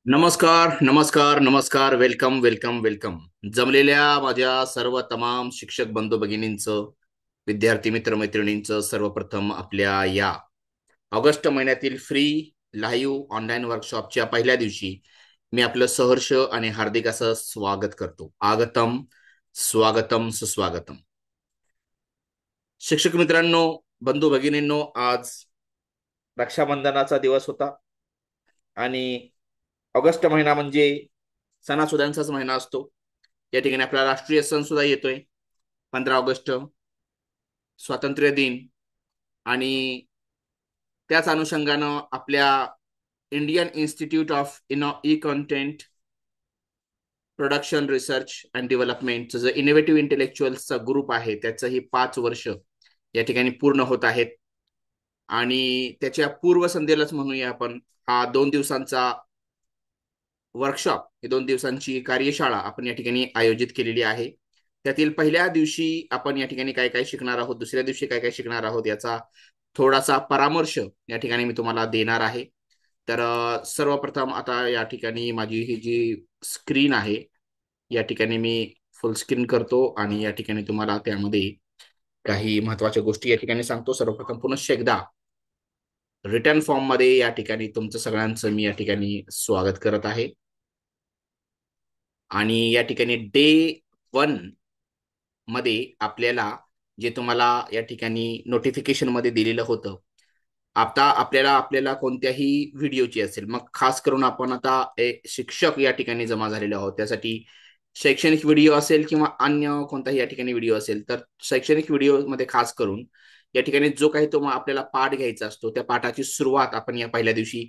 नमस्कार नमस्कार नमस्कार. Welcome welcome welcome. जमलेल्या माझ्या सर्व तमाम शिक्षक बंधू भगिनींचं, विद्यार्थी मित्र मैत्रिणींचं सर्वप्रथम आपल्या या ऑगस्ट महिन्यातील फ्री लाईव्ह ऑनलाईन वर्कशॉपच्या पहिल्या दिवशी मी आपलं सहर्ष आणि हार्दिक असं स्वागत करतो. आगतम स्वागतम सुस्वागतम. शिक्षक मित्रांनो, बंधू भगिनींनो, आज रक्षाबंधनाचा दिवस होता आणि ऑगस्ट महिना म्हणजे सणासुदांचाच महिना असतो. या ठिकाणी आपला राष्ट्रीय सण सुद्धा येतोय, 15 ऑगस्ट, स्वातंत्र्य दिन. आणि त्याच अनुषंगानं आपल्या Indian institute of e content production research and डेव्हलपमेंटचं जे इनोव्हेटिव्ह इंटेलेक्च्युअल्सचा ग्रुप आहे त्याचंही 5 वर्ष या ठिकाणी पूर्ण होत आहेत. आणि त्याच्या पूर्वसंध्येलाच म्हणूया आपण, हा 2 दिवसांचा वर्कशॉप, ही 2 दिवसांची कार्यशाळा आपण या ठिकाणी आयोजित केलेली आहे. त्यातील पहिल्या दिवशी आपण या ठिकाणी काय काय शिकणार आहोत, दुसऱ्या दिवशी काय काय शिकणार आहोत, याचा थोडासा परामर्श या ठिकाणी मी तुम्हाला देणार आहे. तर सर्वप्रथम आता या ठिकाणी माझी ही जी स्क्रीन आहे या ठिकाणी मी फुल स्क्रीन करतो आणि या ठिकाणी तुम्हाला त्यामध्ये काही महत्वाच्या गोष्टी या ठिकाणी सांगतो. सर्वप्रथम पुनश्च एकदा रिटर्न फॉर्म मध्ये या ठिकाणी तुमचं सगळ्यांचं मी या ठिकाणी स्वागत करत आहे. आणि या ठिकाणी डे 1 मध्ये आपल्याला जे तुम्हाला या ठिकाणी नोटिफिकेशन मध्ये दिलेलं होतं, आता आपल्याला आपल्याला कोणत्याही व्हिडिओची असेल, मग खास करून आपण आता एक शिक्षक या ठिकाणी जमा झालेले आहोत, त्यासाठी शैक्षणिक व्हिडिओ असेल किंवा अन्य कोणताही या ठिकाणी व्हिडिओ असेल, तर शैक्षणिक व्हिडिओ मध्ये खास करून या ठिकाणी जो काही तो आपल्याला पाठ घ्यायचा असतो त्या पाठाची सुरुवात आपण या पहिल्या दिवशी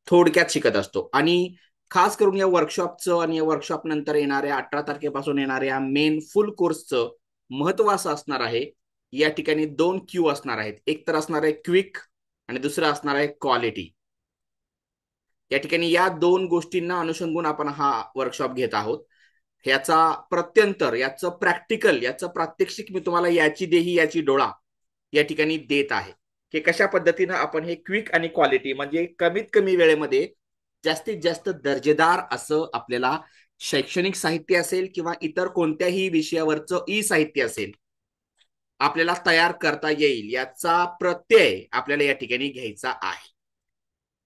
थोडक्यात शिकत असतो. आणि खास करून या वर्कशॉपचं आणि या वर्कशॉप नंतर येणाऱ्या 18 तारखेपासून येणाऱ्या मेन फुल कोर्सचं महत्व असं असणार आहे, या ठिकाणी 2 Q असणार आहेत. एक तर असणार आहे क्विक आणि दुसरं असणार आहे क्वालिटी. या ठिकाणी या 2 गोष्टींना अनुषंगून आपण हा वर्कशॉप घेत आहोत. ह्याचा प्रत्यंतर, याचं प्रॅक्टिकल, याचं प्रात्यक्षिक मी तुम्हाला याची देही याची डोळा या ठिकाणी देत आहे की कशा पद्धतीनं आपण हे क्विक आणि क्वालिटी म्हणजे कमीत कमी वेळेमध्ये जास्तीत जास्त दर्जेदार असं आपल्याला शैक्षणिक साहित्य असेल किंवा इतर कोणत्याही विषयावरचं ई साहित्य असेल आपल्याला तयार करता येईल, याचा प्रत्यय आपल्याला या ठिकाणी घ्यायचा आहे.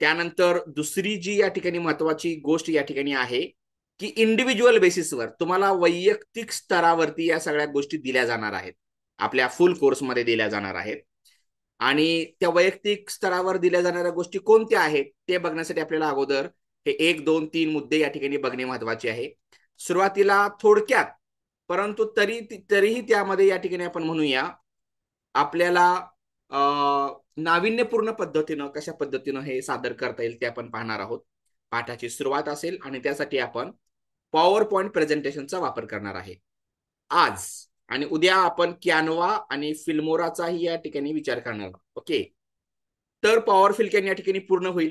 त्यानंतर दुसरी जी या ठिकाणी महत्वाची गोष्ट या ठिकाणी आहे की इंडिव्हिज्युअल बेसिसवर तुम्हाला वैयक्तिक स्तरावरती या सगळ्या गोष्टी दिल्या जाणार आहेत, आपल्या फुल कोर्समध्ये दिल्या जाणार आहेत. आणि त्या वैयक्तिक स्तरावर दिल्या जाणाऱ्या गोष्टी कोणत्या आहेत ते बघण्यासाठी आपल्याला अगोदर हे 1 2 3 मुद्दे या ठिकाणी बघणे महत्वाचे आहे. सुरुवातीला थोडक्यात, परंतु तरीही त्यामध्ये या ठिकाणी आपण म्हणूया आपल्याला नाविन्यपूर्ण पद्धतीनं कशा पद्धतीनं हे सादर करता येईल ते आपण पाहणार आहोत. पाठाची सुरुवात असेल आणि त्यासाठी आपण पॉवर पॉइंट प्रेझेंटेशनचा वापर करणार आहे आज. आणि उद्या आपण कॅनवा आणि फिल्मोराचाही या ठिकाणी विचार करणार आहोत. ओके, तर पॉवर फिल्कॅन या ठिकाणी पूर्ण होईल.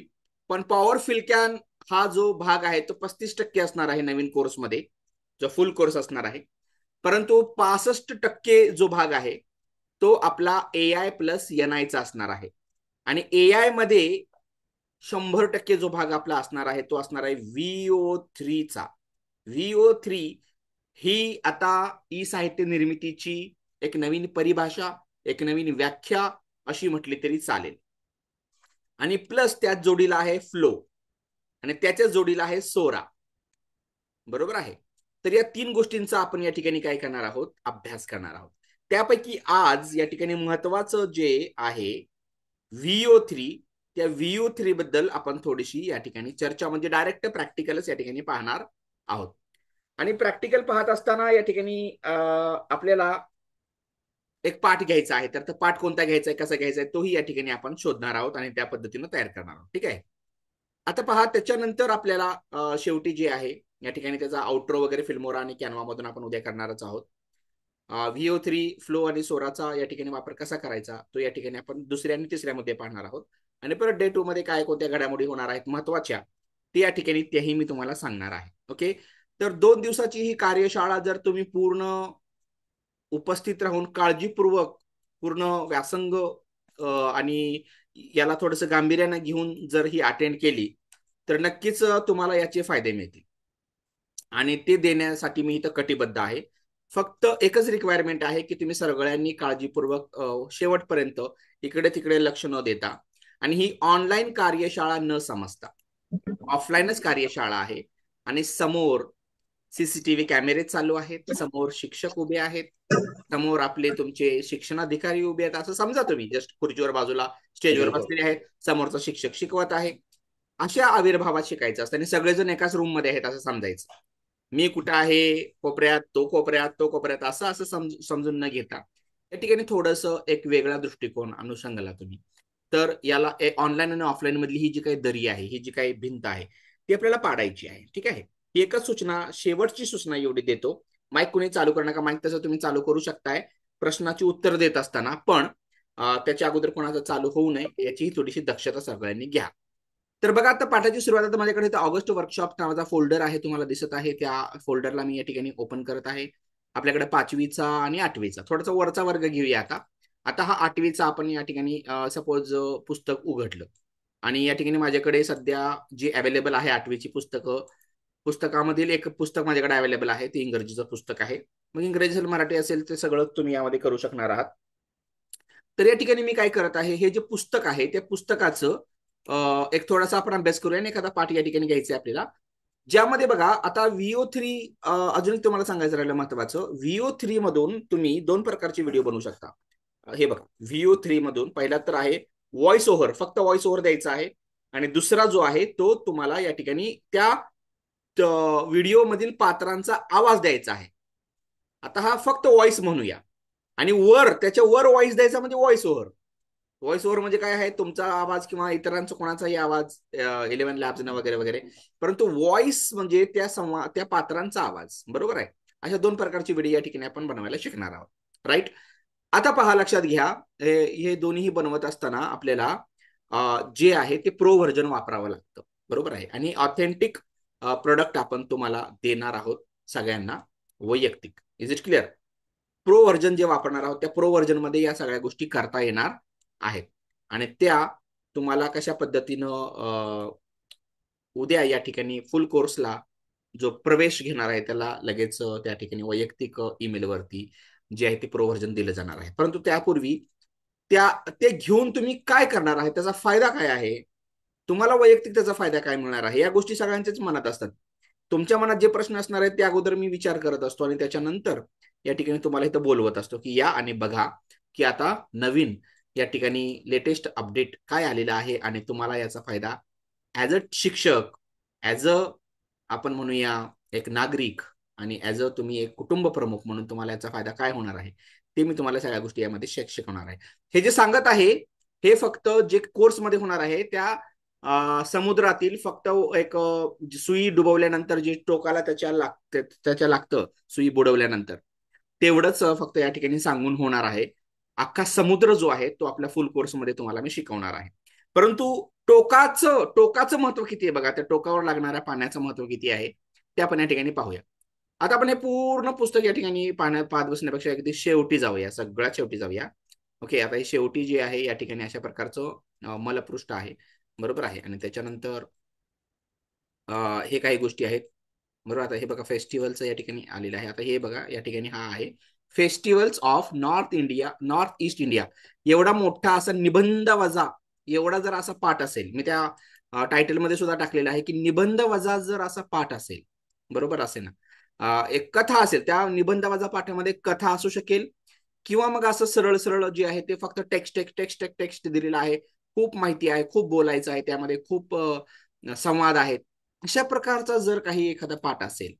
पण पॉवर फिल्कॅन हा जो भाग आहे तो 35% असणार आहे नवीन कोर्समध्ये, जो फुल कोर्स असणार आहे. परंतु 65% जो भाग आहे तो आपला AI प्लस NI चा असणार आहे. आणि AI मध्ये 100% जो भाग आपला असणार आहे तो असणार आहे VO3 चा. VO3 ही आता ई साहित्य निर्मितीची एक नवीन परिभाषा, एक नवीन व्याख्या अशी म्हटली तरी चालेल. आणि प्लस त्याच जोडीला आहे फ्लो आणि त्याच्याच जोडीला आहे सोरा. बरोबर आहे. तर या 3 गोष्टींचा आपण या ठिकाणी काय करणार आहोत, अभ्यास करणार आहोत. त्यापैकी आज या ठिकाणी महत्वाचं जे आहे VO3, त्या VO3 बद्दल आपण थोडीशी या ठिकाणी चर्चा, म्हणजे डायरेक्ट प्रॅक्टिकलच या ठिकाणी पाहणार आहोत. आणि प्रॅक्टिकल पाहत असताना या ठिकाणी आपल्याला एक पाठ घ्यायचा आहे, तर पाठ कोणता घ्यायचा आहे, कसा घ्यायचा आहे, तोही या ठिकाणी आपण शोधणार आहोत आणि त्या पद्धतीनं तयार करणार आहोत. ठीक आहे. आता पहा, त्याच्यानंतर आपल्याला शेवटी जे आहे या ठिकाणी त्याचा आउट्रो वगैरे फिल्मोरा आणि कॅनवा मधून आपण उद्या करणारच आहोत. VO3 फ्लो आणि सोराचा या ठिकाणी वापर कसा करायचा तो या ठिकाणी आपण दुसऱ्या आणि तिसऱ्या मध्ये पाहणार आहोत. आणि परत डे 2 मध्ये काय कोणत्या घडामोडी होणार आहेत महत्वाच्या, ते या ठिकाणी तेही मी तुम्हाला सांगणार आहे. ओके, तर 2 दिवसाची ही कार्यशाळा जर तुम्ही पूर्ण उपस्थित राहून काळजीपूर्वक पूर्ण व्यासंग आणि याला थोडंसं गांभीर्याने घेऊन जर ही अटेंड केली तर नक्कीच तुम्हाला याचे फायदे मिळतील आणि ते देण्यासाठी मी इथं कटिबद्ध आहे. फक्त एकच रिक्वायरमेंट आहे की तुम्ही सगळ्यांनी काळजीपूर्वक शेवटपर्यंत इकडे तिकडे लक्ष न देता आणि ही ऑनलाईन कार्यशाळा न समजता ऑफलाईनच कार्यशाळा आहे आणि समोर सीसीटीव्ही कॅमेरे चालू आहेत, समोर शिक्षक उभे आहेत, समोर आपले तुमचे शिक्षणाधिकारी उभे आहेत. असं समजा तुम्ही जस्ट खुर्चीवर बाजूला स्टेजवर बसलेले आहेत, समोरचा शिक्षक शिकवत आहे. अशा आविर्भावात शिकायचं असतं आणि सगळेजण एकाच रूम मध्ये आहेत असं समजायचं. मी कुठं आहे, कोपऱ्यात, तो कोपऱ्यात, तो कोपऱ्यात, असं असं समजून न घेता या ठिकाणी थोडस एक वेगळा दृष्टिकोन अनुषंगाला तुम्ही, तर याला ऑनलाईन आणि ऑफलाईन मधली ही जी काही दरी आहे, ही जी काही भिंत आहे, ती आपल्याला पाडायची आहे. ठीक आहे. ही एकच सूचना, शेवटची सूचना एवढी देतो. माईक कुणी चालू करू नका. माईक तसं तुम्ही चालू करू शकताय प्रश्नाची उत्तर देत असताना, पण त्याच्या अगोदर कोणाचं चालू होऊ नये याची थोडीशी दक्षता सगळ्यांनी घ्या. तर बघा, आता पाठाची सुरुवात. आता माझ्याकडे ऑगस्ट वर्कशॉप नावाचा फोल्डर आहे, तुम्हाला दिसत आहे. त्या फोल्डरला मी या ठिकाणी ओपन करत आहे. आपल्याकडे 5वीचा आणि 8वीचा थोडासा वरचा वर्ग घेऊया. आता आता हा 8वीचा आपण या ठिकाणी सपोज पुस्तक उघडलं आणि या ठिकाणी माझ्याकडे सध्या जी अवेलेबल आहे 8वीची पुस्तकं, पुस्तकामधील एक पुस्तक माझ्याकडे अवेलेबल आहे, ते इंग्रजीचं पुस्तक आहे. मग इंग्रजी असेल, मराठी असेल, ते सगळं तुम्ही यामध्ये करू शकणार आहात. तर या ठिकाणी मी काय करत आहे, हे जे पुस्तक आहे त्या पुस्तकाचं एक थोडासा आपण अभ्यास करूया आणि एखादा पाठ या ठिकाणी घ्यायचा आहे आपल्याला, ज्यामध्ये बघा आता VO3 अजून तुम्हाला सांगायचं राहिलं महत्वाचं. VO3 मधून तुम्ही दोन प्रकारचे व्हिडिओ बनवू शकता. हे बघा, VO3 मधून पहिला तर आहे व्हॉइस ओव्हर, फक्त व्हॉइस ओव्हर द्यायचा आहे. आणि दुसरा जो आहे तो तुम्हाला या ठिकाणी त्या व्हिडिओ मधील पात्रांचा आवाज द्यायचा आहे. आता हा फक्त व्हॉइस म्हणूया आणि वर त्याच्या वर व्हॉइस द्यायचा म्हणजे व्हॉइस ओव्हर. व्हॉइस ओव्हर म्हणजे काय आहे, तुमचा आवाज किंवा इतरांचा कोणाचाही आवाज, 11 लॅब्स वगैरे वगैरे, परंतु व्हॉइस म्हणजे त्या पात्रांचा आवाज. बरोबर आहे. अशा दोन प्रकारची व्हिडिओ या ठिकाणी आपण बनवायला शिकणार आहोत. राईट. आता पहा, लक्षात घ्या, हे दोन्ही बनवत असताना आपल्याला जे आहे ते प्रो व्हर्जन वापरावं लागतं. बरोबर आहे. आणि ऑथेंटिक प्रोडक्ट आपण तुम्हाला देणार आहोत सगळ्यांना वैयक्तिक. Is it clear? Pro version जे वापरणार आहोत त्या प्रो व्हर्जन मध्ये या सगळ्या गोष्टी करता येणार आहेत आणि त्या तुम्हाला कशा पद्धतीनं उद्या या ठिकाणी फुल कोर्सला जो प्रवेश घेणार आहे त्याला लगेच त्या ठिकाणी वैयक्तिक ईमेल वरती जे आहे ते प्रो व्हर्जन दिलं जाणार आहे. परंतु त्यापूर्वी ते घेऊन तुम्ही काय करणार आहे, त्याचा फायदा काय आहे, तुम्हाला वैयक्तिक त्याचा फायदा काय मिळणार आहे, या गोष्टी सगळ्यांच्याच मनात असतात. तुमच्या मनात जे प्रश्न असणार आहेत ते अगोदर मी विचार करत असतो आणि त्याच्यानंतर या ठिकाणी तुम्हाला इथं बोलवत असतो की या आणि बघा की आता नवीन या ठिकाणी लेटेस्ट अपडेट काय आलेला आहे आणि तुम्हाला याचा फायदा ऍज अ शिक्षक, ऍज अ आपण म्हणूया एक नागरिक आणि ऍज अ तुम्ही एक कुटुंब प्रमुख म्हणून तुम्हाला याचा फायदा काय होणार आहे ते मी तुम्हाला सगळ्या गोष्टी यामध्ये शिकवणार आहे. हे जे सांगत आहे हे फक्त जे कोर्समध्ये होणार आहे त्या समुद्रातील फक्त एक सुई डुबवल्यानंतर जे टोकाला त्याच्या लागतं सुई बुडवल्यानंतर तेवढंच फक्त या ठिकाणी सांगून होणार आहे. अख्खा समुद्र जो आहे तो आपल्या फुल कोर्समध्ये तुम्हाला मी शिकवणार आहे. परंतु टोकाचं महत्व किती आहे बघा, त्या टोकावर लागणाऱ्या पाण्याचं महत्व किती आहे ते आपण या ठिकाणी पाहूया. आता आपण हे पूर्ण पुस्तक या ठिकाणी पाहत बसण्यापेक्षा अगदी शेवटी जाऊया, सगळ्यात शेवटी जाऊया. ओके. आता हे शेवटी जे आहे या ठिकाणी अशा प्रकारचं मलपृष्ठ आहे. बरोबर आहे. आणि त्याच्यानंतर हे काही गोष्टी आहेत. बरोबर. आता हे बघा फेस्टिवलचं या ठिकाणी आलेलं आहे. आता हे बघा या ठिकाणी हा आहे festivals of north east India. एवढा मोठा असा निबंध वजा एवढा जर असा पाठ असेल, मी त्या टायटलमध्ये सुद्धा टाकलेला आहे की निबंध वजा जर असा पाठ असेल, बरोबर असेल ना, एक कथा असेल, त्या निबंध वजा पाठामध्ये कथा असू शकेल किंवा मग असं सरळ सरळ जे आहे ते फक्त टेक्स्ट दिलेलं आहे. खूप माहिती आहे, खूप बोलायचं आहे, त्यामध्ये खूप संवाद आहेत. अशा प्रकारचा जर काही एखादा पाठ असेल,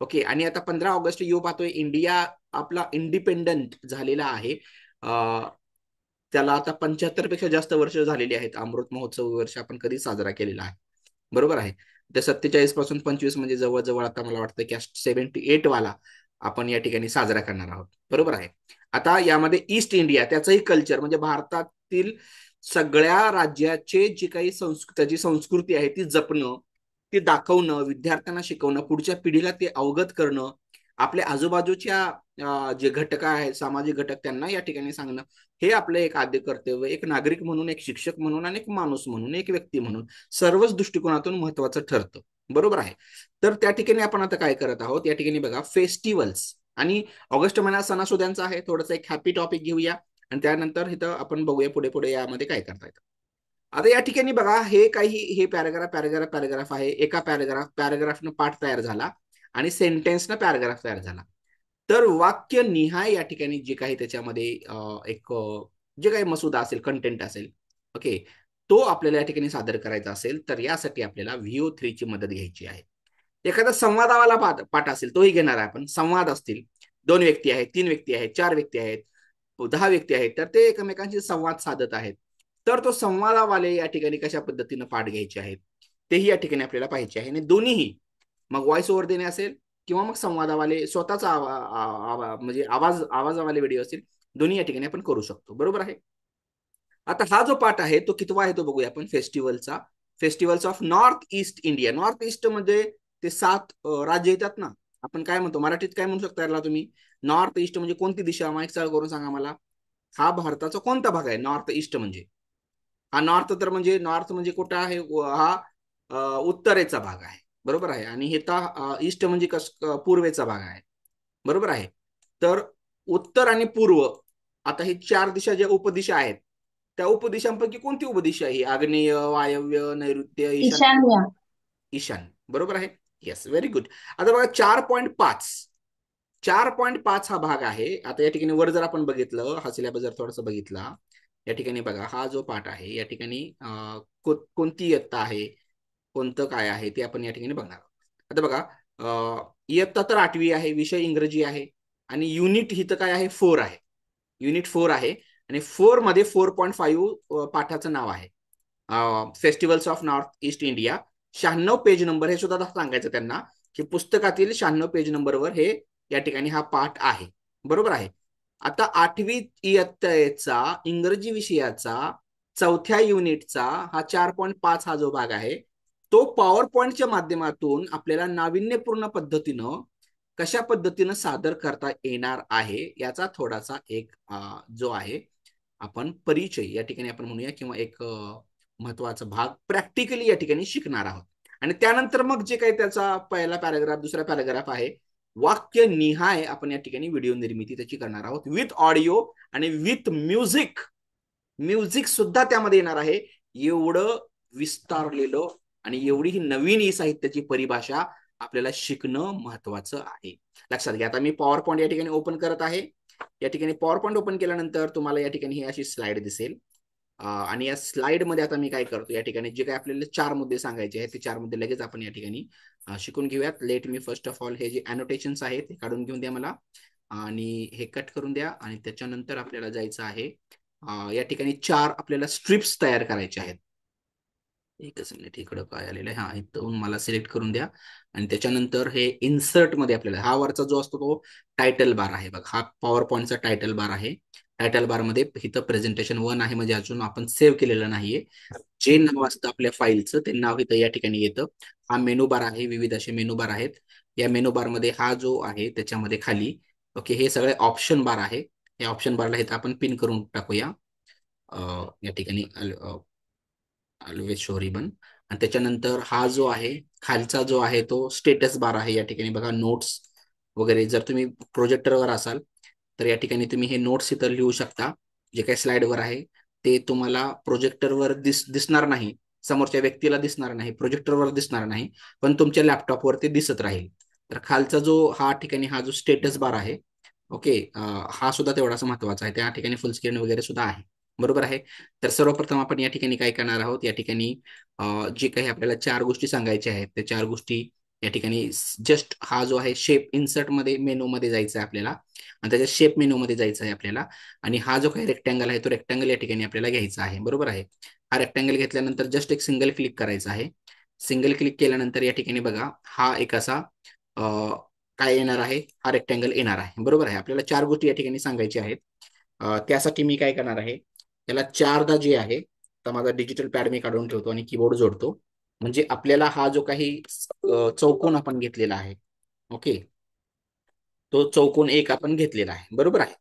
ओके. आणि आता 15 ऑगस्ट येऊ पाहतोय, इंडिया आपला इंडिपेंडंट झालेला आहे. त्याला आता 75 पेक्षा जास्त वर्ष झालेली आहेत. अमृत महोत्सव वर्ष आपण कधी साजरा केलेला आहे. बरोबर आहे. ते 47 पासून 25 म्हणजे जवळजवळ आता मला वाटतं की 78 वाला आपण या ठिकाणी साजरा करणार आहोत. बरोबर आहे. आता यामध्ये ईस्ट इंडिया त्याचंही कल्चर म्हणजे भारतातील सगळ्या राज्याचे जी काही त्याची संस्कृती आहे ती जपणं, ती दाखवणं, विद्यार्थ्यांना शिकवणं, पुढच्या पिढीला ते अवगत करणं आपल्या आजूबाजूच्या जे घटक आहेत, सामाजिक घटक, त्यांना या ठिकाणी सांगणं, हे आपलं एक आद्य कर्तव्य, एक नागरिक म्हणून, एक शिक्षक म्हणून आणि एक माणूस म्हणून, एक व्यक्ती म्हणून सर्वच दृष्टिकोनातून महत्वाचं ठरतं. बरोबर आहे. तर त्या ठिकाणी आपण आता काय करत आहोत, या ठिकाणी बघा फेस्टिवल्स आणि ऑगस्ट महिना सणासुद्यांचा आहे. थोडंसं एक हॅपी टॉपिक घेऊया आणि त्यानंतर इथं आपण बघूया पुढे पुढे यामध्ये काय करता येतं. आता या ठिकाणी बघा, हे काही हे पॅराग्राफ आहे. एका पॅराग्राफनं पाठ तयार झाला आणि सेंटेन्सनं पॅराग्राफ तयार झाला. तर वाक्य निहाय या ठिकाणी जे काही त्याच्यामध्ये एक जे काही मसुदा असेल, कंटेंट असेल, ओके, तो आपल्याला या ठिकाणी सादर करायचा असेल तर यासाठी आपल्याला VO3 ची मदत घ्यायची आहे. एखादा संवादावाला पाठ असेल तोही घेणार आहे आपण. संवाद असतील, 2 व्यक्ती आहेत, 3 व्यक्ती आहेत, 4 व्यक्ती आहेत, 10 व्यक्ती आहेत, तर ते एकमेकांशी संवाद साधत आहेत. तर तो संवादावाले या ठिकाणी कशा पद्धतीनं पाठ घ्यायचे आहेत तेही या ठिकाणी आपल्याला पाहिजे आहे. आणि दोन्हीही, मग व्हॉइस ओव्हर देणे असेल किंवा मग संवादावाले स्वतःचा म्हणजे आवाजावाले व्हिडिओ असेल, दोन्ही या ठिकाणी आपण करू शकतो. बरोबर आहे. आता हा जो पाठ आहे तो कितवा आहे तो बघूया आपण. फेस्टिवलचा. Festivals of north east India. North east म्हणजे ते 7 राज्य येतात ना. आपण काय म्हणतो मराठीत, काय म्हणू शकता याला तुम्ही? नॉर्थ ईस्ट म्हणजे कोणती दिशा? माईक चालू करून सांगा मला. हा भारताचा कोणता भाग आहे नॉर्थ ईस्ट म्हणजे? हा नॉर्थ तर म्हणजे नॉर्थ म्हणजे कुठं आहे? हा उत्तरेचा भाग आहे. बरोबर आहे. आणि हे ईस्ट म्हणजे पूर्वेचा भाग आहे. बरोबर आहे. तर उत्तर आणि पूर्व, आता हे 4 दिशा ज्या उपदिशा आहेत, त्या उपदिशांपैकी कोणती उपदिशा आहे? आग्नेय, वायव्य, नैऋत्य, ईशान्य? ईशान्य. ईशान्य. बरोबर आहे. Yes, very good. आता बघा 4.5. 4.5 हा भाग आहे. आता या ठिकाणी वर जर आपण बघितलं, हा सिलेबस जर थोडासा बघितला, या ठिकाणी बघा हा जो पाठ आहे या ठिकाणी कोणती इयत्ता आहे, कोणतं काय आहे ते आपण या ठिकाणी बघणार आहोत. आता बघा, इयत्ता तर 8वी आहे, विषय इंग्रजी आहे आणि युनिट हिथं काय आहे? 4 आहे. युनिट 4 आहे आणि 4 मध्ये 4.5 पाठाचं नाव आहे festivals of north east India. 96 page number, हे सुद्धा सांगायचं त्यांना की पुस्तकातील 96 पेज नंबरवर हे या ठिकाणी हा पाठ आहे. बरोबर आहे. आता 8वी इयत्तेचा इंग्रजी विषयाचा 4थ्या युनिटचा हा 4.5 हा जो भाग आहे, तो पॉवर पॉइंटच्या माध्यमातून आपल्याला नाविन्यपूर्ण पद्धतीनं कशा पद्धतीनं सादर करता येणार आहे याचा थोडासा एक जो आहे आपण परिचय या ठिकाणी आपण म्हणूया, किंवा एक महत्वाचा भाग प्रॅक्टिकली या ठिकाणी शिकणार आहोत. आणि त्यानंतर मग जे काही त्याचा पहिला पॅराग्राफ, दुसरा पॅराग्राफ आहे, वाक्य निहाय आपण या ठिकाणी व्हिडिओ निर्मिती त्याची करणार आहोत विथ ऑडिओ आणि विथ म्युझिक. म्युझिक सुद्धा त्यामध्ये येणार आहे. एवढं विस्तारलेलं आणि एवढी ही नवीन ई साहित्याची परिभाषा आपल्याला शिकणं महत्वाचं आहे. लक्षात घ्या. आता मी पॉवर पॉईंट या ठिकाणी ओपन करत आहे. या ठिकाणी पॉवर पॉईंट ओपन केल्यानंतर तुम्हाला या ठिकाणी ही अशी स्लाइड दिसेल. आणि या स्लाइड मध्ये आता मी काय करतो, या ठिकाणी जे काही आपल्याला 4 मुद्दे सांगायचे आहेत ते 4 मुद्दे लगेच आपण या ठिकाणी शिकून घेऊयात. Let me first of all हे जे अनोटेशन्स आहेत ते काढून घेऊन द्या मला आणि हे कट करून द्या. आणि त्याच्यानंतर आपल्याला जायचं आहे, या ठिकाणी 4 आपल्याला स्ट्रिप्स तयार करायचे आहेत. एकच मिनिट, इकडं काय आलेलं आहे, हा इथून मला सिलेक्ट करून द्या. आणि त्याच्यानंतर हे इन्सर्ट मध्ये आपल्याला हा वरचा जो असतो तो टायटल बार आहे बघ, हा पॉवर पॉईंटचा टायटल बार आहे. टायटल बार मध्ये इथं प्रेझेंटेशन 1 आहे, म्हणजे अजून आपण सेव्ह केलेलं नाहीये. जे नाव असतं आपल्या फाईलचं ते नाव इथं या ठिकाणी येतं. हा मेनू बार आहे, विविध असे मेनू बार आहेत. या मेनू बार मध्ये हा जो आहे त्याच्यामध्ये खाली, ओके, हे सगळे ऑप्शन बार आहे. या ऑप्शन बारला इथं आपण पिन करून टाकूया. या ठिकाणी ऑलवेज शो रिबन. आणि त्याच्यानंतर हा जो आहे खालचा जो आहे तो स्टेटस बार आहे. या ठिकाणी बघा नोट्स वगैरे, जर तुम्ही प्रोजेक्टरवर असाल तर या ठिकाणी तुम्ही हे नोट्स इथं लिहू शकता. जे काही स्लाइडवर आहे ते तुम्हाला प्रोजेक्टरवर दिसणार नाही, समोरच्या व्यक्तीला दिसणार नाही, प्रोजेक्टरवर दिसणार नाही, पण तुमच्या लॅपटॉपवर ते दिसत राहील. तर खालचा जो हा ठिकाणी हा जो स्टेटस बार आहे, ओके, हा सुद्धा तेवढाच महत्वाचा आहे. त्या ठिकाणी फुल स्क्रीन वगैरे सुद्धा आहे. बरोबर आहे. तर सर्वप्रथम आपण या ठिकाणी काय करणार आहोत, या ठिकाणी जे काही आपल्याला 4 गोष्टी सांगायच्या आहेत त्या 4 गोष्टी या ठिकाणी जस्ट हा जो आहे शेप इन्सर्ट मध्ये मेनू मध्ये जायचं आहे आपल्याला, आणि त्याच्या शेप मेनू मध्ये जायचं आहे आपल्याला. आणि हा जो काही रेक्टँगल आहे तो रेक्टँगल या ठिकाणी आपल्याला घ्यायचा आहे. बरोबर आहे. हा रेक्टँगल घेतल्यानंतर जस्ट एक सिंगल क्लिक करायचं आहे. सिंगल क्लिक केल्यानंतर या ठिकाणी बघा हा एक असा काय येणार आहे, हा रेक्टँगल येणार आहे. बरोबर आहे. आपल्याला 4 गोष्टी या ठिकाणी सांगायच्या आहेत. त्यासाठी मी काय करणार आहे, त्याला 4दा जे आहे, तर माझा डिजिटल पॅड मी काढून ठेवतो आणि कीबोर्ड जोडतो. म्हणजे आपल्याला हा जो काही चौकोन आपण घेतलेला आहे, ओके, तो चौकोन एक आपण घेतलेला आहे, बरोबर आहे.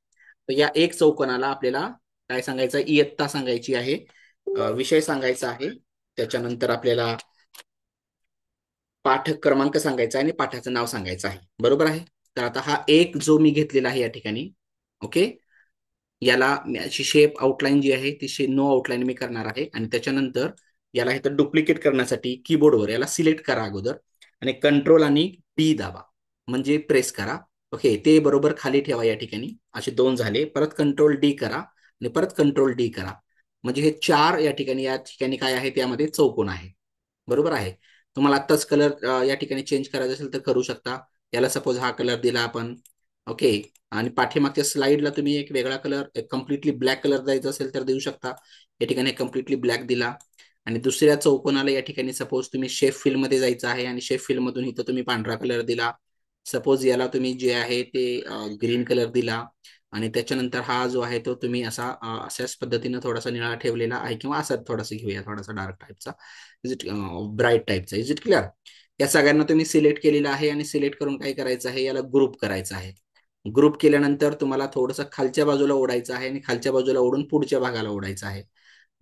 तर या एक चौकोनाला आपल्याला काय सांगायचं आहे, इयत्ता सांगायची आहे, विषय सांगायचा आहे, त्याच्यानंतर आपल्याला पाठ क्रमांक सांगायचा आहे आणि पाठाचं नाव सांगायचं आहे, बरोबर आहे. तर आता हा एक जो मी घेतलेला आहे या ठिकाणी, ओके, याला अशी शेप आउटलाईन जी आहे ती नो आउटलाईन मी करणार आहे. आणि त्याच्यानंतर याला इथं डुप्लिकेट करण्यासाठी कीबोर्डवर याला सिलेक्ट करा अगोदर आणि कंट्रोल आणि डी दाबा, म्हणजे प्रेस करा. ओके, ते बरोबर खाली ठेवा या ठिकाणी. असे दोन झाले, परत कंट्रोल डी करा आणि परत कंट्रोल डी करा, म्हणजे हे चार या ठिकाणी काय आहे, त्यामध्ये चौकोन आहे, बरोबर आहे. तुम्हाला आत्ताच कलर या ठिकाणी चेंज करायचा असेल तर करू शकता. याला सपोज हा कलर दिला आपण, ओके, आणि पाठीमागच्या स्लाइडला तुम्ही एक वेगळा कलर, कम्प्लिटली ब्लॅक कलर द्यायचा असेल तर देऊ शकता. या ठिकाणी कम्प्लिटली ब्लॅक दिला. आणि दुसऱ्या चौकोनाला या ठिकाणी सपोज तुम्ही शेफ फिल मध्ये जायचं आहे आणि शेफ फिल मधून इथं तुम्ही पांढरा कलर दिला. सपोज याला तुम्ही जे आहे ते ग्रीन कलर दिला. आणि त्याच्यानंतर हा जो आहे तो तुम्ही अशाच पद्धतीनं थोडासा निळा ठेवलेला आहे, किंवा असा थोडासा घेऊया, थोडासा डार्क टाईपचा, इज इट ब्राईट टाईपचा, इज इट क्लिअर. या सगळ्यांना तुम्ही सिलेक्ट केलेला आहे आणि सिलेक्ट करून काय करायचं आहे, याला ग्रुप करायचं आहे. ग्रुप केल्यानंतर तुम्हाला थोडंसं खालच्या बाजूला ओढायचं आहे आणि खालच्या बाजूला ओढून पुढच्या भागाला ओढायचं आहे.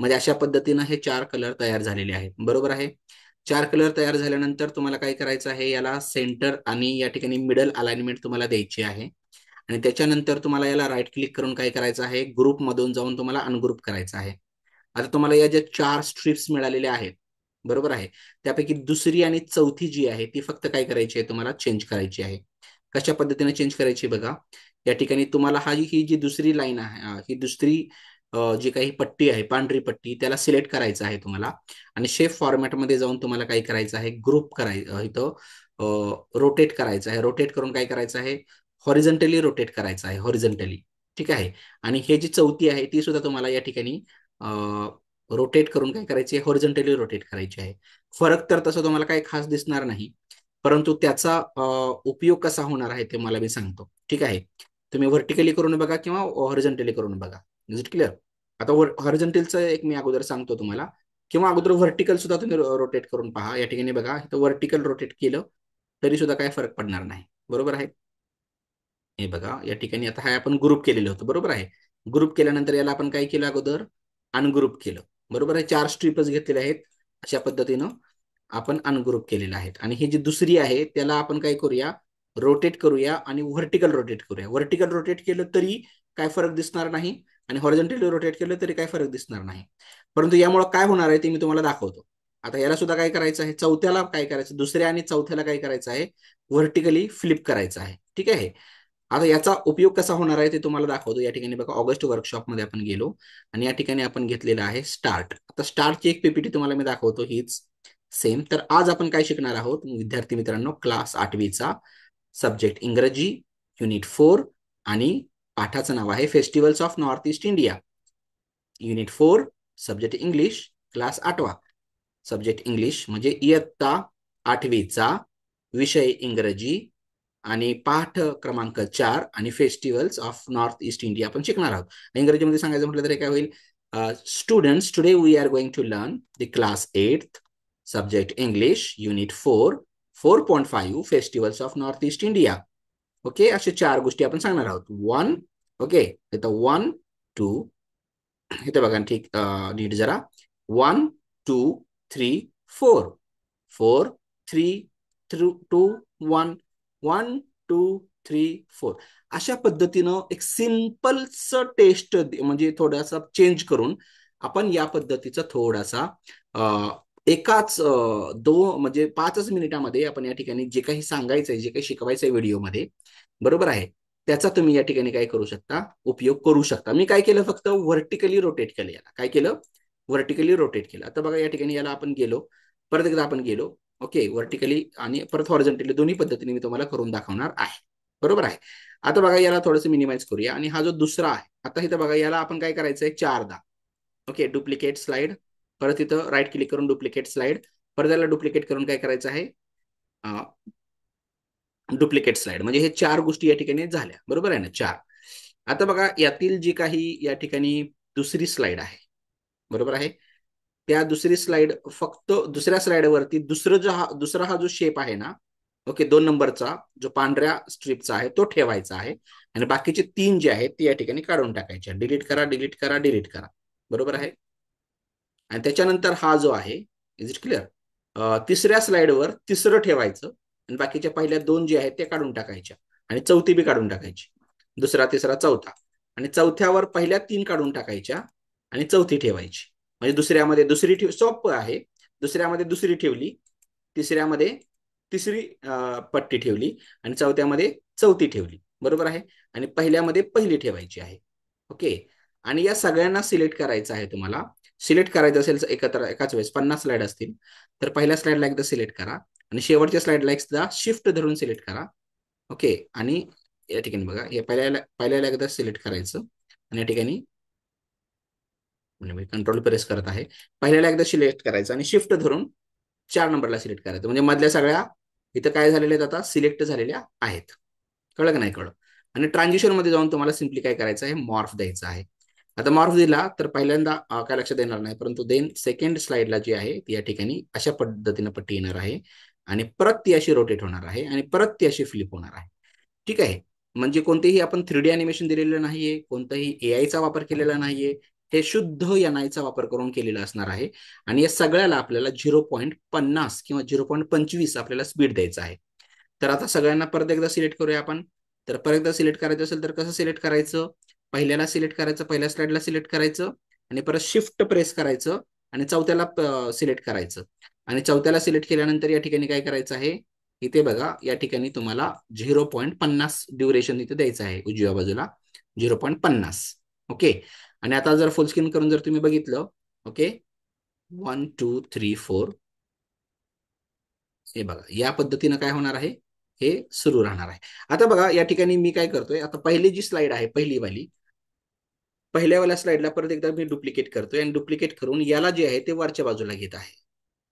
म्हणजे अशा पद्धतीनं हे चार कलर तयार झालेले आहेत, बरोबर आहे. चार कलर तयार झाल्यानंतर तुम्हाला काय करायचं आहे, याला सेंटर आणि या ठिकाणी मिडल अलाइनमेंट तुम्हाला द्यायची आहे. आणि त्याच्यानंतर तुम्हाला याला राईट क्लिक करून काय करायचं आहे, ग्रुप मधून जाऊन तुम्हाला अनग्रुप करायचं आहे. आता तुम्हाला या ज्या चार स्ट्रिप्स मिळालेल्या आहेत, बरोबर आहे, त्यापैकी दुसरी आणि चौथी जी आहे ती फक्त काय करायची आहे, तुम्हाला चेंज करायची आहे. कशा पद्धतीने चेंज करायची बघा. या ठिकाणी तुम्हाला ही जी दुसरी लाईन आहे, ही दुसरी जी काही पट्टी आहे, पांढरी पट्टी, त्याला सिलेक्ट करायचं आहे तुम्हाला. आणि शेप फॉर्मॅटमध्ये जाऊन तुम्हाला काय करायचं आहे, ग्रुप करायचं इथं, रोटेट करायचं आहे. रोटेट करून काय करायचं आहे, हॉरिझॉन्टली रोटेट करायचं आहे, हॉरिझॉन्टली. ठीक आहे. आणि हे जी चौथी आहे ती सुद्धा तुम्हाला या ठिकाणी रोटेट करून काय करायची आहे, हॉरिझॉन्टली रोटेट करायची आहे. फरक तर तसं तुम्हाला काही खास दिसणार नाही, परंतु त्याचा उपयोग कसा होणार आहे ते मला मी सांगतो. ठीक आहे. तुम्ही व्हर्टिकली करून बघा किंवा हॉरिझॉन्टली करून बघा. Is it clear. आता हॉरिझॉन्टलचं एक मी अगोदर सांगतो तुम्हाला, किंवा अगोदर व्हर्टिकल सुद्धा तुम्ही रोटेट करून पहा. या ठिकाणी बघा, इथं व्हर्टिकल रोटेट केलं तरी सुद्धा काय फरक पडणार नाही, बरोबर आहे. हे बघा, या ठिकाणी आता हा आपण ग्रुप केलेलं होतं, बरोबर आहे. ग्रुप केल्यानंतर याला आपण काय केलं, अगोदर अनग्रुप केलं, बरोबर आहे. चार स्ट्रिपच घेतलेले आहेत, अशा पद्धतीनं आपण अनग्रुप केलेलं आहेत. आणि ही जी दुसरी आहे त्याला आपण काय करूया, रोटेट करूया आणि व्हर्टिकल रोटेट करूया. व्हर्टिकल रोटेट केलं तरी काय फरक दिसणार नाही, आणि हॉरिझॉन्टली रोटेट केलं तरी काय फरक दिसणार नाही. परंतु यामुळे काय होणार आहे ते मी तुम्हाला दाखवतो. आता याला सुद्धा काय करायचं आहे, चौथ्याला काय करायचं, दुसऱ्या आणि चौथ्याला काय करायचं आहे, व्हर्टिकली फ्लिप करायचं आहे. ठीक आहे. आता याचा उपयोग कसा होणार आहे ते तुम्हाला दाखवतो. या ठिकाणी बघा, ऑगस्ट वर्कशॉपमध्ये आपण गेलो आणि या ठिकाणी आपण घेतलेलं आहे स्टार्ट. आता स्टार्टची एक पीपीटी तुम्हाला मी दाखवतो, हीच सेम. तर आज आपण काय शिकणार आहोत विद्यार्थी मित्रांनो, क्लास 8वीचा सब्जेक्ट इंग्रजी, युनिट 4, आणि पाठाचं नाव आहे festivals of north east India. Unit 4, subject English, class 8वा. सब्जेक्ट इंग्लिश म्हणजे इयत्ता 8वीचा, विषय इंग्रजी, आणि पाठ क्रमांक 4 आणि festivals of north east India आपण शिकणार आहोत. इंग्रजीमध्ये सांगायचं म्हटलं तर काय होईल, students, today we are going to learn the class 8 subject English, unit 4, 4.5 festivals of north east India. Okay, असे चार गोष्टी आपण सांगणार आहोत. वन, ओके, इथं 1, 2, इथे बघा ठीक, नीट जरा, 1, 2, 3, 4, 4, 3, 2, 1, 1, 2, 3, 4, अशा पद्धतीनं एक सिम्पलच टेस्ट, म्हणजे थोडासा चेंज करून आपण या पद्धतीचा थोडासा एकाच म्हणजे 5 मिनिटामध्ये आपण या ठिकाणी जे काही सांगायचंय, जे काही शिकवायचंय व्हिडिओमध्ये, बरोबर आहे, त्याचा तुम्ही या ठिकाणी काय करू शकता, उपयोग करू शकता. मी काय केलं, फक्त व्हर्टिकली रोटेट केलं. याला काय केलं, व्हर्टिकली रोटेट केलं. आता बघा, या ठिकाणी याला आपण गेलो, परत एकदा आपण गेलो, ओके, व्हर्टिकली आणि परत हॉरिझॉन्टली, दोन्ही पद्धतीने मी तुम्हाला करून दाखवणार आहे, बरोबर आहे. आता बघा, याला थोडंसं मिनिमाइज करूया. आणि हा जो दुसरा आहे, आता इथं बघा, याला आपण काय करायचंय, 4दा, ओके, डुप्लिकेट स्लाइड, परत इथं राईट क्लिक करून डुप्लिकेट स्लाइड, परत याला डुप्लिकेट करून काय करायचं आहे, डुप्लिकेट स्लाइड. म्हणजे हे चार गोष्टी या ठिकाणी झाल्या, बरोबर आहे ना, 4. आता बघा, यातील जी काही या ठिकाणी दुसरी स्लाइड आहे, बरोबर आहे, त्या दुसरी स्लाइड, फक्त दुसऱ्या स्लाइडवरती दुसरा हा जो शेप आहे ना, ओके, 2 नंबरचा जो पांढऱ्या स्ट्रीपचा आहे तो ठेवायचा आहे आणि बाकीचे 3 जे आहेत ते या ठिकाणी काढून टाकायचे. डिलीट करा, डिलीट करा, डिलीट करा. बरोबर आहे. आणि त्याच्यानंतर हा जो आहे, इज इट क्लिअर, तिसऱ्या स्लाइडवर तिसरं ठेवायचं आणि बाकीच्या पहिल्या 2 जे आहेत ते काढून टाकायच्या आणि चौथी बी काढून टाकायची. दुसरा, तिसरा, चौथा. आणि चौथ्यावर पहिल्या 3 काढून टाकायच्या आणि चौथी ठेवायची. म्हणजे दुसऱ्यामध्ये दुसरी सोपं आहे. दुसऱ्यामध्ये दुसरी ठेवली, तिसऱ्यामध्ये तिसरी पट्टी ठेवली आणि चौथ्यामध्ये चौथी ठेवली. बरोबर आहे. आणि पहिल्यामध्ये पहिली ठेवायची आहे. ओके. आणि या सगळ्यांना सिलेक्ट करायचं आहे तुम्हाला. सिलेक्ट करायचं असेल एकत्र एकाच वेळेस 50 स्लाइड असतील तर पहिल्या स्लाइडला एकदा सिलेक्ट करा आणि शेवटच्या स्लाइडला एकदा शिफ्ट धरून सिलेक्ट करा. ओके. आणि या ठिकाणी बघा, हे पहिल्याला एकदा सिलेक्ट करायचं आणि या ठिकाणी म्हणजे मी कंट्रोल प्रेस करत आहे. पहिल्याला एकदा सिलेक्ट करायचं आणि शिफ्ट धरून 4 नंबरला सिलेक्ट करायचं. म्हणजे मधल्या सगळ्या इथं काय झालेल्या आहेत, आता सिलेक्ट झालेल्या आहेत. कळलं का नाही कळलं. आणि ट्रान्झिशन मध्ये जाऊन तुम्हाला सिम्पली काय करायचं आहे, मॉर्फ द्यायचं आहे. आता मॉर्फ दिला तर पहिल्यांदा काय लक्षात येणार नाही, परंतु देन सेकंड स्लाइडला जी आहे ती या ठिकाणी अशा पद्धतीने पट्टी येणार आहे आणि परत ती अशी रोटेट होणार आहे आणि परत ती अशी फ्लिप होणार आहे. ठीक आहे. म्हणजे कोणतेही आपण 3D अॅनिमेशन दिलेलं नाहीये, कोणताही एआयचा वापर केलेला नाहीये. हे शुद्ध एनआयचा वापर करून केलेलं असणार आहे आणि या सगळ्याला आपल्याला 0.50 किंवा 0.25 आपल्याला स्पीड द्यायचं आहे. तर आता सगळ्यांना परत एकदा सिलेक्ट करूया आपण. तर परत एकदा सिलेक्ट करायचं असेल तर कसं सिलेक्ट करायचं, पहिल्याला सिलेक्ट करायचं, पहिल्या स्लाइडला सिलेक्ट करायचं आणि परत शिफ्ट प्रेस करायचं आणि चौथ्याला सिलेक्ट करायचं आणि चौथ्याला सिलेक्ट केल्यानंतर या ठिकाणी काय करायचं आहे, इथे बघा या ठिकाणी तुम्हाला 0.50 ड्युरेशन इथे द्यायचं आहे उजव्या बाजूला 0.50. ओके. आणि आता जर फुल स्क्रीन करून जर तुम्ही बघितलं, ओके, 1 2 3 4, हे बघा या पद्धतीनं काय होणार आहे, हे सुरू राहणार आहे. आता बघा या ठिकाणी मी काय करतोय, आता पहिली जी स्लाइड आहे पहिली वाली, पहिल्यावाल्या स्लाइडला परत एकदा मी डुप्लिकेट करतोय आणि डुप्लिकेट करून याला जे आहे ते वरच्या बाजूला घेत आहे.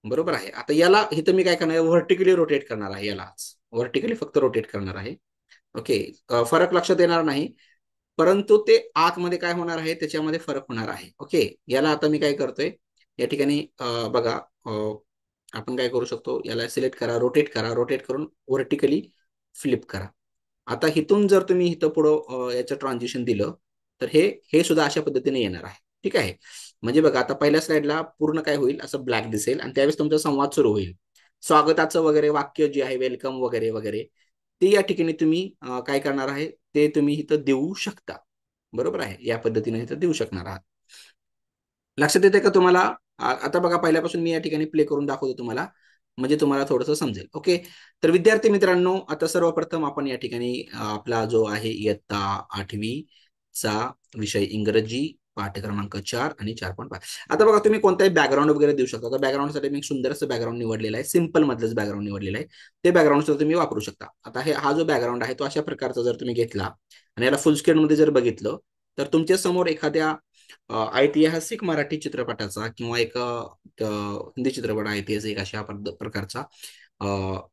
बरोबर आहे. आता याला इथं मी काय करणार आहे, व्हर्टिकली रोटेट करणार आहे. यालाच व्हर्टिकली फक्त रोटेट करणार आहे. ओके. फरक लक्षात येणार नाही, परंतु ते आतमध्ये काय होणार आहे त्याच्यामध्ये फरक होणार आहे. ओके. याला आता मी काय करतोय, या ठिकाणी बघा, आपण काय करू शकतो, याला सिलेक्ट करा, रोटेट करा, रोटेट करून व्हर्टिकली फ्लिप करा. आता इथून जर तुम्ही इथं पुढं याचं ट्रान्झिशन दिलं तर हे सुद्धा अशा पद्धतीने येणार आहे. ठीक आहे. म्हणजे बघा आता पहिल्या स्लाइडला पूर्ण काय होईल, असं ब्लॅक दिसेल आणि त्यावेळेस तुमचा संवाद सुरू होईल. स्वागताचं वगैरे वाक्य जे आहे, वेलकम वगैरे वगैरे, ते या ठिकाणी तुम्ही काय करणार आहे, ते तुम्ही इथं देऊ शकता. बरोबर आहे. या पद्धतीने इथं देऊ शकणार आहात. लक्षात येते का तुम्हाला. आता बघा पहिल्यापासून मी या ठिकाणी प्ले करून दाखवतो तुम्हाला, म्हणजे तुम्हाला थोडंसं समजेल. ओके. तर विद्यार्थी मित्रांनो, आता सर्वप्रथम आपण या ठिकाणी आपला जो आहे इयत्ता 8वी चा विषय इंग्रजी पाठ क्रमांक 4 आणि 4.5. आता बघा तुम्ही कोणताही बॅकग्राऊंड वगैरे देऊ शकता. तर बॅकग्राऊंडसाठी मी सुंदर असं बॅकग्राऊंड निवडलेलं आहे, सिंपल मधलंच बॅकग्राऊंड निवडलेलं आहे. ते बॅकग्राऊंड सुद्धा तुम्ही वापरू शकता. आता हा जो बॅकग्राऊंड आहे तो अशा प्रकारचा जर तुम्ही घेतला आणि याला फुल स्क्रीन मध्ये जर बघितलं तर तुमच्या समोर एखाद्या ऐतिहासिक मराठी चित्रपटाचा किंवा एक हिंदी चित्रपट ऐतिहासिक अशा प्रकारचा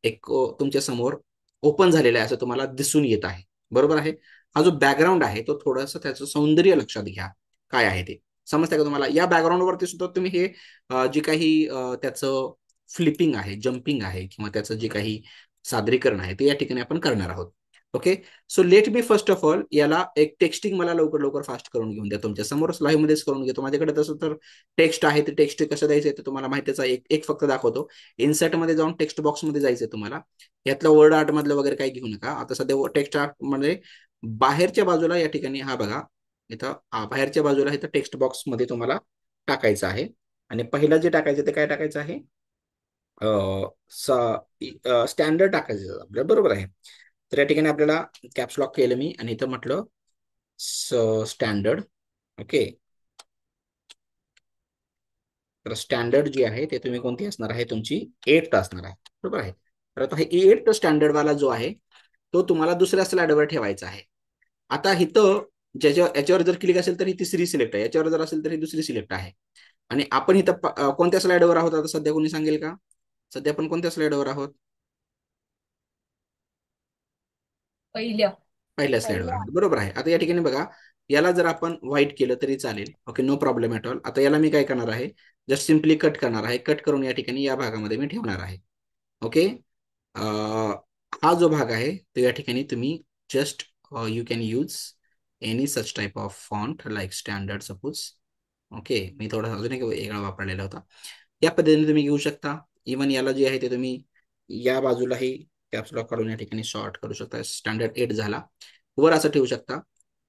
एक तुमच्या समोर ओपन झालेला आहे असं तुम्हाला दिसून येत आहे. बरोबर आहे. हा जो बॅकग्राऊंड आहे तो थोडंसं त्याचं सौंदर्य लक्षात घ्या, काय आहे ते समजतं का तुम्हाला. या बॅकग्राऊंड वरती सुद्धा तुम्ही हे जे काही त्याचं फ्लिपिंग आहे, जम्पिंग आहे किंवा त्याचं जे काही सादरीकरण आहे ते या ठिकाणी आपण करणार आहोत. Okay. So let me first of all याला एक टेक्स्टिंग मला लवकर लवकर फास्ट करून घेऊन द्या. तुमच्या समोर लाईव्ह मध्येच करून घेतो. माझ्याकडे तसं तर टेक्स्ट आहे, ते टेक्स्ट कसं द्यायचं ते तुम्हाला माहितीच आहे. एक फक्त दाखवतो. इन्सर्ट मध्ये जाऊन टेक्स्ट बॉक्स मध्ये जायचंय तुम्हाला. यातलं वर्ड आर्ट मधलं वगैरे काही घेऊ नका. आता सध्या टेक्स्ट आर्ट मध्ये बाहेरच्या बाजूला या ठिकाणी हा बघा, इथं बाहेरच्या बाजूला इथं टेक्स्ट बॉक्स मध्ये तुम्हाला टाकायचं आहे आणि पहिला जे टाकायचं ते काय टाकायचं आहे, स्टँडर्ड टाकायचं आपल्याला. बरोबर आहे. तर या ठिकाणी आपल्याला कॅप्स लॉक केलं मी आणि इथं म्हटलं स्टँडर्ड. ओके. तर स्टँडर्ड जी आहे ते तुम्ही कोणती असणार आहे, तुमची 8 असणार आहे. बरोबर आहे. तर आता हे 8 स्टँडर्ड वाला जो आहे तो तुम्हाला दुसऱ्या स्लाइडवर ठेवायचा आहे. आता इथं याच्यावर जर क्लिक असेल तर ही तिसरी सिलेक्ट आहे, याच्यावर जर असेल तर ही दुसरी सिलेक्ट आहे. आणि आपण इथं कोणत्या स्लाइडवर आहोत आता सध्या, कोणी सांगेल का. सध्या आपण कोणत्या स्लाइडवर आहोत. पहिल्या पहिल्या स्लाइडवर आहोत. बरोबर आहे. आता या ठिकाणी बघा, याला जर आपण व्हाईट केलं तरी चालेल. Okay, no problem at all. आता याला मी काय करणार आहे, जस्ट सिम्पली कट करणार आहे. कट करून या ठिकाणी या भागामध्ये मी ठेवणार आहे. ओके. हा जो भाग आहे तो या ठिकाणी तुम्ही just you can use any such type of font like standard suppose. Okay, मी थोडा अजून एक वेगळा वापरलेला होता. या पद्धतीने तुम्ही घेऊ शकता. इवन याला जे आहे ते तुम्ही या बाजूलाही कॅप्सलॉक काढून या ठिकाणी शॉर्ट करू शकता. स्टँडर्ड 8 झाला, वर असं ठेवू शकता.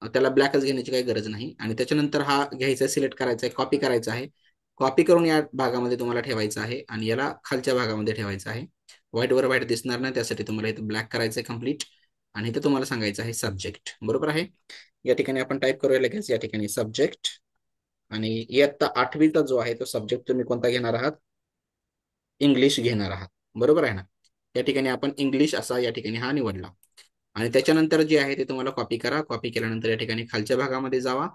त्याला ब्लॅकच घेण्याची काही गरज नाही. आणि त्याच्यानंतर हा घ्यायचा, सिलेक्ट करायचा आहे, कॉपी करायचा आहे. कॉपी करून या भागामध्ये तुम्हाला ठेवायचं आहे आणि याला खालच्या भागामध्ये ठेवायचं आहे. व्हाईट वर व्हाईट दिसणार नाही, त्यासाठी तुम्हाला इथं ब्लॅक करायचं आहे कम्प्लीट. आणि इथं तुम्हाला सांगायचं आहे सब्जेक्ट. बरोबर आहे. या ठिकाणी आपण टाईप करूया लगेच, या ठिकाणी सब्जेक्ट. आणि इयत्ता 8वीचा जो आहे तो सब्जेक्ट तुम्ही कोणता घेणार आहात? इंग्लिश घेणार आहात. बरोबर आहे ना. या ठिकाणी आपण इंग्लिश असा या ठिकाणी हा निवडला. आणि त्याच्यानंतर जे आहे ते तुम्हाला कॉपी करा. कॉपी केल्यानंतर या ठिकाणी खालच्या भागामध्ये जावा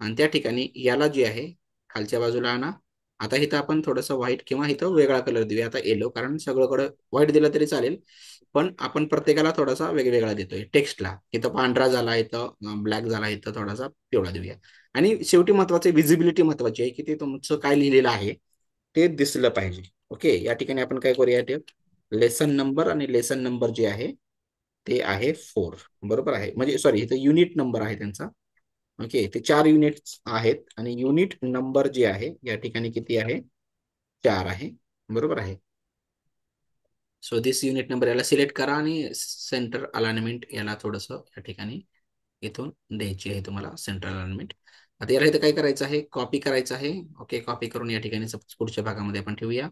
आणि त्या ठिकाणी याला जे आहे खालच्या बाजूला आणा. आता इथं आपण थोडंसं व्हाईट किंवा इथं वेगळा कलर देऊया, आता येलो, कारण सगळीकडे व्हाईट दिलं तरी चालेल, पण आपण प्रत्येकाला थोडासा वेगवेगळा देतोय. टेक्स्टला इथं पांढरा झाला, इथं ब्लॅक झाला, इथं थोडासा पिवळा देऊया. आणि शेवटी महत्वाचे विजिबिलिटी महत्वाची आहे, की ते तुमचं काय लिहिलेलं आहे ते दिसलं पाहिजे. ओके, या ठिकाणी आपण काय करूया, ते लेसन नंबर, आणि लेसन नंबर जे आहे ते आहे 4. बरोबर आहे, म्हणजे सॉरी इथं युनिट नंबर आहे त्यांचा. ओके, ते 4 युनिट आहेत आणि युनिट नंबर जे आहे या ठिकाणी किती आहे? 4 आहे. बरोबर आहे. सो दिस युनिट नंबर याला सिलेक्ट करा आणि सेंटर अलाइनमेंट याला थोडस या ठिकाणी इथून द्यायची आहे तुम्हाला सेंटर अलाइनमेंट. आता याला इथं काय करायचं आहे? कॉपी करायचं आहे. ओके, कॉपी करून या ठिकाणी पुढच्या भागामध्ये आपण ठेवूया.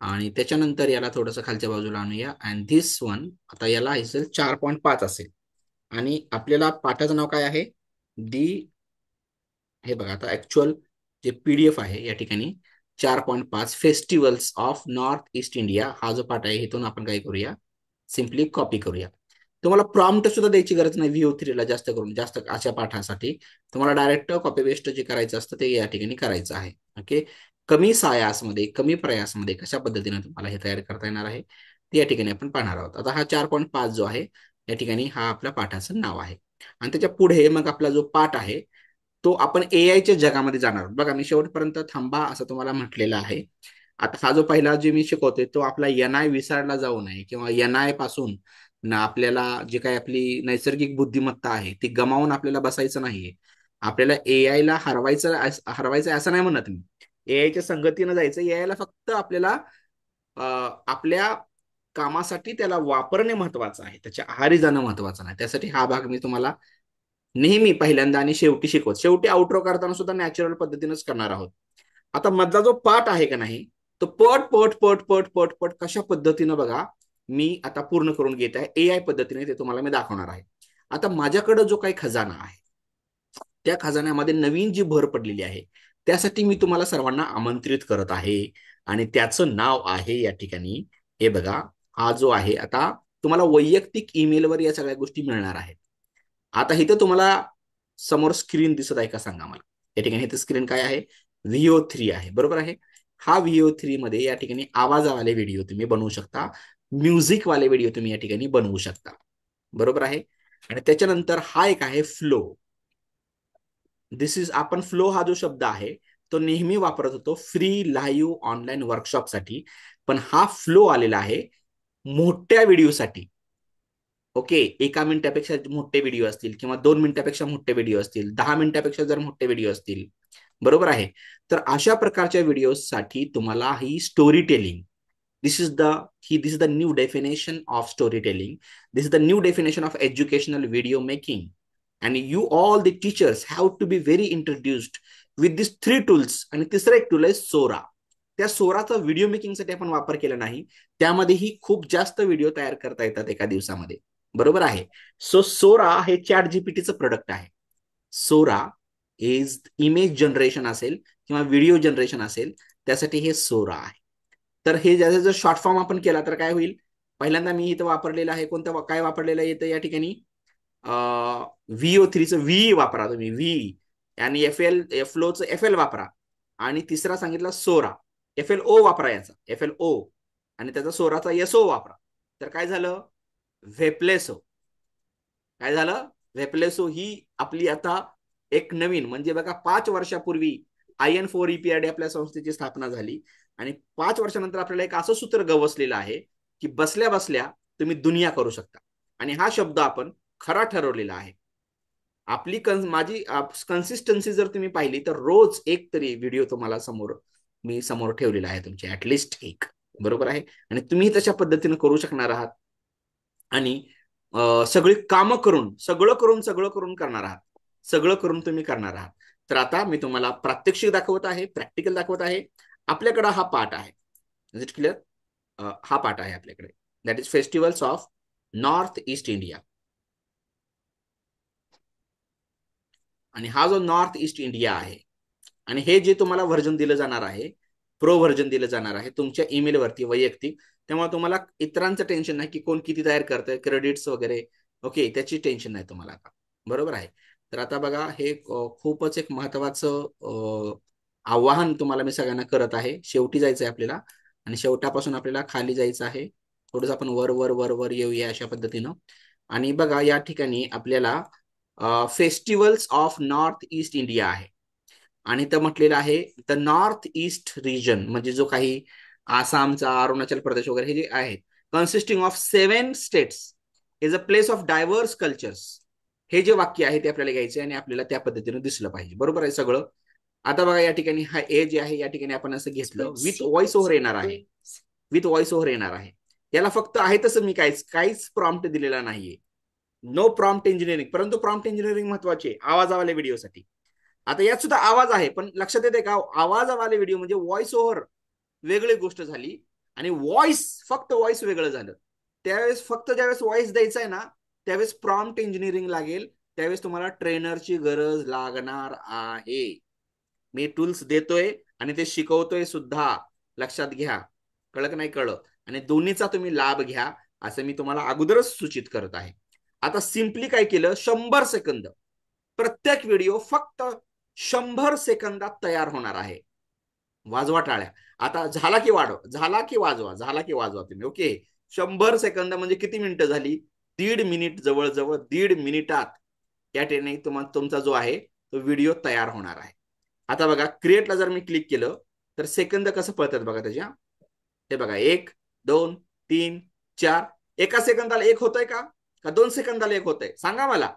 आणि त्याच्यानंतर याला थोडंसं खालच्या बाजूला आणूया. अँड धिस वन आता याला असेल 4.5 असेल. आणि आपल्याला पाठाचं नाव काय आहे? दी, हे बघा आता ऍक्च्युअल जे पीडीएफ आहे या ठिकाणी 4.5 festivals of north east India हा जो पाठ आहे इथून आपण काय करूया? सिम्पली कॉपी करूया. तुम्हाला प्रॉम्प्ट सुद्धा द्यायची गरज नाही VO3 ला. जास्त करून जास्त अशा पाठासाठी तुम्हाला डायरेक्ट कॉपी पेस्ट जे करायचं असतं ते या ठिकाणी करायचं आहे. ओके, कमी सायासमध्ये, कमी प्रयासमध्ये कशा पद्धतीने तुम्हाला हे तयार करता येणार आहे ते या ठिकाणी आपण पाहणार आहोत. आता हा 4.5 जो आहे या ठिकाणी हा आपल्या पाठाचं नाव आहे. आणि त्याच्या पुढे मग आपला जो पाठ आहे तो आपण एआयच्या जगामध्ये जाणार आहोत. बघा, मी शेवटपर्यंत थांबा असं तुम्हाला म्हटलेलं आहे. आता हा जो पहिला जे मी शिकवतोय तो आपला NI विसरला जाऊ नये, किंवा NI पासून ना आपल्याला जे काही आपली नैसर्गिक बुद्धिमत्ता आहे ती गमावून आपल्याला बसायचं नाहीये. आपल्याला AI ला हरवायचं असं नाही म्हणत मी. एआयच्या संगतीनं जायचं. एआयला फक्त आपल्याला आपल्या कामासाठी त्याला वापरणे महत्वाचं आहे, त्याच्या आहारी जाणं महत्वाचं नाही. त्यासाठी हा भाग मी तुम्हाला नेहमी पहिल्यांदा आणि शेवटी शिकवत. शेवटी आउटरो करताना सुद्धा नॅचरल पद्धतीनेच करणार आहोत. आता मधला जो पाठ आहे का नाही तो पट पट पट पट पट पट कशा पद्धतीनं बघा मी आता पूर्ण करून घेत आहे एआय पद्धतीने, ते तुम्हाला मी दाखवणार आहे. आता माझ्याकडे जो काही खजाना आहे त्या खजान्यामध्ये नवीन जी भर पडलेली आहे त्यासाठी मी तुम्हाला सर्वांना आमंत्रित करत आहे. आणि त्याचं नाव आहे या ठिकाणी, हे बघा, हा जो आहे आता तुम्हाला वैयक्तिक ईमेलवर या सगळ्या गोष्टी मिळणार आहेत. आता इथं तुम्हाला समोर स्क्रीन दिसत आहे का सांगा मला? या ठिकाणी इथं स्क्रीन काय आहे? VO3 आहे. बरोबर आहे. हा VO3 मध्ये या ठिकाणी आवाजावाले व्हिडिओ तुम्ही बनवू शकता, म्युझिक वाले व्हिडिओ तुम्ही या ठिकाणी बनवू शकता. बरोबर आहे. आणि त्याच्यानंतर हा एक आहे फ्लो. दिस इज, आपण फ्लो हा जो शब्द आहे तो नेहमी वापरत होतो फ्री लाईव्ह ऑनलाईन वर्कशॉपसाठी, पण हा फ्लो आलेला आहे मोठ्या व्हिडिओसाठी. ओके, 1 मिनिटापेक्षा मोठे व्हिडिओ असतील, किंवा 2 मिनिटापेक्षा मोठे व्हिडिओ असतील, 10 मिनिटापेक्षा जर मोठे व्हिडिओ असतील. बरोबर आहे. तर अशा प्रकारच्या व्हिडिओसाठी तुम्हाला ही story telling, this is the this is the new definition of story telling. This is the new definition of educational video making. And you all the teachers have to be very introduced with this 3 tools. आणि तिसरा एक tool आहे सोरा. त्या सोराचा video मेकिंगसाठी आपण वापर केला नाही, त्यामध्येही खूप जास्त व्हिडिओ तयार करता येतात एका दिवसामध्ये. बरोबर आहे. सो सोरा हे चॅट जीपीटीचं प्रोडक्ट आहे. सोरा इज इमेज जनरेशन असेल किंवा व्हिडिओ जनरेशन असेल त्यासाठी हे सोरा आहे. तर हे ज्याचा जर शॉर्ट फॉर्म आपण केला तर काय होईल? पहिल्यांदा मी इथं वापरलेलं आहे, कोणतं काय वापरलेलं आहे इथं या ठिकाणी? VO3चं व्ही वापरा तुम्ही, व्ही. आणि फ्लोचं FL वापरा. आणि तिसरा सांगितला सोरा, FLO वापरा, याचा FLO. आणि त्याचा सोराचा SO वापरा. तर काय झालं? व्हेप्लेसो. काय झालं? व्हेप्लेसो ही आपली आता एक नवीन, म्हणजे बघा 5 वर्षापूर्वी IN4EPRD आपल्या संस्थेची स्थापना झाली. आणि 5 वर्षानंतर आपल्याला एक असं सूत्र गवसलेलं आहे की बसल्या बसल्या तुम्ही दुनिया करू शकता. आणि हा शब्द आपण खरा ठरवलेला आहे. आपली माझी कन्सिस्टन्सी जर तुम्ही पाहिली तर रोज एक तरी व्हिडिओ तुम्हाला मी समोर ठेवलेला आहे तुमचे, ऍटलिस्ट एक. बरोबर आहे. आणि तुम्ही तशा पद्धतीने करू शकणार आहात. आणि सगळी कामं करून सगळं करून करणार आहात. सगळं करून तुम्ही करणार आहात. तर आता मी तुम्हाला प्रात्यक्षिक दाखवत आहे, प्रॅक्टिकल दाखवत आहे. आपल्याकडे हा पाठ आहे. Is it clear? हा पाठ आहे आपल्याकडे, that is festivals of north east India. आणि हा जो नॉर्थ ईस्ट इंडिया आहे, आणि हे जे तुम्हाला व्हर्जन दिलं जाणार आहे, प्रो व्हर्जन दिलं जाणार आहे तुमच्या ईमेलवरती वैयक्तिक. त्यामुळे तुम्हाला इतरांचं टेन्शन नाही की कोण किती तयार करतंय, क्रेडिट्स वगैरे. ओके, त्याची टेन्शन नाही तुम्हाला आता. बरोबर आहे. तर आता बघा, हे खूपच एक महत्वाचं आव्हान तुम्हाला मी सगळ्यांना करत आहे. शेवटी जायचं आहे आपल्याला, आणि शेवटापासून आपल्याला खाली जायचं आहे. थोडंसं आपण वर वर वर वर येऊया अशा पद्धतीनं. आणि बघा, या ठिकाणी आपल्याला festivals of north east India आहे. आणि तर म्हटलेलं आहे द नॉर्थ ईस्ट रिजन, म्हणजे जो काही आसामचा, अरुणाचल प्रदेश वगैरे हे जे आहेत, consisting of 7 states is a place of diverse cultures. हे जे वाक्य आहे ते आपल्याला घ्यायचे आणि आपल्याला त्या पद्धतीने दिसलं पाहिजे. बरोबर आहे सगळं. आता बघा, या ठिकाणी हा ए जे आहे, या ठिकाणी आपण असं घेतलं, विथ व्हॉइस ओव्हर येणार आहे. विथ व्हॉइस ओव्हर येणार आहे. याला फक्त आहे तसं मी काहीच प्रॉम्प्ट दिलेला नाहीये. No prompt engineering. परंतु प्रॉम्प्ट इंजिनिअरिंग महत्वाचे आवाजावाल्या व्हिडिओसाठी. आता यात सुद्धा आवाज आहे, पण लक्षात येते का, आवाजवाले व्हिडिओ म्हणजे व्हॉइस ओव्हर वेगळी गोष्ट झाली, आणि फक्त व्हॉइस वेगळं झालं. त्यावेळेस फक्त ज्यावेळेस व्हॉइस द्यायचा आहे ना, त्यावेळेस प्रॉम्प्ट इंजिनिअरिंग लागेल. त्यावेळेस तुम्हाला ट्रेनरची गरज लागणार आहे. मी टूल्स देतोय आणि ते शिकवतोय सुद्धा, लक्षात घ्या. कळक नाही कळलं? आणि दोन्हीचा तुम्ही लाभ घ्या, असं मी तुम्हाला अगोदरच सूचित करत आहे. आता सिम्पली काय केलं, 100 सेकंद प्रत्येक व्हिडिओ फक्त 100 सेकंदात तयार होणार आहे. वाजवा टाळ्या. आता झाला की वाजवा तुम्ही. ओके, 100 सेकंद म्हणजे किती मिनिटं झाली? 1.5 मिनिट, जवळजवळ 1.5 मिनिटात या ठिकाणी तुमचा जो आहे तो व्हिडिओ तयार होणार आहे. आता बघा, क्रिएटला जर मी क्लिक केलं तर सेकंद कसं पळतात बघा त्याच्या. हे बघा, 1 2 3 4. एका सेकंदाला एक होतंय का 2 सेकंदाला एक होतंय? सांगा मला.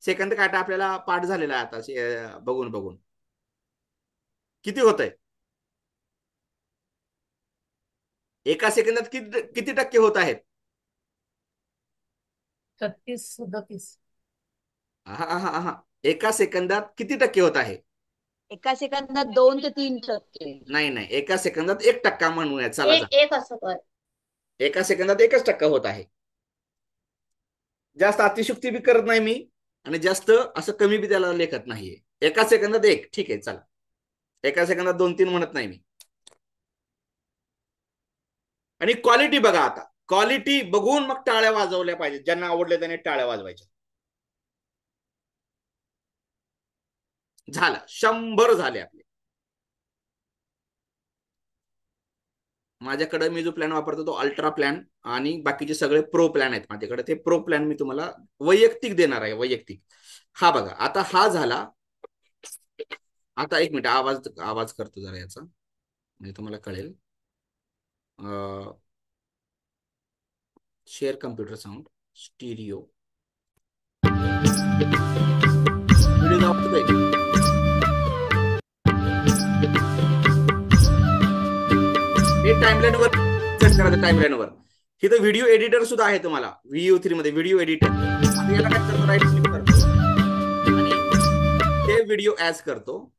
सेकंद काटा आपल्याला पाठ झालेला आहे आता बघून बघून. किती होतंय? एका सेकंदात किती टक्के होत आहेत? 36-37. एका सेकंदात किती टक्के होत आहे? एका सेकंदात 2 ते 3%. नाही, एका सेकंदात 1% म्हणूया. चला, एक असं कर. एका सेकंदात 1% होत आहे. जास्त अतिशुक्ती बी करत नाही मी, आणि जास्त असं कमी बी त्याला लेखत नाहीये. एका सेकंदात 1, ठीक आहे, चला. एका सेकंदात 2-3 म्हणत नाही मी. आणि क्वालिटी बघा, आता क्वालिटी बघून मग टाळ्या वाजवल्या पाहिजे. ज्यांना आवडले त्याने टाळ्या वाजवायच्या. झालं, 100 झाले आपले. माझ्याकडे मी जो प्लॅन वापरतो तो अल्ट्रा प्लॅन, आणि बाकीचे सगळे प्रो प्लॅन आहेत माझ्याकडे. ते प्रो प्लॅन मी तुम्हाला वैयक्तिक देणार आहे, वैयक्तिक. हा बघा, आता हा झाला. आता एक मिनिट, आवाज करतो जरा याचा, म्हणजे तुम्हाला कळेल. Share computer sound stereo. Video दाखवतोय. हे टाइमलाईन वर सेट करायचं. टाइमलाईन वर इथं व्हिडिओ एडिटर सुद्धा आहे तुम्हाला, VU3 मध्ये व्हिडिओ एडिटर. याला काय करतो, राईट क्लिक करतो आणि ते व्हिडिओ ऍज करतो.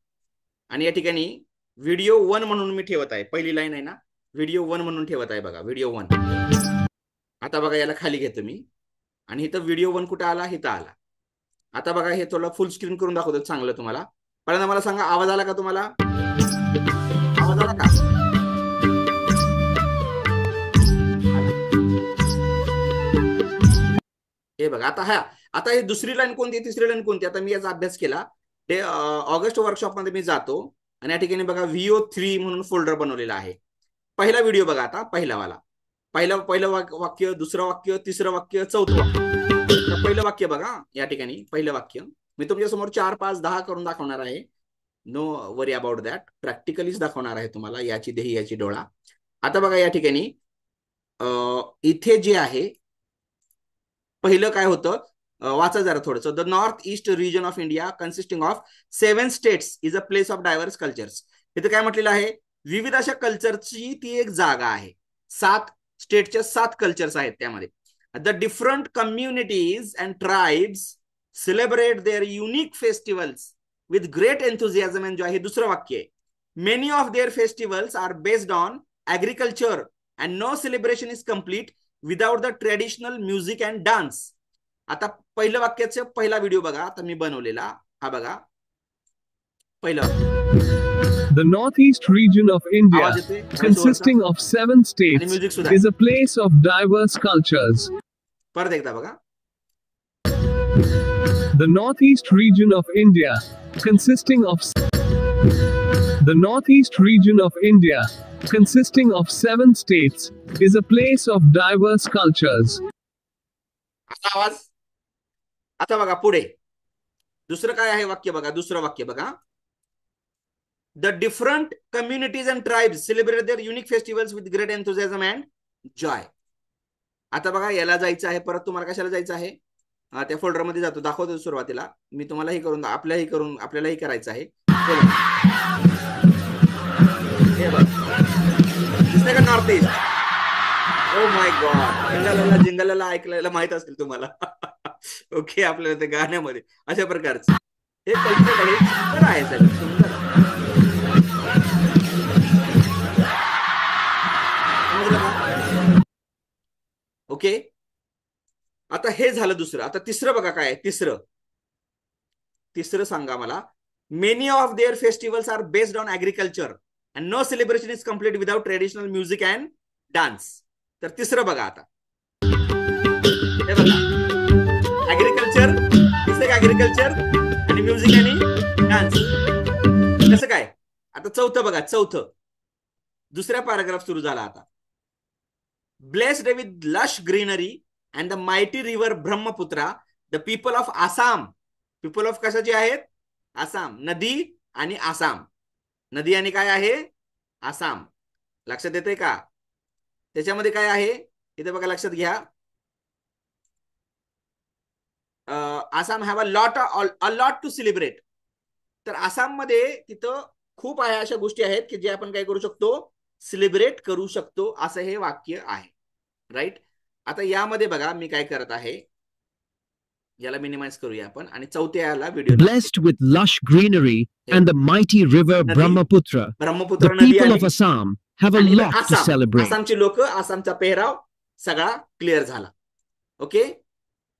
आणि या ठिकाणी व्हिडिओ 1 म्हणून मी ठेवत आहे. पहिली लाईन आहे ना, व्हिडिओ 1 म्हणून ठेवत आहे बघा, व्हिडिओ 1. आता बघा, याला खाली घेतो मी, आणि इथं व्हिडिओ 1 कुठं आला? इथं आला. आता बघा, हे थोडं फुल स्क्रीन करून दाखवतो चांगलं तुम्हाला. पहिल्यांदा मला सांगा, आवाज आला का तुम्हाला? आवाज आला का? हे बघा, आता हे दुसरी लाईन कोणती, तिसरी लाईन कोणती? आता मी याचा अभ्यास केला. ते ऑगस्ट वर्कशॉप मध्ये मी जातो, आणि या ठिकाणी बघा VO3 म्हणून फोल्डर बनवलेला आहे. पहिला व्हिडिओ बघा, आता पहिलं वाक्य, दुसरं वाक्य, तिसरं वाक्य, चौथं वाक्य. पहिलं वाक्य बघा, या ठिकाणी पहिलं वाक्य मी तुमच्या समोर 4 5 10 करून दाखवणार आहे. No worry about that. प्रॅक्टिकलीच दाखवणार आहे तुम्हाला, याची देही याची डोळा. आता बघा, या ठिकाणी इथे जे आहे पहिलं काय होतं, वाचा जरा थोडंसं. The north east region of India consisting of 7 states is a place of diverse cultures. इथे काय म्हटलेलं आहे, विविध अशा कल्चरची ती एक जागा आहे. 7 स्टेटच्या 7 कल्चर्स आहेत त्यामध्ये. The different communities and tribes celebrate their unique festivals with great enthusiasm and joy. हे दुसरं वाक्य आहे. Many of their festivals are based on agriculture and no celebration is complete without the traditional music and dance. आता पहिलं वाक्याचा पहिला video बघा, आता मी बनवलेला हा बघा. पहिलं, The northeast region of India, आवाज येतोय consisting of 7 states, music सुद्धा. is a place of diverse cultures. परत एकदा बघा. The northeast region of India, consisting of the northeast region of India, consisting of 7 states, is a place of diverse cultures. आता आवाज. आता बघा पुढे दुसरं काय आहे वाक्य बघा. दुसरं वाक्य बघा. The different communities and tribes celebrate their unique festivals with great enthusiasm and joy. आता बघा याला जायचं आहे परत. तुम्हाला कशाला जायचं आहे, त्या फोल्डरमध्ये जातो, दाखवतो सुरुवातीला. मी तुम्हाला हे करून आपल्यालाही करायचं आहे. दिसतंय का north east? Oh my god, जिंगलाला ऐकलेला माहित असेल तुम्हाला. ओके, आपल्याला ते गाण्यामध्ये अशा प्रकारचं हे कल्चर आहे. सुंदर आहे सगळं, सुंदर. ओके, आता हे झालं दुसरं. आता तिसरं बघा काय आहे. तिसरं सांगा मला. Many of their festivals are based on agriculture and no celebration is complete without traditional music and dance. तर तिसरं बघा आता. हे बघा, ऍग्रिकल्चर दिसतंय का, ऍग्रिकल्चर आणि म्युझिक आणि डान्स. कसं काय. आता चौथं बघा. चौथं दुसऱ्या पॅराग्राफ सुरू झाला आता. Blessed with lush greenery and the mighty river Brahmaputra the people of Assam. People of कशाचे आहेत, आसाम. नदी आणि आसाम. नदी आणि काय आहे, आसाम. लक्षात येते का. त्याच्यामध्ये काय आहे इथे बघा, लक्षात घ्या. Assam have a lot to celebrate. तर आसाम मध्ये तिथं खूप आहे अशा गोष्टी आहेत की जे आपण काय करू शकतो, सेलिब्रेट करू शकतो. असं हे वाक्य आहे. राईट. आता यामध्ये बघा मी काय करत आहे, याला मिनिमाइज करूया आपण आणि चौथ्याला video. Blessed with lush greenery and the mighty river Brahmaputra, Brahmaputra the nadi people आणि of Assam have a lot to Assam. celebrate. आसामची लोक, आसामचा पेहराव सगळा क्लिअर झाला. ओके,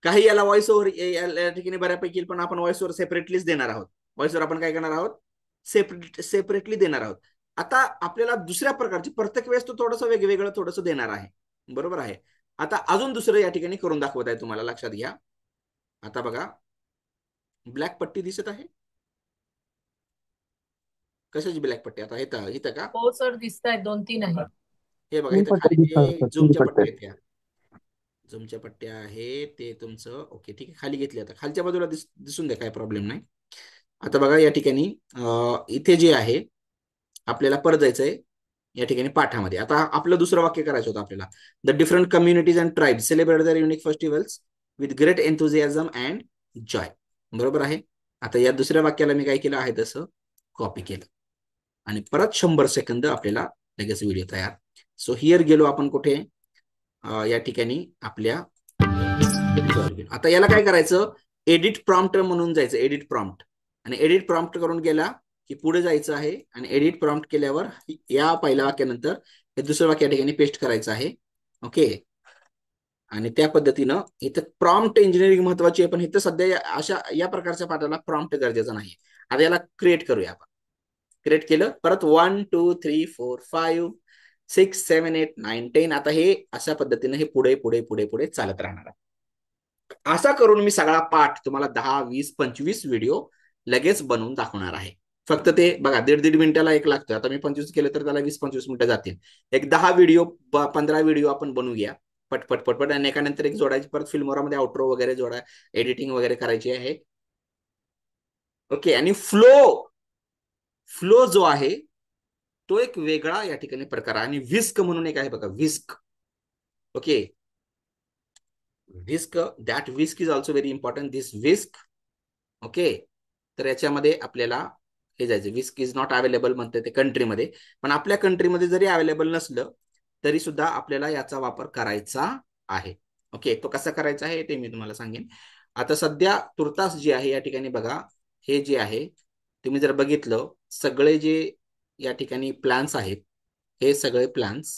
काही याला व्हॉइस ओव्हर या ठिकाणी बऱ्यापैकी, पण आपण व्हॉइस ओव्हर सेपरेटलीच देणार आहोत. व्हॉइस ओव्हर आपण काय करणार आहोत, सेपरेटली देणार आहोत. आता आपल्याला दुसऱ्या प्रकारची प्रत्येक वेळेस तो थोडंसं वेगवेगळं थोडंसं देणार आहे. बरोबर आहे. आता अजून दुसरं या ठिकाणी करून दाखवत आहे तुम्हाला. लक्षात घ्या. आता बघा, ब्लॅक पट्टी दिसत आहे. कशाची ब्लॅक पट्टी. आता इथं का, हो सर, दिसत आहेत. 2-3 आहेत. हे बघा इथं खाली झूमच्या पट्ट्या आहेत. झूमच्या पट्ट्या आहे ते तुमचं. ओके ठीक आहे, खाली घेतली. आता खालच्या बाजूला दिसून द्या, काय प्रॉब्लेम नाही. आता बघा या ठिकाणी इथे जे आहे आपल्याला परत जायचंय या ठिकाणी पाठामध्ये. आता आपलं दुसरं वाक्य करायचं होतं आपल्याला. The different communities and tribes celebrate their unique festivals with great enthusiasm and joy. बरोबर आहे. आता या दुसऱ्या वाक्याला मी काय केलं आहे तसं कॉपी केलं आणि परत 100 सेकंद आपल्याला लगेच व्हिडिओ तयार. सो हिअर गेलो आपण कुठे, या ठिकाणी आपल्या. आता याला काय करायचं, एडिट प्रॉम्प्ट म्हणून जायचं. एडिट प्रॉम्प्ट, आणि एडिट प्रॉम्प्ट करून गेला की पुढे जायचं आहे आणि एडिट प्रॉम्प्ट केल्यावर या पहिल्या वाक्यानंतर हे दुसरं वाक्य या ठिकाणी पेस्ट करायचं आहे. ओके, आणि त्या पद्धतीनं इथं प्रॉम्प्ट इंजिनिअरिंग महत्वाची आहे, पण इथं सध्या अशा या प्रकारच्या पाठाला प्रॉम्प्ट गरजेचं नाही. आता याला क्रिएट करूया आपण. क्रिएट केलं. परत 1 2 3 4 5 6 7 8 9 10. आता हे अशा पद्धतीने हे पुढे पुढे पुढे पुढे चालत राहणार आहे. असा करून मी सगळा पाठ तुम्हाला 10 20 25 व्हिडिओ लगेच बनवून दाखवणार आहे. फक्त ते बघा 1.5 मिनिटाला एक लागतं. आता मी 25 केलं तर त्याला 20-25 मिनिटं जातील. एक 10 व्हिडिओ 15 व्हिडिओ आपण बनवूया पटपट पटपट, आणि एकानंतर एक जोडायची. परत फिल्मोरामध्ये आउट्रो वगैरे जोडा, एडिटिंग वगैरे करायची आहे. ओके, आणि फ्लो जो आहे तो एक वेगळा या ठिकाणी प्रकार आहे. आणि व्हिस्क म्हणून एक आहे बघा, whisk. Okay, whisk, that whisk is also very important, this whisk. Okay, तर याच्यामध्ये आपल्याला हे जायचं, विस्क इज नॉट अवेलेबल म्हणते ते कंट्रीमध्ये, पण आपल्या कंट्रीमध्ये जरी अवेलेबल नसलं तरी सुद्धा आपल्याला याचा वापर करायचा आहे. ओके, तो कसा करायचा आहे ते मी तुम्हाला सांगेन. आता सध्या तुर्तास जे आहे या ठिकाणी बघा, हे जे आहे तुम्ही जर बघितलं, सगळे जे या ठिकाणी प्लॅन्स आहेत, हे सगळे प्लॅन्स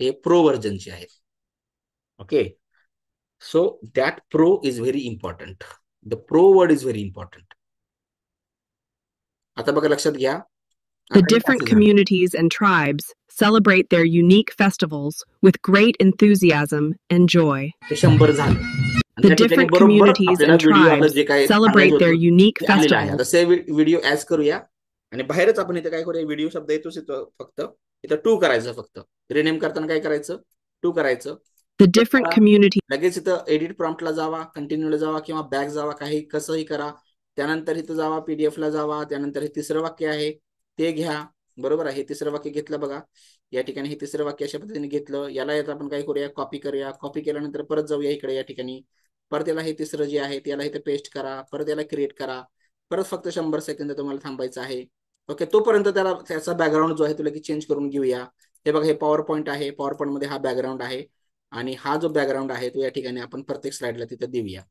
हे प्रो व्हर्जनचे आहेत. Okay, so that pro is very important, the pro word is very important. आता बघा लक्षात घ्या, The different communities and tribes celebrate their unique festivals with great enthusiasm and joy. हे 100 झालं. The different communities and tribes celebrate their unique festivals. आता save video as करूया आणि बाहेरच आपण इथे काय करूया, व्हिडिओ शब्द येतोच येतो, फक्त इथं टू करायचं, फक्त रिनेम करताना काय करायचं, टू करायचं. The different communities. लगेच इथं एडिट प्रॉम्प्टला जावा, कंटिन्यूला जावा किंवा बॅक जावा, काही कसंही करा. त्यानंतर इथं जावा, पीडीएफ ला जावा. त्यानंतर हे तिसरं वाक्य आहे ते घ्या, बरोबर आहे. हे तिसरं वाक्य घेतलं बघा, या ठिकाणी हे तिसरं वाक्य अशा पद्धतीने घेतलं. याला येत आपण काय करूया, कॉपी करूया. कॉपी केल्यानंतर परत जाऊया इकडे या ठिकाणी, परत याला हे तिसरं जे आहे त्याला इथे पेस्ट करा, परत याला क्रिएट करा, परत फक्त 100 सेकंद तुम्हाला थांबायचं आहे. ओके, तोपर्यंत त्याला त्याचा बॅकग्राऊंड जो आहे तो लगेच चेंज करून घेऊया. हे बघा, हे पॉवर पॉईंट आहे, पॉवर पॉईंट मध्ये हा बॅकग्राऊंड आहे आणि हा जो बॅकग्राऊंड आहे तो या ठिकाणी आपण प्रत्येक स्लाइडला तिथं देऊया.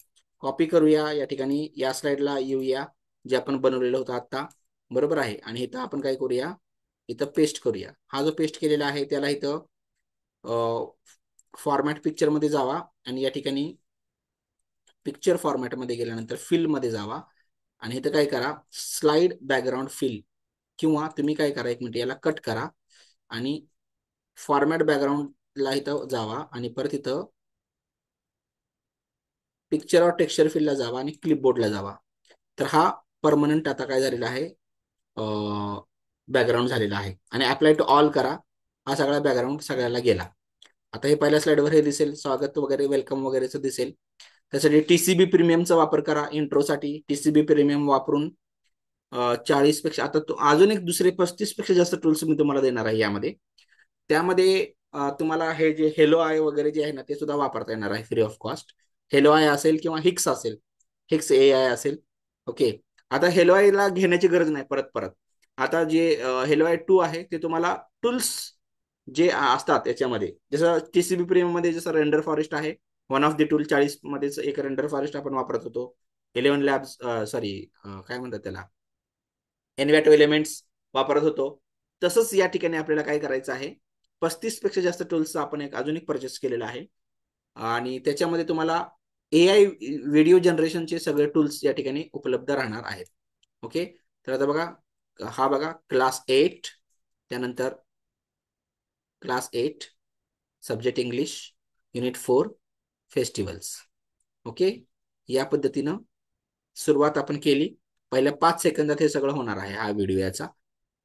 कॉपी करूया, या ठिकाणी या स्लाइडला येऊया जे आपण बनवलेलं होतं आता, बरोबर आहे. आणि इथं आपण काय करूया, इथं पेस्ट करूया. हा जो पेस्ट केलेला आहे त्याला इथं फॉर्मॅट पिक्चर मध्ये जावा आणि या ठिकाणी पिक्चर फॉर्मॅट मध्ये गेल्यानंतर फिल मध्ये जावा आणि इथं काय करा, स्लाइड बॅकग्राऊंड फिल, किंवा तुम्ही काय करा, 1 मिनिट याला कट करा आणि फॉर्मॅट बॅकग्राऊंड ला इथं जावा आणि परत इथं पिक्चर और टेक्स्चर फिलला जावा आणि क्लिपबोर्डला जावा. तर हा परमनंट आता काय झालेला आहे, बॅकग्राऊंड झालेला आहे. आणि अप्लाय टू ऑल करा, हा सगळा बॅकग्राऊंड सगळ्याला गेला. आता हे पहिल्या स्लाइडवर हे दिसेल, स्वागत वगैरे, वेलकम वगैरेच दिसेल. त्यासाठी टीसीबी प्रीमियमचा वापर करा. इंट्रोसाठी टीसीबी प्रीमियम वापरून 40 पेक्षा, आता अजून एक दुसरे 35 पेक्षा जास्त टूल्स मी तुम्हाला देणार आहे यामध्ये. त्यामध्ये तुम्हाला हे जे हेलो आय वगैरे जे आहे ना ते सुद्धा वापरता येणार आहे free of cost. Hello I असेल किंवा हिक्स असेल, हिक्स AI असेल. ओके, आता हेलो आय ला घेण्याची गरज नाही परत परत. आता जे हेलो आय 2 आहे ते तुम्हाला टूल्स जे असतात त्याच्यामध्ये, जसं टीसीबी प्रीमियम मध्ये जसं रेंडर फॉरेस्ट आहे, वन ऑफ द टूल, 40 मध्येच एक रेंडर फॉरेस्ट आपण वापरत होतो. 11 लॅब्स, सॉरी काय म्हणतात त्याला, एन्व्हॅटो एलिमेंट्स वापरत होतो. तसंच या ठिकाणी आपल्याला काय करायचं आहे, 35 पेक्षा जास्त टूल्सचा आपण अजून एक परचेस केलेला आहे आणि त्याच्यामध्ये तुम्हाला AI व्हिडिओ जनरेशनचे सगळे टूल्स या ठिकाणी उपलब्ध राहणार आहेत. ओके, तर आता बघा, हा बघा क्लास 8, त्यानंतर class 8 subject English, unit 4 festivals. Okay, या पद्धतीनं सुरुवात आपण केली. पहिल्या 5 सेकंदात हे सगळं होणार आहे हा व्हिडिओ याचा,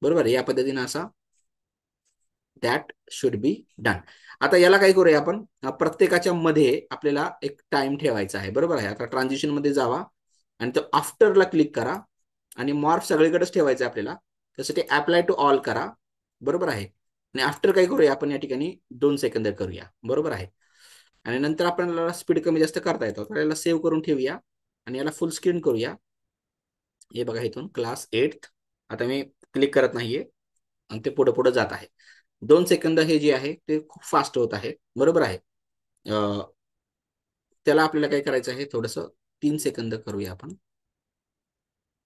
बरोबर. या पद्धतीनं असा दॅट शुड बी डन. आता याला काय करूया आपण, प्रत्येकाच्या मध्ये आपल्याला एक टाइम ठेवायचा आहे, बरोबर आहे. आता ट्रान्झिशन मध्ये जावा आणि तो आफ्टरला क्लिक करा आणि मॉर्फ सगळीकडेच ठेवायचं आहे आपल्याला. त्यासाठी अप्लाय टू ऑल करा, बरोबर आहे. आणि आफ्टर काय करूया आपण या ठिकाणी 2 सेकंद करूया, बरोबर आहे. आणि नंतर आपल्याला स्पीड कमी जास्त करता येतो, तर याला सेव्ह करून ठेवूया आणि याला फुल स्क्रीन करूया. हे बघा, इथून क्लास 8 आता मी क्लिक करत नाहीये आणि ते पुढे पुढे जात आहे. 2 सेकंद हे जे आहे ते खूप फास्ट होत आहे, बरोबर आहे. त्याला आपल्याला काय करायचं आहे, थोडस 3 सेकंद करूया आपण.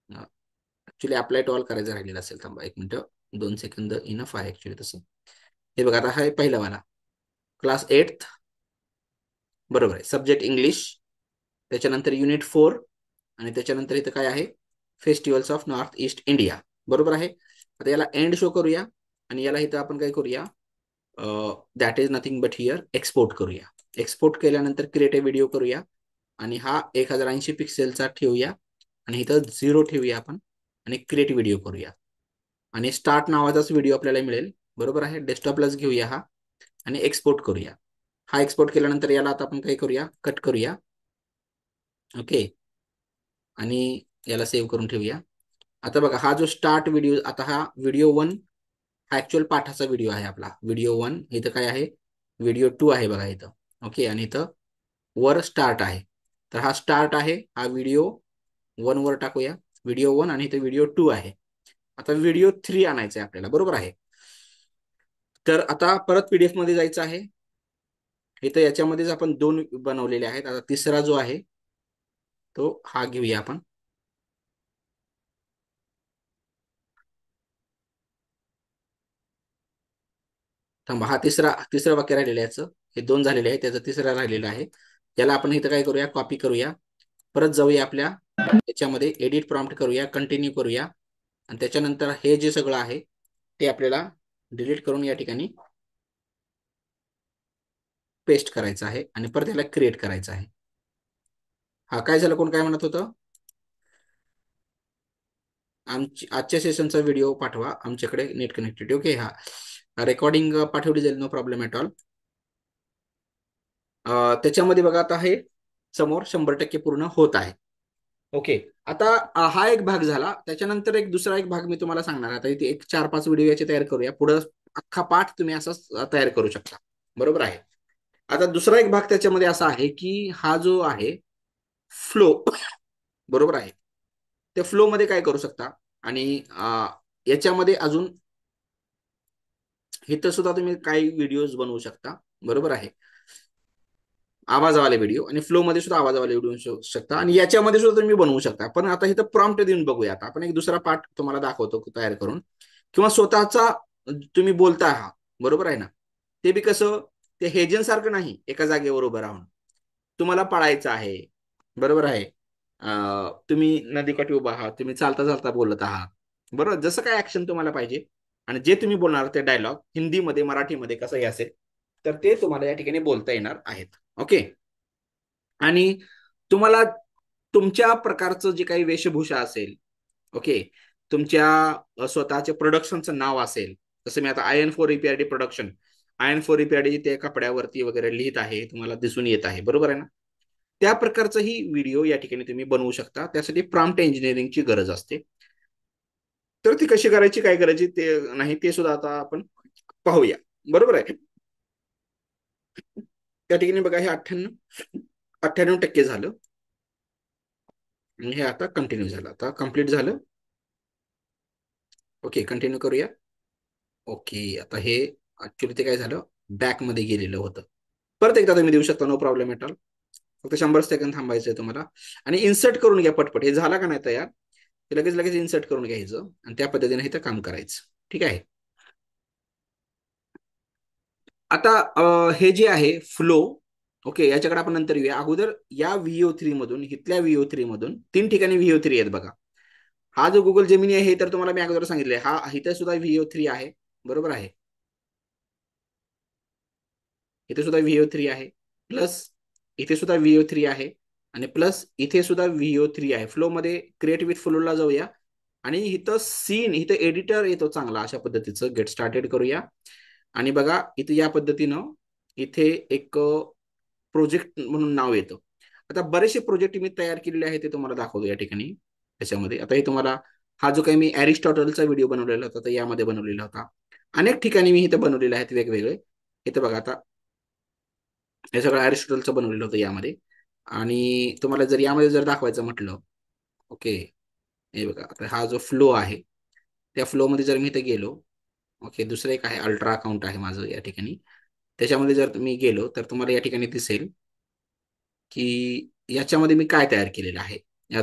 ऍक्च्युली अप्लाय टू ऑल करायचं राहिलेलं असेल, थांबा 1 मिनिट, 2 सेकंद इनफ आहे ऍक्च्युली तसं. हे बघा, आता हा पहिला वाला क्लास 8, बरोबर आहे. सब्जेक्ट इंग्लिश, त्याच्यानंतर युनिट 4 आणि त्याच्यानंतर इथं काय आहे, festivals of north east India, बरोबर आहे. आता याला एंड शो करूया आणि याला इथं आपण काय करूया, that is nothing but here, export करूया. एक्सपोर्ट केल्यानंतर क्रिएट अ व्हिडिओ करूया आणि हा 1080 पिक्सेलचा ठेवूया आणि इथं 0 ठेवूया आपण आणि क्रिएट व्हिडिओ करूया आणि स्टार्ट नावाचाच व्हिडिओ आपल्याला मिळेल, बरोबर आहे. डेस्कटॉपलाच घेऊया हा आणि एक्सपोर्ट करूया. हा एक्सपोर्ट केल्यानंतर याला आता आपण काय करूया, कट करूया. ओके, आणि याला सेव्ह करून ठेवूया. आता बघा, हा जो स्टार्ट व्हिडिओ, आता हा व्हिडिओ 1 हा ऍक्च्युअल पाठाचा व्हिडिओ आहे आपला. व्हिडिओ 1 इथं काय आहे, व्हिडिओ 2 आहे बघा इथं. ओके, आणि इथं वर स्टार्ट आहे. तर हा स्टार्ट आहे, हा व्हिडिओ 1 वर टाकूया, व्हिडिओ 1, आणि इथं व्हिडिओ 2 आहे. आता व्हिडिओ 3 आणायचा आहे आपल्याला, बरोबर आहे. तर आता परत पीडीएफ मध्ये जायचं आहे. इथं याच्यामध्येच आपण 2 बनवलेले आहेत. आता तिसरा जो आहे तो हा घेऊया आपण. थांबा, हा तिसरं वाक्य राहिलेलं आहे याचं. हे 2 झालेले आहे, त्याचं तिसरा राहिलेला आहे. याला आपण इथं काय करूया, कॉपी करूया. परत जाऊया आपल्या याच्यामध्ये, एडिट प्रॉम्प्ट करूया, कंटिन्यू करूया, आणि त्याच्यानंतर हे जे सगळं आहे ते आपल्याला डिलीट करून या ठिकाणी पेस्ट करायचं आहे आणि परत याला क्रिएट करायचं आहे. हा काय झालं, कोण काय म्हणत होतं, आजच्या सेशनचा व्हिडिओ पाठवा आमच्याकडे नेट कनेक्टेड. ओके, हा रेकॉर्डिंग पाठवली जाईल, नो प्रॉब्लेम ॲट ऑल. त्याच्यामध्ये बघा आता हे समोर 100% पूर्ण होत आहे. ओके, आता हा एक भाग झाला. त्याच्यानंतर दुसरा एक भाग मी तुम्हाला सांगणार. आता इथे एक 4-5 व्हिडिओ याचे तयार करूया. पुढे अख्खा पाठ तुम्ही असा तयार करू शकता, बरोबर आहे. आता दुसरा एक भाग त्याच्यामध्ये असा आहे की हा जो आहे फ्लो, बरोबर आहे. त्या फ्लो मध्ये काय करू शकता, आणि याच्यामध्ये अजून इथं सुद्धा तुम्ही काही व्हिडिओज बनवू शकता, बरोबर आहे. आवाजावाले व्हिडिओ, आणि फ्लो मध्ये सुद्धा आवाजावाले व्हिडिओ बनवू शकता, आणि याच्यामध्ये सुद्धा तुम्ही बनवू शकता. पण आता इथं प्रॉम्प्ट देऊन बघूया. आता आपण एक दुसरा पाठ तुम्हाला दाखवतो तयार करून, किंवा स्वतःचा तुम्ही बोलता आहात, बरोबर आहे ना. ते बी कसं, ते हेजन सारखं नाही एका जागेवर उभं राहून. तुम्हाला पळायचं आहे, बरोबर आहे. तुम्ही नदीकाठी उभा आहात, तुम्ही चालता चालता बोलत आहात, बरोबर. जसं काय ऍक्शन तुम्हाला पाहिजे, आणि जे तुम्ही बोलणार ते डायलॉग हिंदीमध्ये, मराठीमध्ये कसंही असेल, तर ते तुम्हाला या ठिकाणी बोलता येणार आहेत. ओके, आणि तुम्हाला तुमच्या प्रकारचं जे काही वेशभूषा असेल, ओके, तुमच्या स्वतःच्या प्रोडक्शनचं नाव असेल, जसं मी आता IN4EPRD प्रोडक्शन, IN4EPRD ते कपड्यावरती वगैरे लिहित आहे, तुम्हाला दिसून येत आहे, बरोबर आहे ना. त्या प्रकारचाही व्हिडिओ या ठिकाणी तुम्ही बनवू शकता. त्यासाठी प्रॉम्प्ट इंजिनिअरिंगची गरज असते. तर ती कशी करायची, काय करायची ते नाही, ते सुद्धा आता आपण पाहूया, बरोबर आहे. त्या ठिकाणी बघा, हे 98% झालं, आणि हे आता कंटिन्यू झालं, आता कंप्लीट झालं. ओके, कंटिन्यू करूया. ओके, आता हे ऍक्च्युली ते काय झालं, बॅक मध्ये गेलेलं होतं. परत एकदा तुम्ही देऊ शकता, नो प्रॉब्लेम एट ऑल. फक्त 100 सेकंद थांबायचंय तुम्हाला, आणि इन्सर्ट करून घ्या पटपट. हे झाला का नाही तयार, ते लगेच लगेच इन्सर्ट करून घ्यायचं, आणि त्या पद्धतीने इथं काम करायचं, ठीक आहे. आता हे जे आहे फ्लो, ओके, याच्याकडे आपण नंतर येऊया. अगोदर या VO3 मधून, इथल्या VO3 मधून 3 ठिकाणी VO3 आहेत बघा. हा जो गुगल जेमिनी आहे, हे तर तुम्हाला मी अगोदर सांगितलंय, हा इथे सुद्धा VO3 आहे, बरोबर आहे. इथे सुद्धा VO3 आहे, प्लस इथे सुद्धा VO3 आहे, आणि प्लस इथे सुद्धा VO3 आहे. फ्लो मध्ये क्रिएट विथ फ्लोला जाऊया, आणि इथं सीन, इथं एडिटर येतो चांगला अशा पद्धतीचं. गेट स्टार्टेड करूया, आणि बघा इथे या पद्धतीनं इथे एक प्रोजेक्ट म्हणून नाव येतं. आता बरेचसे प्रोजेक्ट मी तयार केलेले आहेत, ते तुम्हाला दाखवतो या ठिकाणी. त्याच्यामध्ये आता हे तुम्हाला, हा जो काही मी अरिस्टॉटलचा व्हिडिओ बनवलेला होता, तर यामध्ये बनवलेला होता. अनेक ठिकाणी मी इथं बनवलेले आहेत वेगवेगळे. इथं बघा, आता हे सगळं अरिस्टॉटलचं बनवलेलं होतं यामध्ये. आणि तुम्हाला जर यामध्ये जर दाखवायचं म्हटलं, ओके, हे बघा, आता हा जो फ्लो आहे, त्या फ्लो मध्ये जर मी इथे गेलो, ओके, दुसरं एक आहे अल्ट्रा अकाउंट आहे माझं या ठिकाणी. त्याच्यामध्ये जर मी गेलो, तर तुम्हाला या ठिकाणी दिसेल की याच्यामध्ये मी काय तयार केलेलं आहे.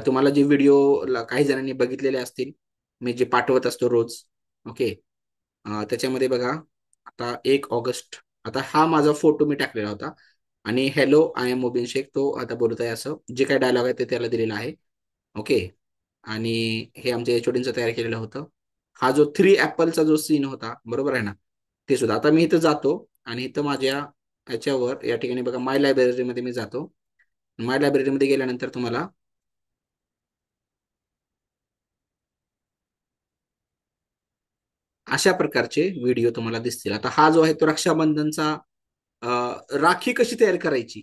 तुम्हाला जे व्हिडिओ काही जणांनी बघितलेले असतील, मी जे पाठवत असतो रोज, ओके, त्याच्यामध्ये बघा, आता 1 ऑगस्ट, आता हा माझा फोटो मी टाकलेला होता, आणि hello I am Mobin Shaikh, तो आता बोलत आहे, असं जे काही डायलॉग आहे ते त्याला दिलेलं आहे. ओके, आणि हे आमच्या एचओडींचं तयार केलेलं होतं. हा जो 3 ऍपलचा जो सीन होता, बरोबर आहे ना, ते सुद्धा. आता मी इथं जातो, आणि इथं माझ्या ह्याच्यावर या ठिकाणी बघा, माय लायब्ररीमध्ये मी जातो. माय लायब्ररीमध्ये गेल्यानंतर तुम्हाला अशा प्रकारचे व्हिडिओ तुम्हाला दिसतील. आता हा जो आहे तो रक्षाबंधनचा, राखी कशी तयार करायची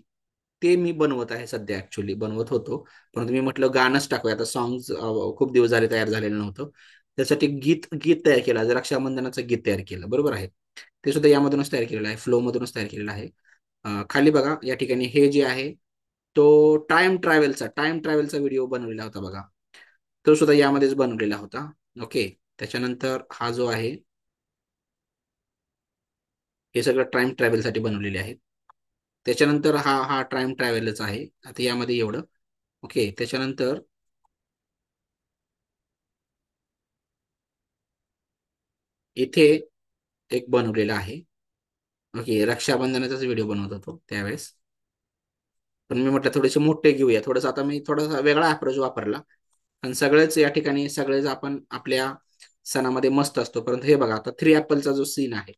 ते मी बनवत आहे सध्या. ऍक्च्युली बनवत होतो, परंतु मी म्हटलं गाणंच टाकूया आता. सॉंग्स खूप दिवस झाले तयार झालेलं नव्हतं, त्यासाठी गीत गीत तयार केलं, रक्षाबंधनाचं गीत तयार केलं, बरोबर आहे. ते सुद्धा यामधूनच तयार केलेलं आहे, फ्लो मधूनच तयार केलेलं आहे. खाली बघा या ठिकाणी हे जे आहे तो टाइम ट्रॅव्हलचा व्हिडिओ बनवलेला होता बघा, तो सुद्धा यामध्येच बनवलेला होता. ओके, त्याच्यानंतर हा जो आहे हे सगळं टाइम ट्रॅव्हलसाठी बनवलेले आहेत. त्याच्यानंतर हा हा टाइम ट्रॅव्हलच आहे, आता यामध्ये एवढं. ओके, त्याच्यानंतर इथे एक बनवलेला आहे. ओके, रक्षाबंधनाचाच व्हिडिओ बनवत होतो त्यावेळेस, पण मी म्हटलं थोडेसे मोठे घेऊया, थोडंसं आता मी थोडासा वेगळा अप्रोच वापरला. पण सगळेच या ठिकाणी सगळेच आपण आपल्या सणामध्ये मस्त असतो. परंतु हे बघा आता 3 ॲपलचा जो सीन आहे,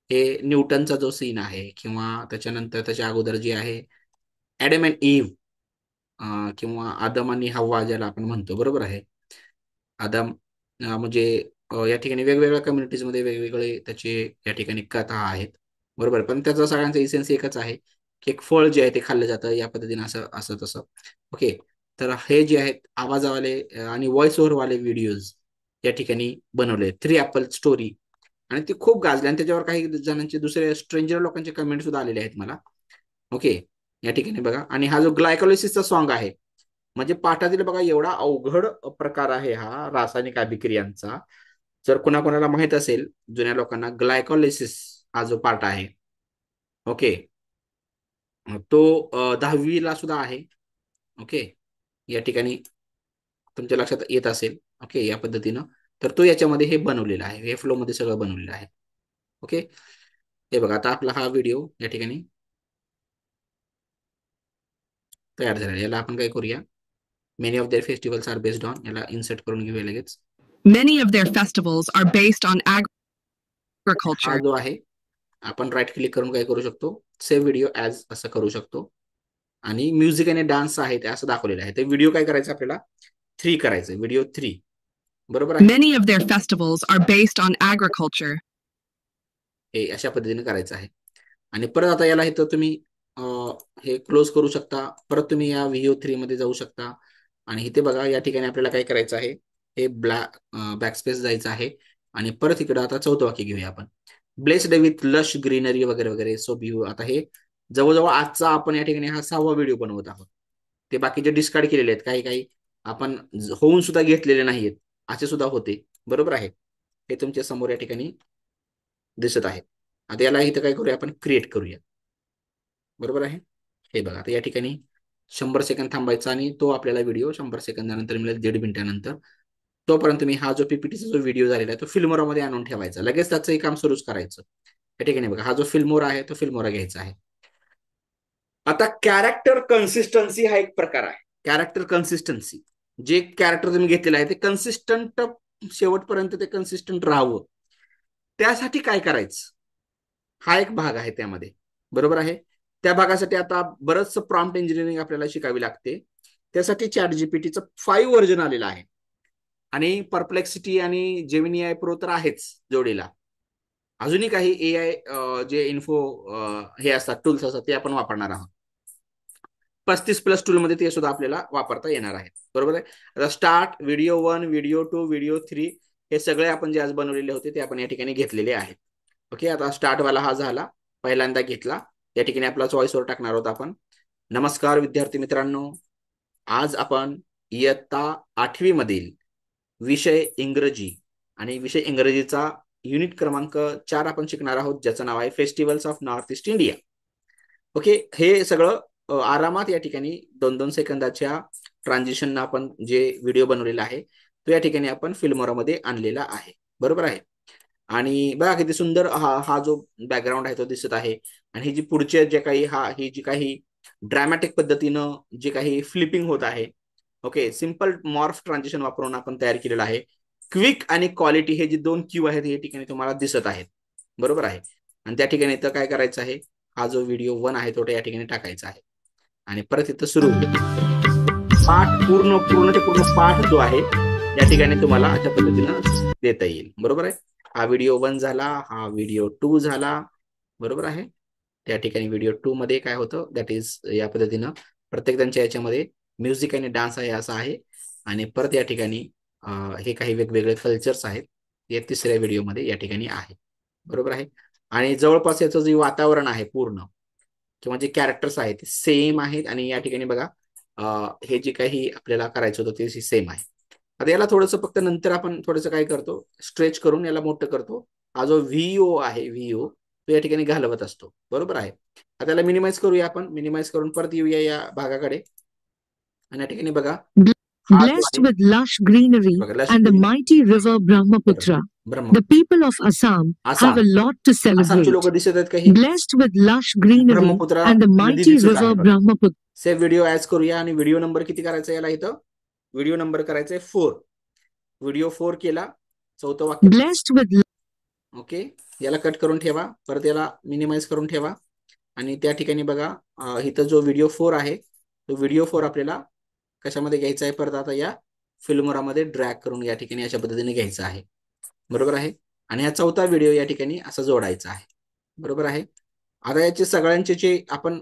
हे न्यूटनचा जो सीन आहे, किंवा त्याच्यानंतर त्याच्या अगोदर जी आहे ॲडम अँड इव्ह, किंवा आदम आणि हव्वा ज्याला आपण म्हणतो, बरोबर आहे. आदम म्हणजे या ठिकाणी वेगवेगळ्या कम्युनिटीजमध्ये वेगवेगळे त्याचे या ठिकाणी कथा आहेत, बरोबर. पण त्याचा सगळ्यांचा इसेन्स एकच आहे की एक फळ जे आहे ते खाल्लं जातं या पद्धतीने, असं असं तसं. ओके, तर हे जे आहेत आवाजावाले आणि व्हॉइस ओव्हरवाले व्हिडिओज या ठिकाणी बनवले, 3 ॲपल स्टोरी, आणि ते खूप गाजले आणि त्याच्यावर काही जणांचे दुसरे स्ट्रेंजर लोकांचे कमेंट सुद्धा आलेले आहेत मला. ओके, या ठिकाणी बघा. आणि हा जो ग्लायकोलिसिसचा सॉन्ग आहे, म्हणजे पाठातील बघा एवढा अवघड प्रकार आहे हा रासायनिक अभिक्रियांचा. जर कुणाकुणाला माहित असेल जुन्या लोकांना, ग्लायकोलिसिस हा जो पाठ आहे, ओके, तो 10वीला सुद्धा आहे. ओके, या ठिकाणी तुमच्या लक्षात येत असेल. ओके, या पद्धतीनं तर तो याच्यामध्ये हे बनवलेला आहे, हे फ्लो मध्ये सगळं बनवलेलं आहे. ओके, हे बघा आता आपला हा व्हिडिओ या ठिकाणी तयार झालेला आहे. याला आपण काय करूया, many of their festivals are based on, याला इन्सर्ट करून घेऊया लगेच. Many of their festivals are based on हा agriculture. जो आहे आपण राईट क्लिक करून काय करू शकतो, सेव्ह व्हिडिओ ॲज असं करू शकतो. आणि म्युझिक आणि डान्स आहे ते असं दाखवलेलं आहे. ते व्हिडिओ काय करायचं आपल्याला, 3 करायचं, व्हिडिओ 3, बरोबर आहे. Many of their festivals are based on agriculture. हे अशा पद्धतीने करायचं आहे. आणि परत आता याला इथं तुम्ही हे क्लोज करू शकता, परत तुम्ही या व्हिडिओ 3 मध्ये जाऊ शकता. आणि इथे बघा या ठिकाणी आपल्याला काय करायचं आहे, हे बॅकस्पेस जायचं आहे. आणि परत इकडं आता चौथं वाक्य घेऊया आपण, ब्लेस्ड विथ लश ग्रीनरी वगैरे वगैरे, सो ब्यू. आता हे जवळजवळ आजचा आपण या ठिकाणी हा 6वा व्हिडिओ बनवत आहोत. ते बाकीचे डिस्कार्ड केलेले आहेत, काही काही आपण होऊन सुद्धा घेतलेले नाहीयेत, असे सुद्धा होते, बरोबर आहे. हे तुमच्या समोर या ठिकाणी दिसत आहे. आता याला इथं काय करूया, आपण क्रिएट करूया, बरोबर आहे. हे बघा आता या ठिकाणी 100 सेकंद थांबायचा आणि तो आपल्याला व्हिडिओ 100 सेकंदानंतर मिळेल, 1.5 मिनिटानंतर. तोपर्यंत मी हा जो पीपीटीचा जो व्हिडिओ झालेला आहे तो फिल्मोरामध्ये आणून ठेवायचा, लगेच त्याचं काम सुरूच करायचं. या ठिकाणी बघा हा जो फिल्मोरा आहे तो फिल्मोरा घ्यायचा आहे. आता कॅरेक्टर कन्सिस्टन्सी हा एक प्रकार आहे. कॅरेक्टर कन्सिस्टन्सी, जे कॅरेक्टर तुम्ही घेतलेलं आहे ते कन्सिस्टंट, शेवटपर्यंत ते कन्सिस्टंट राहावं, त्यासाठी काय करायचं, हा एक भाग आहे त्यामध्ये, बरोबर आहे. त्या भागासाठी आता बरंचसं प्रॉम्प्ट इंजिनिअरिंग आपल्याला शिकावी लागते. त्यासाठी चॅट जीपीटीचं 5 व्हर्जन आलेलं आहे. आणि परप्लेक्सिटी आणि जेमिनी AI प्रो तर आहेच जोडीला. अजूनही काही AI जे इन्फो हे असतात, टूल्स असतात, ते आपण वापरणार आहोत. 35+ टूलमध्ये ते सुद्धा आपल्याला वापरता येणार आहे, बरोबर आहे. आता स्टार्ट, व्हिडिओ 1, व्हिडिओ 2, व्हिडिओ 3 हे सगळे आपण जे आज बनवलेले होते ते आपण या ठिकाणी घेतलेले आहेत. ओके, आता स्टार्टवाला हा झाला, पहिल्यांदा घेतला. या ठिकाणी आपला व्हॉइस ओव्हर टाकणार आहोत आपण. नमस्कार विद्यार्थी मित्रांनो, आज आपण इयत्ता 8वी मधील विषय इंग्रजी आणि विषय इंग्रजीचा युनिट क्रमांक 4 आपण शिकणार आहोत, ज्याचं नाव आहे festivals of north east India. Okay, हे सगळं आरामात या ठिकाणी 2-2 सेकंदाच्या ट्रान्झिशन आपण जे व्हिडिओ बनवलेला आहे तो या ठिकाणी आपण फिल्मोरामध्ये आणलेला आहे, बरोबर आहे. आणि बघा किती सुंदर हा हा जो बॅकग्राऊंड आहे तो दिसत आहे. आणि ही जी पुढचे जे काही ही जी काही ड्रॅमॅटिक पद्धतीनं जे काही फ्लिपिंग होत आहे, ओके, सिम्पल मॉर्फ ट्रान्झिशन वापरून आपण तयार केलेलं आहे. क्विक आणि क्वालिटी हे जे 2 क्यू आहेत हे ठिकाणी तुम्हाला दिसत आहेत, बरोबर आहे. आणि त्या ठिकाणी तर काय करायचं आहे, हा जो व्हिडिओ 1 आहे तो या ठिकाणी टाकायचा आहे. आणि परत इथं सुरू पाठ पूर्ण पाठ जो आहे या ठिकाणी तुम्हाला अशा पद्धतीनं देता येईल, बरोबर आहे. हा व्हिडिओ 1 झाला, हा व्हिडिओ 2 झाला, बरोबर आहे. त्या ठिकाणी व्हिडिओ 2 मध्ये काय होतं, दॅट इज या पद्धतीनं प्रत्येक त्यांच्या याच्यामध्ये म्युझिक आणि डान्स आहे असं आहे. आणि परत या ठिकाणी हे काही वेगवेगळे कल्चर्स आहेत हे तिसऱ्या व्हिडिओमध्ये या ठिकाणी आहे. बरोबर आहे. आणि जवळपास याचं जे वातावरण आहे पूर्ण किंवा जे कॅरेक्टर्स आहेत ते सेम आहेत. आणि या ठिकाणी बघा हे जे काही आपल्याला करायचं होतं ते सेम आहे. आता याला थोडंसं फक्त नंतर आपण थोडंसं काय करतो, स्ट्रेच करून याला मोठं करतो. हा जो व्हीओ आहे व्हीओ तो या ठिकाणी घालवत असतो. बरोबर आहे. आता याला मिनिमाइज करूया आपण. मिनिमाइज करून परत येऊया या भागाकडे. आणि या ठिकाणी बघा हा जो Blessed आहे with lush greenery बघा lush and the green mighty river Brahmaputra, Brahma the people of Assam have Assam a lot to आसामचे celebrate. लोक दिसत आहेत काही. Blessed with lush greenery Brahmaputra and the नदी mighty दिसत river आहे बघा. Brahmaputra, सेव्ह व्हिडिओ ऍड करूया. आणि व्हिडिओ नंबर किती करायचा याला इथं, व्हिडिओ नंबर करायचा आहे 4. व्हिडिओ 4 केला. चौथं वाक्य blessed with ओके. याला कट करून ठेवा. परत याला मिनिमाइज करून ठेवा. आणि त्या ठिकाणी बघा इथं जो व्हिडिओ 4 आहे तो व्हिडिओ 4 आपल्याला कशामध्ये घ्यायचा आहे, परत आता या फिल्मोरामध्ये ड्रॅग करून या ठिकाणी अशा पद्धतीने घ्यायचा आहे. बरोबर आहे. आणि हा चौथा व्हिडिओ या ठिकाणी असा जोडायचा आहे. बरोबर आहे. आता याचे सगळ्यांचे जे आपण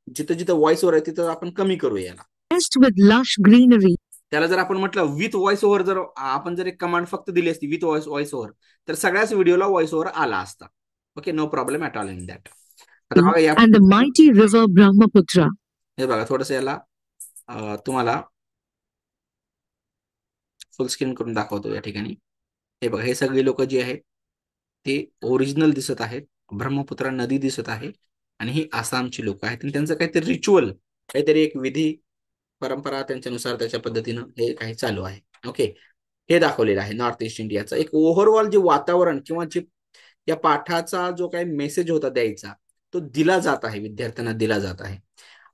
जिथं जिथं व्हॉइस ओव्हर आहे तिथं आपण कमी करूया याला. blessed with lush greenery त्याला जर आपण म्हटलं विथ व्हॉइस ओव्हर, जर आपण जर एक कमांड फक्त दिली असती विथ व्हॉइस ओव्हर, तर सगळ्याच व्हिडिओला व्हॉइस ओव्हर आला असता. Okay, no problem at all in that. आता बघा या and the mighty river Brahmaputra, हे बघा थोडंसं याला तुम्हाला फुल स्क्रीन करून दाखवतो या ठिकाणी. हे बघा हे सगळे लोक जे आहेत ते ओरिजिनल दिसत आहेत. ब्रह्मपुत्रा नदी दिसत आहे आणि ही आसामची लोक आहेत. आणि त्यांचं काहीतरी रिच्युअल, काहीतरी एक विधी परंपरा त्यांच्यानुसार त्याच्या पद्धतीनं हे काही चालू आहे. ओके, हे दाखवलेलं आहे नॉर्थ ईस्ट इंडियाचं एक ओव्हरऑल जे वातावरण किंवा जे या पाठाचा जो काही मेसेज होता द्यायचा तो दिला जात आहे, विद्यार्थ्यांना दिला जात आहे.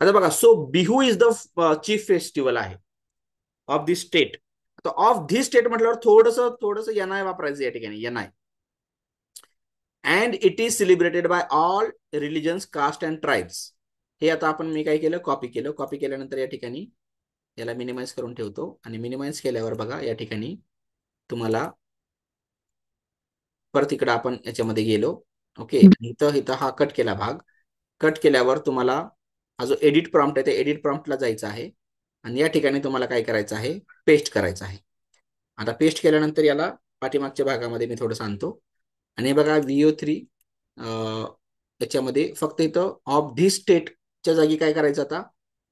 आता बघा, so Bihu is the chief festival आहे ऑफ दी स्टेट. तर ऑफ धी स्टेट म्हटल्यावर थोडंसं एनआय वापरायचं या ठिकाणी, एनआय. And it is celebrated by all religions, caste and tribes. हे आता आपण मी काय केलं, कॉपी केलं. कॉपी केल्यानंतर या ठिकाणी याला मिनिमाइज करून ठेवतो. आणि मिनिमाइज केल्यावर बघा या ठिकाणी तुम्हाला परत इकडे आपण याच्यामध्ये गेलो. ओके, इथं हा कट केला भाग. कट केल्यावर तुम्हाला हा जो एडिट प्रॉम्प्ट आहे त्या एडिट प्रॉम्प्टला जायचं आहे. आणि या ठिकाणी तुम्हाला काय करायचं आहे, पेस्ट करायचं आहे. आता पेस्ट केल्यानंतर याला पाठीमागच्या भागामध्ये मी थोडं सांगतो. आणि बघा VO3 याच्यामध्ये फक्त इथं ऑफ धी स्टेटच्या जागी काय करायचं, आता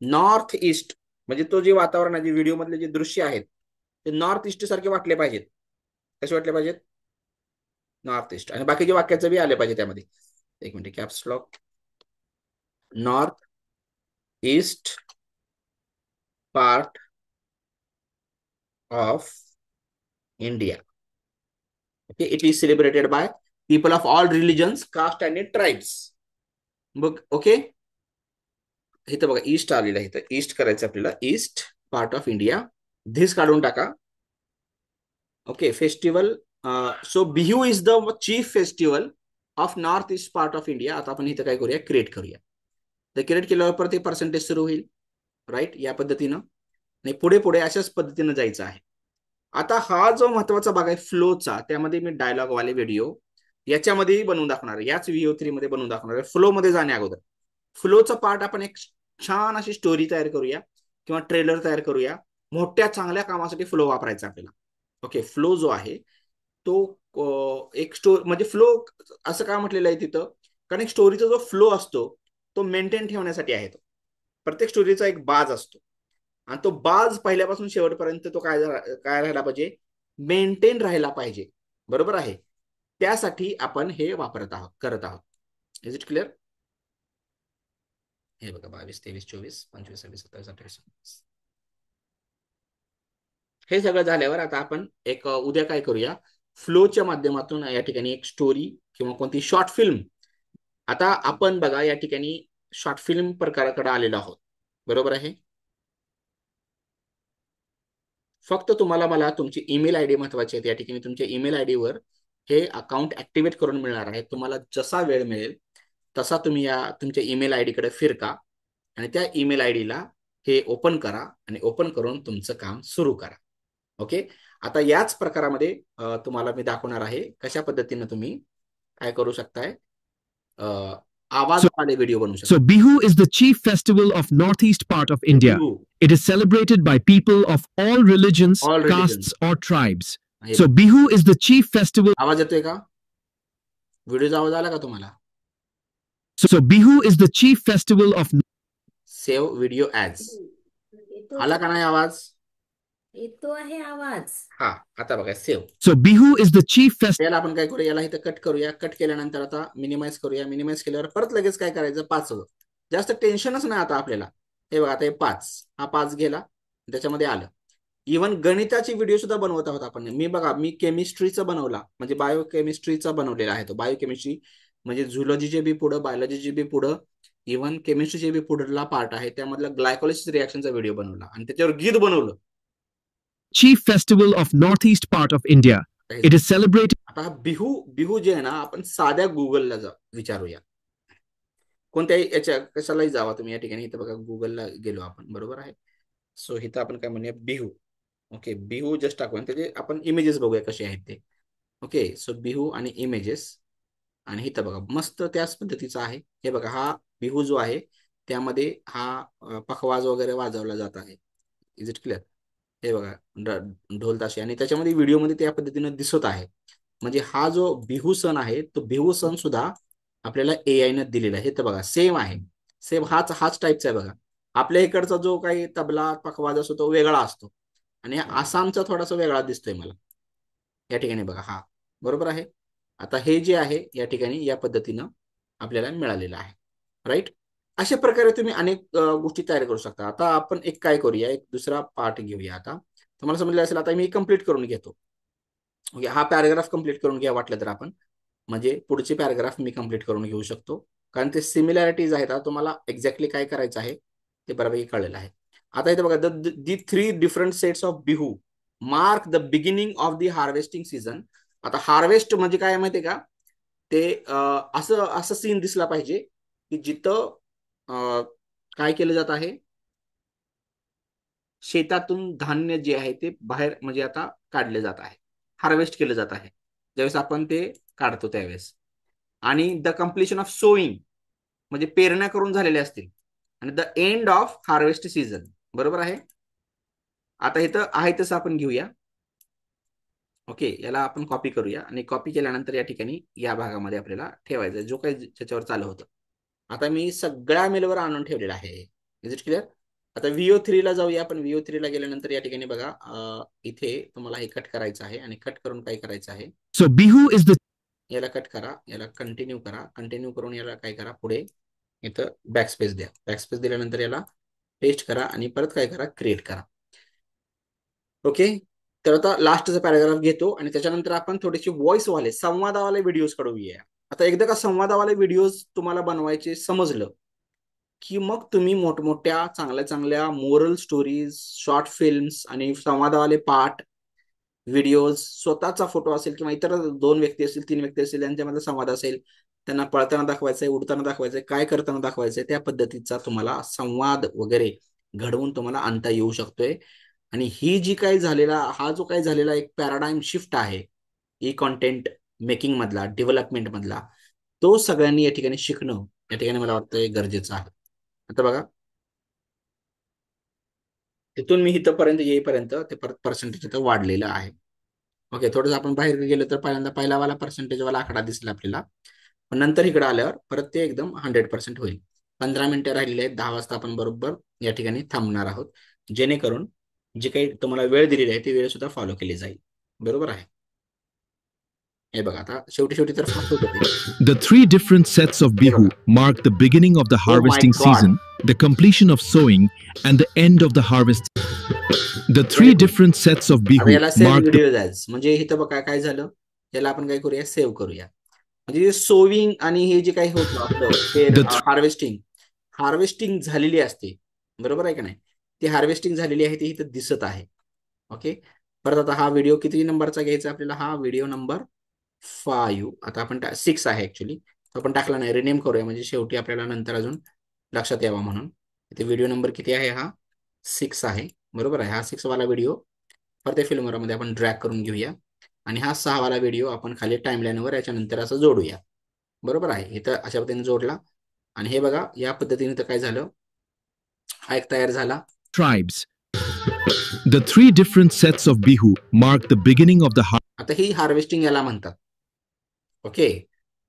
नॉर्थ ईस्ट, म्हणजे तो जे वातावरण आहे, जे व्हिडिओ मधले जे दृश्य आहेत ते नॉर्थ ईस्ट सारखे वाटले पाहिजेत. कसे वाटले पाहिजेत, नॉर्थ ईस्ट. आणि बाकीचे वाक्याचं बी आले पाहिजे त्यामध्ये. एक minute, caps lock. North east part of India. Okay, it is celebrated by people of all religions, caste and tribes. बघ, ओके, इथं बघा ईस्ट आलेलं आहे. इथं ईस्ट करायचं आपल्याला, east part of India. This काढून टाका. Okay, festival. So Bihu is the chief festival of north east part of India. आता आपण इथं काय करूया, क्रिएट करूया. तर क्रिएट केल्यावर परत ते पर्सेंटेज सुरू होईल. राईट, या पद्धतीनं. आणि पुढे पुढे अशाच पद्धतीनं जायचं आहे. आता हा जो महत्वाचा भाग आहे फ्लोचा, त्यामध्ये मी डायलॉग वाले व्हिडिओ याच्यामध्येही बनवून दाखवणार आहे, याच VO3 मध्ये बनवून दाखवणार आहे. फ्लो मध्ये जाण्या अगोदर फ्लोचा पार्ट आपण एक छान अशी स्टोरी तयार करूया किंवा ट्रेलर तयार करूया. मोठ्या चांगल्या कामासाठी फ्लो वापरायचा आपल्याला. ओके, फ्लो जो आहे तो एक म्हणजे फ्लो असं का म्हटलेलं आहे तिथं, कारण एक स्टोरीचा जो फ्लो असतो तो मेंटेन ठेवण्यासाठी आहे. तो प्रत्येक स्टोरीचा एक बाज असतो आणि तो बाज पहिल्यापासून शेवटपर्यंत तो काय राहायला पाहिजे, मेंटेन राहायला पाहिजे. बरोबर आहे. त्यासाठी आपण हे वापरत आहोत, करत आहोत. Is it clear? हे बघा 22, 23, 24, 25, 26, 27, 28, 29. हे सगळं झाल्यावर आता आपण एक उद्या काय करूया, फ्लोच्या माध्यमातून या ठिकाणी एक स्टोरी किंवा कोणती शॉर्ट फिल्म. आता आपण बघा या ठिकाणी शॉर्ट फिल्म प्रकाराकडे आलेलो आहोत. बरोबर आहे. फक्त तुम्हाला मला तुमची ईमेल आयडी महत्वाची आहे. या ठिकाणी तुमच्या ईमेल आयडीवर हे अकाउंट ऍक्टिव्हेट करून मिळणार आहे. तुम्हाला जसा वेळ मिळेल तसा तुम्ही या तुमच्या ईमेल आयडीकडे फिरका आणि त्या ईमेल आयडीला हे ओपन करा आणि ओपन करून तुमचं काम सुरू करा. ओके, आता याच प्रकारामध्ये तुम्हाला मी दाखवणार आहे कशा पद्धतीने तुम्ही काय करू शकताय, आवाजवाले व्हिडिओ बनवू शकता. So Bihu is the chief festival of northeast part of India. Bihu. It is celebrated by people of all religions, All religions. castes or tribes. हे So Bihu is the chief festival. आवाज येतोय का? व्हिडिओचा आवाज आला का तुम्हाला? So Bihu is the chief festival of save video as. आला का नाही आवाज? येतो आहे आवाज. हा, आता बघा save. So Bihu is the chief festival. याला आपण काय करूया, याला इथं कट करूया. कट केल्यानंतर आता मिनिमाइज करूया. मिनिमाइज केल्यावर परत लगेच काय करायचं, 5 वर. जास्त टेन्शनच नाही आता आपल्याला. हे बघा आता हे 5, हा 5 गेला, त्याच्यामध्ये आलं. इव्हन गणिताची व्हिडिओ सुद्धा बनवत आहोत आपण. मी केमिस्ट्रीचा बनवला, म्हणजे बायोकेमिस्ट्रीचा बनवलेला आहे तो. बायोकेमिस्ट्री म्हणजे झुलॉजीचे बी पुढं, बायोलॉजीचे बी पुढं, इव्हन केमिस्ट्रीचे बी पुढला पार्ट आहे. त्यामधला ग्लायकोलिसिस रिएक्शनचा व्हिडिओ बनवला आणि त्याच्यावर गीत बनवलं. Chief festival of northeast part of India. It is celebrated. आता बिहू जे आहे ना, आपण साध्या गुगलला विचारूया. कोणत्याही याच्या कशालाही जावा तुम्ही या ठिकाणी. इथं बघा गुगलला गेलो आपण, बरोबर आहे. सो इथं आपण काय म्हणूया, बिहू. ओके, बिहू जस्ट टाकू आणि त्याचे आपण इमेजेस बघूया कसे आहेत ते. ओके, सो बिहू आणि इमेजेस, आणि इथं बघा मस्त त्याच पद्धतीचा आहे. हे बघा, हा बिहू जो आहे त्यामध्ये हा पखवाज वगैरे वाजवला जात आहे. Is it clear? हे बघा ढोल ताशे, आणि त्याच्यामध्ये व्हिडिओमध्ये त्या पद्धतीनं दिसत आहे. म्हणजे हा जो बिहू सण आहे तो बिहू सण सुद्धा आपल्याला AI न दिलेला आहे. तर बघा सेम आहे, सेम हाच टाईपचा आहे. बघा आपल्या इकडचा जो काही तबला पखवाज असतो तो वेगळा असतो, आणि आसामचा थोडासा वेगळा दिसतोय मला या ठिकाणी. बघा हा बरोबर आहे. आता हे जे आहे या ठिकाणी या पद्धतीनं आपल्याला मिळालेलं आहे, राईट. अशा प्रकारे तुम्ही अनेक गोष्टी तयार करू शकता. आता आपण एक काय करूया, एक दुसरा पार्ट घेऊया. आता तुम्हाला समजलं असेल, आता मी कंप्लीट करून घेतो. ओके, हा पॅराग्राफ कंप्लीट करून घ्या वाटलं तर आपण, म्हणजे पुढचे पॅराग्राफ मी कंप्लीट करून घेऊ शकतो, कारण ते सिमिलॅरिटीज आहेत. तुम्हाला एक्झॅक्टली काय करायचं आहे ते बऱ्यापैकी कळलेलं आहे. आता इथे बघा, दी 3 different sets of Bihu mark the beginning of the harvesting season. आता हार्वेस्ट म्हणजे काय माहितीये का, ते असं सीन दिसला पाहिजे की जिथं काय केलं जात आहे, शेतातून धान्य जे आहे ते बाहेर म्हणजे आता काढले जात आहे, हार्वेस्ट केलं जात आहे ज्यावेळेस आपण ते काढतो त्यावेळेस. आणि द कम्प्लिशन ऑफ सोईंग म्हणजे पेरण्या करून झालेल्या असतील, आणि the end of harvest season, बरोबर आहे. आता इथं आहे तसं आपण घेऊया. ओके, याला आपण कॉपी करूया, आणि कॉपी केल्यानंतर या ठिकाणी या भागामध्ये आपल्याला ठेवायचं जो काही ज्याच्यावर चालू होतं. आता मी सगळ्या मेलवर आणून ठेवलेला आहे. Is it clear? आता VO3 ला जाऊया आपण. VO3 ला गेल्यानंतर या ठिकाणी बघा, इथे तुम्हाला हे कट करायचं आहे, आणि कट करून काय करायचं आहे, So Bihu is the याला कट करा, याला कंटिन्यू करा, कंटिन्यू करून याला काय करा, पुढे इथं बॅकस्पेस द्या. बॅकस्पेस दिल्यानंतर याला पेस्ट करा, आणि परत काय करा, क्रिएट करा. ओके, तर आता लास्टचा पॅराग्राफ घेतो, आणि त्याच्यानंतर आपण थोडेसे व्हॉइसवाले संवादावाले व्हिडिओज काढूया. आता एकदा का संवादावाले व्हिडिओज तुम्हाला बनवायचे समजलं की मग तुम्ही मोठमोठ्या चांगल्या मोरल स्टोरीज, शॉर्ट फिल्म्स आणि संवादावाले पाठ व्हिडिओज, स्वतःचा फोटो असेल किंवा इतर 2 व्यक्ती असतील, 3 व्यक्ती असतील, यांच्यामध्ये संवाद असेल, त्यांना पळताना दाखवायचंय, उडताना दाखवायचंय, काय करताना दाखवायचंय, त्या पद्धतीचा तुम्हाला संवाद वगैरे घडवून तुम्हाला आणता येऊ शकतोय. आणि ही जी काही हा जो काही झालेला एक पॅराडाइम शिफ्ट आहे ई कॉन्टेंट मेकिंग मधला, डेव्हलपमेंट मधला, तो सगळ्यांनी या ठिकाणी शिकणं या ठिकाणी मला वाटतं गरजेचं आहे. आता बघा, तिथून मी इथंपर्यंत येईपर्यंत ते परत पर्सेंटेज इथं वाढलेलं आहे. ओके, थोडंसं आपण बाहेर गेलो तर पहिलावाला पर्सेंटेजवाला आकडा दिसला आपल्याला, पण नंतर इकडे आल्यावर परत ते एकदम 100% होईल. 15 मिनिटं राहिलेले आहेत. 10 वाजता आपण बरोबर या ठिकाणी थांबणार आहोत, जेणेकरून जे काही तुम्हाला वेळ दिलेली आहे ती वेळ सुद्धा फॉलो केली जाईल, बरोबर आहे. हे बघा, आता शेवटी तर फास्ट होतं. The 3 different sets of Bihu mark the beginning of the harvesting God. season, the completion of sowing, and the end of the harvest. The 3 different sets of आता Bihu याला save mark the video as, म्हणजे इथं बघा काय झालं, याला आपण काय करूया, सेव्ह करूया. म्हणजे सोविंग आणि हे जे काही होतं आपलं हार्वेस्टिंग झालेली असते, बरोबर आहे का नाही, ती हार्वेस्टिंग झालेली आहे ती इथं दिसत आहे. ओके, परत आता हा व्हिडिओ किती नंबरचा घ्यायचा आपल्याला, हा व्हिडिओ नंबर 5. आता आपण 6 आहे ऍक्च्युली, आपण टाकला नाही, रिनेम करूया म्हणजे शेवटी आपल्याला नंतर अजून लक्षात यावा म्हणून. इथे व्हिडिओ नंबर किती आहे, हा 6 आहे, बरोबर आहे. हा 6 वाला व्हिडिओ परत फिल्ममध्ये आपण ड्रॅग करून घेऊया, आणि हा 6 वाला व्हिडिओ आपण खाली टाइमलाईनवर याच्यानंतर असं जोडूया, बरोबर आहे. इथं अशा पद्धतीने जोडला आणि हे बघा या पद्धतीने तर काय झालं, हा एक तयार झाला. Tribes. The three different sets of Bihu mark the beginning of the आता ही हार्वेस्टिंग याला म्हणतात. ओके,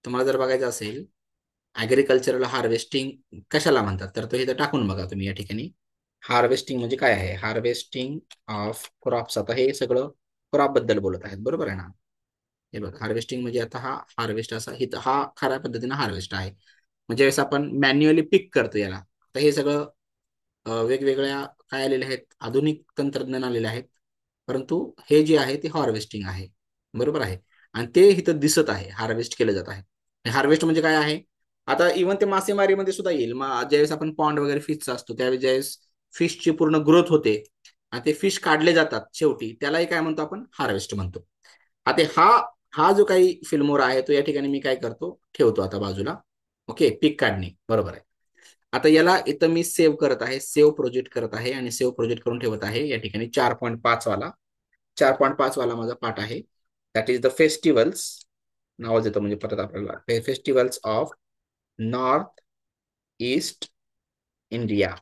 तुम्हाला जर बघायचं असेल ऍग्रिकल्चरल हार्वेस्टिंग कशाला म्हणतात, तर तो इथं टाकून बघा तुम्ही या ठिकाणी. हार्वेस्टिंग म्हणजे काय आहे, हार्वेस्टिंग ऑफ क्रॉप्स. आता हे सगळं क्रॉप बद्दल बोलत आहेत, बरोबर आहे ना. हे बघ, हार्वेस्टिंग म्हणजे आता हा हार्वेस्ट असा हा खऱ्या पद्धतीनं हार्वेस्ट आहे. म्हणजे वेळेस आपण मॅन्युअली पिक करतो याला. तर हे सगळं वेगवेगळ्या काय आलेले आहेत, आधुनिक तंत्रज्ञान आलेले आहेत, परंतु हे जे आहे ते हार्वेस्टिंग आहे, बरोबर आहे. आणि ते इथं दिसत आहे, हार्वेस्ट केलं जात आहे. हार्वेस्ट म्हणजे काय आहे, आता इव्हन ते मासेमारीमध्ये सुद्धा येईल. मग ज्यावेळेस आपण पॉन्ड वगैरे फिशचा असतो त्यावेळेस ज्यावेळेस फिशची पूर्ण ग्रोथ होते आणि ते फिश काढले जातात शेवटी, त्यालाही काय म्हणतो आपण, हार्वेस्ट म्हणतो. आता हा जो काही फिल्मोरा आहे तो या ठिकाणी मी काय करतो, ठेवतो आता बाजूला. ओके, पीक काढणे, बरोबर आहे. आता याला इथं मी सेव्ह करत आहे, सेव्ह प्रोजेक्ट करत आहे आणि सेव्ह प्रोजेक्ट करून ठेवत आहे. या ठिकाणी 4.5 वाला माझा पार्ट आहे. दॅट इज द फेस्टिवल्स, नाव देतो म्हणजे परत आपल्याला, festivals of north east India,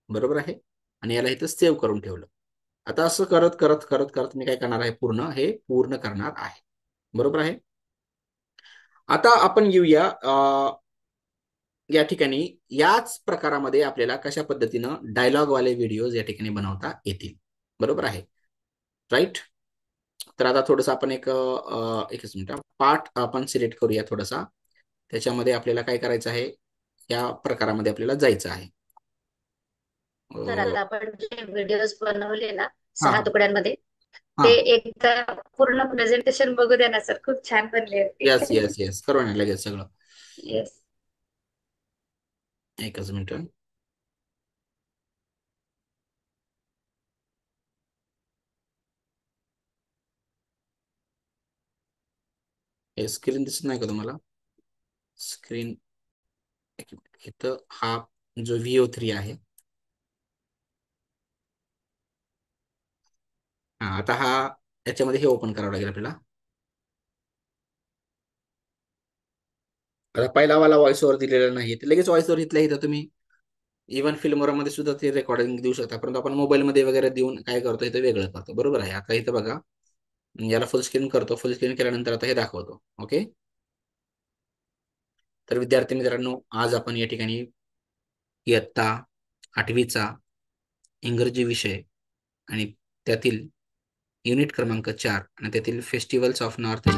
बरोबर आहे. आणि याला इथं सेव्ह करून ठेवलं. आता असं करत करत करत करत मी काय करणार आहे, हे पूर्ण करणार आहे, बरोबर आहे. आता आपण येऊया या ठिकाणी याच प्रकारामध्ये आपल्याला कशा पद्धतीनं डायलॉग वाले व्हिडिओज या ठिकाणी बनवता येतील, बरोबर आहे, राईट. तर आता थोडंसं आपण एकच मिनिट पार्ट आपण सिलेक्ट करूया थोडासा. त्याच्यामध्ये आपल्याला काय करायचं आहे, या प्रकारामध्ये आपल्याला जायचं आहे. सर आता आपण जे व्हिडिओज बनवले ना हा. 6 तुकड्यांमध्ये, हा. ते एकदा पूर्ण प्रेझेंटेशन बघू द्या ना सर, खूप छान बनले येस होते. येस येस, करू ना लगेच सगळं. येस. एकच मिनिट. हे स्क्रीन दिसत नाही का तुम्हाला, स्क्रीन इथं हा जो VO3 आहे, हा आता याच्यामध्ये हे ओपन करावं लागेल आपल्याला. आता पहिला वाला व्हॉइस ओव्हर दिलेला नाही, लगेच व्हॉइस ओव्हर इथल्या इथं तुम्ही इव्हन फिल्मोरामध्ये सुद्धा ते रेकॉर्डिंग देऊ शकता, परंतु आपण मोबाईलमध्ये वगैरे देऊन काय करतो, इथं वेगळं करतो, बरोबर आहे. आता इथं बघा, याला फुल स्क्रीन करतो, फुल स्क्रीन केल्यानंतर आता हे दाखवतो. ओके, तर विद्यार्थी मित्रांनो, आज आपण या ठिकाणी इयत्ता 8वीचा इंग्रजी विषय आणि त्यातील युनिट क्रमांक 4 आणि त्यातील festivals of north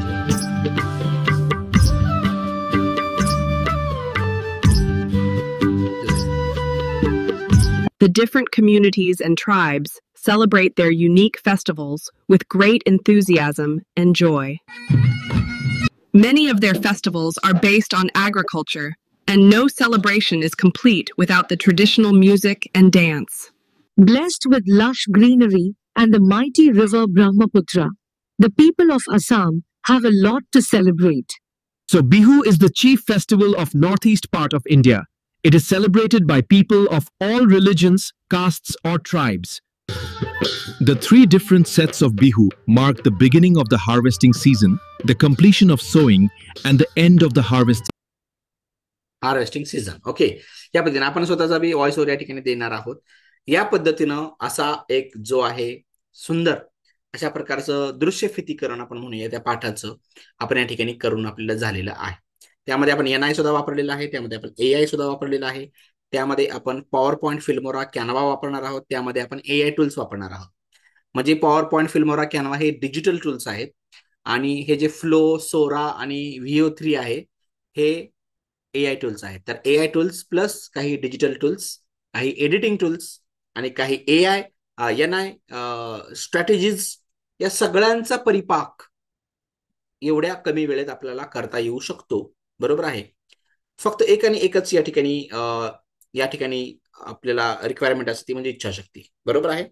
The different communities and tribes celebrate their unique festivals with great enthusiasm and joy. Many of their festivals are based on agriculture, and no celebration is complete without the traditional music and dance. Blessed with lush greenery and the mighty river Brahmaputra, the people of Assam have a lot to celebrate. So Bihu is the chief festival of northeast part of India. It is celebrated by people of all religions, castes or tribes. The three different sets of Bihu mark the beginning of the harvesting season, the completion of sowing and the end of the harvesting season. Okay, या पद्धतीने आपण स्वतःचा बी voice over या ठिकाणी देणार आहोत. या पद्धतीनं असा एक जो आहे सुंदर अशा प्रकारचं दृश्यफितीकरण आपण म्हणूया त्या पाठाचं आपण या ठिकाणी करून आपल्याला झालेलं आहे. त्यामध्ये आपण NI सुद्धा वापरलेला आहे, त्यामध्ये आपण AI सुद्धा वापरलेला आहे, त्यामध्ये आपण पॉवर पॉईंट फिल्मोरा कॅनवा वापरणार आहोत, त्यामध्ये आपण AI टूल्स वापरणार आहोत. म्हणजे पॉवर पॉईंट फिल्मोरा कॅनवा हे डिजिटल टूल्स आहेत आणि हे जे फ्लो, सोरा आणि VO3 आहे हे AI टूल्स आहेत. तर AI टूल्स प्लस काही डिजिटल टूल्स, काही एडिटिंग टूल्स आणि काही AI NI स्ट्रॅटेजीज, या सगळ्यांचा परिपाक एवढ्या कमी वेळेत आपल्याला करता येऊ शकतो, बरोबर आहे. फक्त एक आणि एकच या ठिकाणी आपल्याला रिक्वायरमेंट असते, म्हणजे इच्छाशक्ती, बरोबर आहे.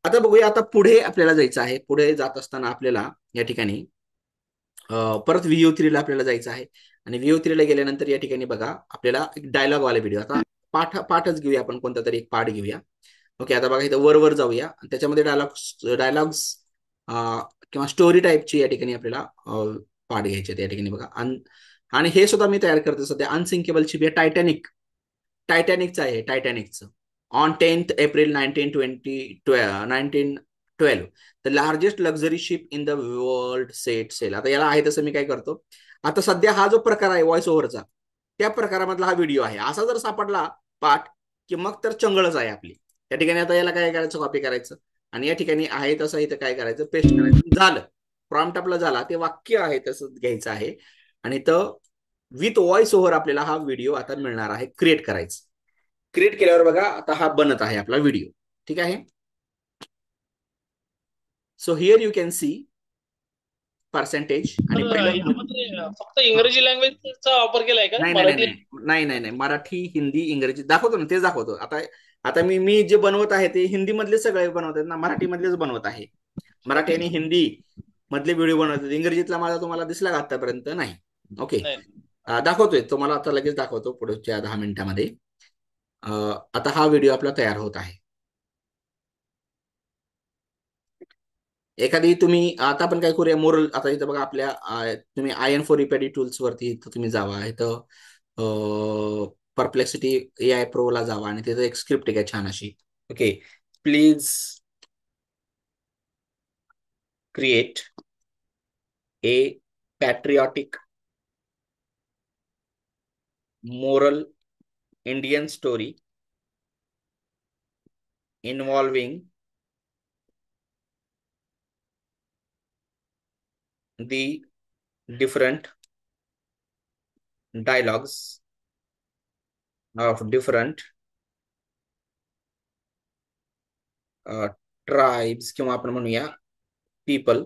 आता बघूया, आता पुढे आपल्याला जायचं आहे. पुढे जात असताना आपल्याला या ठिकाणी परत VO3 ला आपल्याला जायचं आहे आणि VO3 ला गेल्यानंतर या ठिकाणी बघा आपल्याला एक डायलॉग वाले व्हिडिओ, आता पाठच घेऊया आपण, कोणता तरी एक पाठ घेऊया. ओके, आता बघा इथं वर जाऊया, त्याच्यामध्ये डायलॉग्स किंवा स्टोरी टाईपची या ठिकाणी आपल्याला पाठ घ्यायचे. त्या ठिकाणी बघा आणि हे सुद्धा मी तयार करतो सध्या. अनसिंकेबल शिप हे टायटॅनिकचं आहे. टायटॅनिकचं on 10th April 1912 the largest luxury ship in the world set sail. आता याला आहे तसं मी काय करतो, आता सध्या हा जो प्रकार आहे व्हॉइस ओव्हरचा, त्या प्रकारामधला हा व्हिडिओ आहे. असा जर सापडला पाठ की मग तर चंगळच आहे आपली. या ठिकाणी आता याला काय करायचं, कॉपी करायचं आणि या ठिकाणी आहे तसं इथं काय करायचं, पेस्ट करायचं. झालं, प्रॉम्प्ट आपला झाला. ते वाक्य आहे तसं घ्यायचं आहे आणि तर विथ व्हॉइस ओव्हर आपल्याला हा व्हिडिओ आता मिळणार आहे. क्रिएट करायचं. क्रिएट केल्यावर बघा आता हा बनत आहे आपला व्हिडिओ. ठीक आहे. So here you can see percentage. आणि फक्त इंग्रजी लँग्वेजचा वापर केलाय का? नाही मराठी नाही नाही नाही, मराठी, हिंदी, इंग्रजी दाखवतो ना, तेच दाखवतो. आता आता मी जे बनवत आहे ते हिंदी मधले सगळे बनवत आहेत ना, मराठी मधलेच बनवत आहे. मराठी आणि हिंदी मधले व्हिडिओ बनवतात. इंग्रजीतला माझा तुम्हाला दिसला का आतापर्यंत? नाही. ओके, दाखवतोय तुम्हाला आता, लगेच दाखवतो पुढच्या 10 मिनिटांमध्ये. आता हा व्हिडिओ आपला तयार होत आहे. एखादी तुम्ही आता आपण काय करूया, मोरल. आता इथं बघा आपल्या तुम्ही IN4 टूल्स वरती इथं तुम्ही जावा. इथं परप्लेक्सिटी AI Pro ला जावा आणि तिथं एक स्क्रिप्ट आहे छान अशी. Okay, please create a patriotic moral Indian story involving the different dialogues of different tribes किंवा आपण म्हणूया people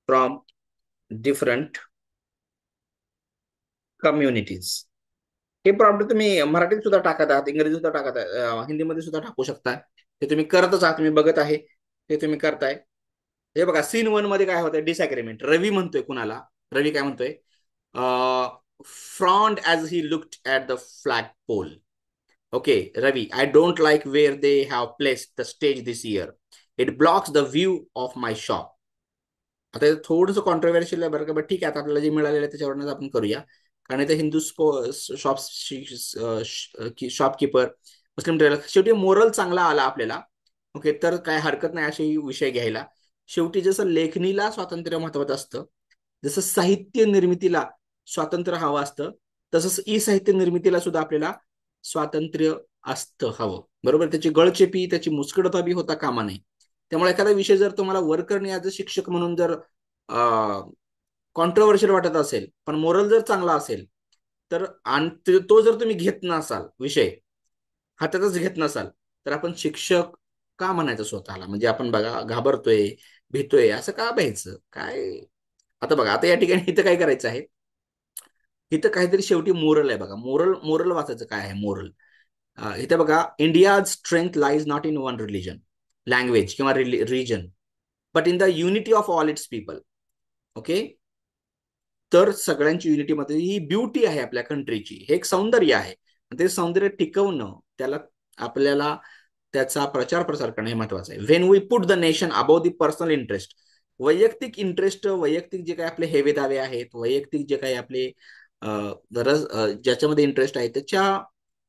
from different communities. हे प्रॉब्लेम तुम्ही मराठीत सुद्धा टाकत आहात, इंग्रजीत सुद्धा टाकत आहात, हिंदीमध्ये सुद्धा टाकू शकता. ते तुम्ही करतच आहात, तुम्ही बघत आहे ते तुम्ही करताय. हे बघा, सीन 1 मध्ये काय होतंय, डिसॅग्रीमेंट. रवी म्हणतोय कुणाला, रवी काय म्हणतोय, frowned as he looked at the flag pole. Okay, Ravi, I don't like where they have placed the stage this year. It blocks the view of my shop. आता थोडंसं कॉन्ट्रोव्हर्शियल आहे बरं का, बट ठीक आहे, आता आपल्याला जे मिळालेलं आहे त्याच्यावरूनच आपण करूया. कारण इथे हिंदू शॉपकीपर, मुस्लिम टेलर, शेवटी मोरल चांगला आला आपल्याला. ओके, तर काय हरकत नाही असे विषय घ्यायला. शेवटी जसं लेखणीला स्वातंत्र्य महत्वाचं असतं, जसं साहित्य निर्मितीला स्वातंत्र्य हवं असतं, तसंच ई साहित्य निर्मितीला सुद्धा आपल्याला स्वातंत्र्य असतं हवं. बरोबर, त्याची गळचेपी, त्याची मुस्कडता बी होता कामा नये. त्यामुळे एखादा विषय जर तुम्हाला वर्करने ॲज अ शिक्षक म्हणून जर कॉन्ट्रोवर्शियल वाटत असेल, पण मोरल जर चांगला असेल तर, आणि तो जर तुम्ही घेत नसाल, विषय हातातच घेत नसाल, तर आपण शिक्षक का म्हणायचं स्वतःला? म्हणजे आपण बघा घाबरतोय, भीतोय, असं का भ्यायचं काय? आता बघा, आता या ठिकाणी इथं काय करायचं आहे, इथं काहीतरी शेवटी मोरल आहे बघा. मोरल वाचायचं काय आहे मोरल. इथे बघा, India's strength lies not in one religion, language किंवा region, but in the unity of all its people. Okay, तर सगळ्यांची युनिटीमध्ये ही ब्युटी आहे आपल्या कंट्रीची, हे एक सौंदर्य आहे. ते सौंदर्य टिकवणं, त्याला आपल्याला त्याचा प्रचार प्रसार करणं हे महत्वाचं आहे. When we put the nation above the personal interest, वैयक्तिक इंटरेस्ट, वैयक्तिक जे काही आपले हेवे दावे आहेत, वैयक्तिक जे काही आपले ज्याच्यामध्ये इंटरेस्ट आहे त्याच्या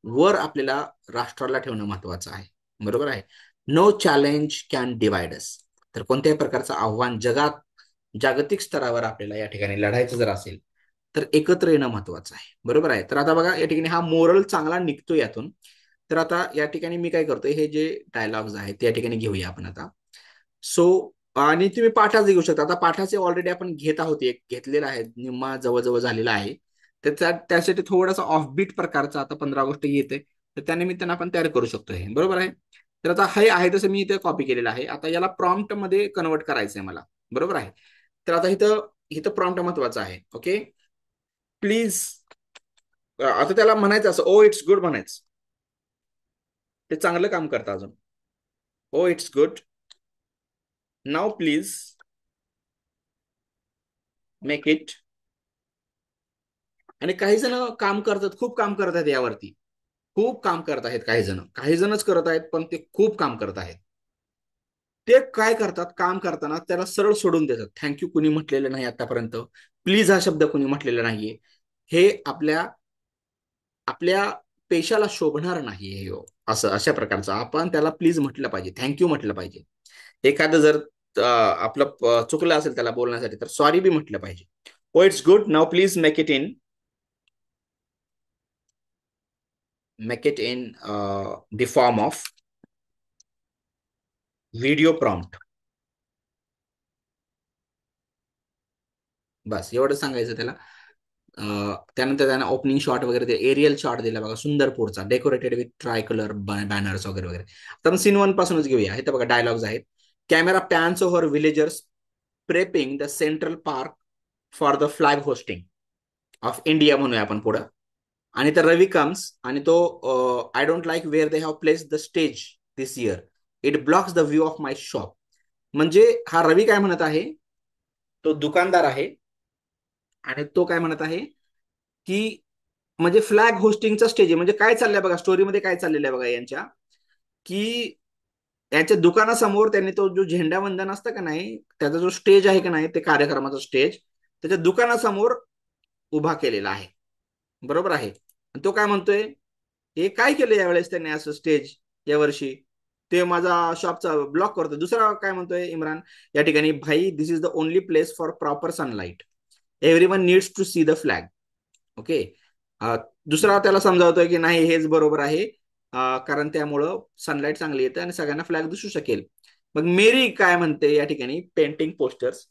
वर आपल्याला राष्ट्राला ठेवणं महत्वाचं आहे. बरोबर आहे. No challenge can divide us. तर कोणत्याही प्रकारचं आव्हान जागतिक स्तरावर आपल्याला या ठिकाणी लढायचं जर असेल तर एकत्र येणं महत्वाचं आहे. बरोबर आहे. तर आता बघा, या ठिकाणी हा मोरल चांगला निघतो यातून. तर आता या ठिकाणी मी काय करतोय, हे जे डायलॉग्स आहेत त्या ठिकाणी घेऊया आपण आता. सो आणि तुम्ही पाठाच घेऊ शकता. आता पाठाचे ऑलरेडी आपण घेत आहोत, एक घेतलेला आहे, निम्मा जवळजवळ झालेला आहे. त्यासाठी थोडासा ऑफबीट प्रकारचा आता 15 ऑगस्ट येते, तर त्यानिमित्तानं आपण तयार करू शकतो हे. बरोबर आहे. तर आता हे आहे तसं मी इथे कॉपी केलेलं आहे. आता याला प्रॉम्प्ट मध्ये कन्वर्ट करायचं आहे मला. बरोबर आहे. तर आता इथं प्रॉम्प्ट महत्वाचा आहे. Okay, please. आता त्याला म्हणायचं असं, ओ इट्स गुड म्हणायचं. ते चांगलं काम करतं अजून. ओ it's good, now please make it. आणि काही जण काम करतात, खूप काम करत आहेत यावरती, खूप काम करत आहेत. काही जणच करत आहेत, पण ते खूप काम करत आहेत. ते काय करतात, काम करताना त्याला सरळ सोडून देतात. थँक्यू कुणी म्हटलेलं नाही आतापर्यंत, प्लीज हा शब्द कुणी म्हटलेला नाहीये. हे आपल्या आपल्या पेशाला शोभणार नाही हे असं अशा प्रकारचं आपण त्याला प्लीज म्हटलं पाहिजे, थँक्यू म्हटलं पाहिजे. एखादं जर आपलं चुकलं असेल त्याला बोलण्यासाठी तर सॉरी बी म्हटलं पाहिजे. Oh it's good. Now please make it in the form of video prompt. बस एवढं सांगायचं त्याला. त्यानंतर त्यानं ओपनिंग शॉट वगैरे ते एरियल शॉट दिला बघा, सुंदर पुढचा, decorated with try colour banners वगैरे वगैरे. तर सीन 1 पासूनच घेऊया. इथं बघा डायलॉग्स आहेत. Camera pans over villagers prepping the central park for the flag hosting of India म्हणूया आपण पुढं. आणि तर रवी कम्स आणि तो I don't like where they have place the stage this year, it blocks the view of my shop. म्हणजे हा रवी काय म्हणत आहे, तो दुकानदार आहे आणि तो काय म्हणत आहे की म्हणजे फ्लॅग होस्टिंगचा स्टेज आहे. म्हणजे काय चाललंय बघा, स्टोरीमध्ये काय चाललेलं आहे बघा यांच्या, की यांच्या दुकानासमोर त्यांनी तो जो झेंडावंदन असतं का नाही, त्याचा जो स्टेज आहे का नाही, ते कार्यक्रमाचा स्टेज त्याच्या दुकानासमोर उभा केलेला आहे. बरोबर आहे. तो काय म्हणतोय, हे काय केलं यावेळेस त्यांनी असं स्टेज यावर्षी, ते माझा शॉपचा ब्लॉक करतोय. दुसरा काय म्हणतोय इम्रान या ठिकाणी, भाई this is the only place for proper sunlight, everyone needs to see the flag. Okay. दुसरा त्याला समजावतोय की नाही हेच बरोबर आहे, कारण त्यामुळं सनलाइट चांगली येते आणि सगळ्यांना फ्लॅग दिसू शकेल. मग मेरी काय म्हणते या ठिकाणी, painting posters,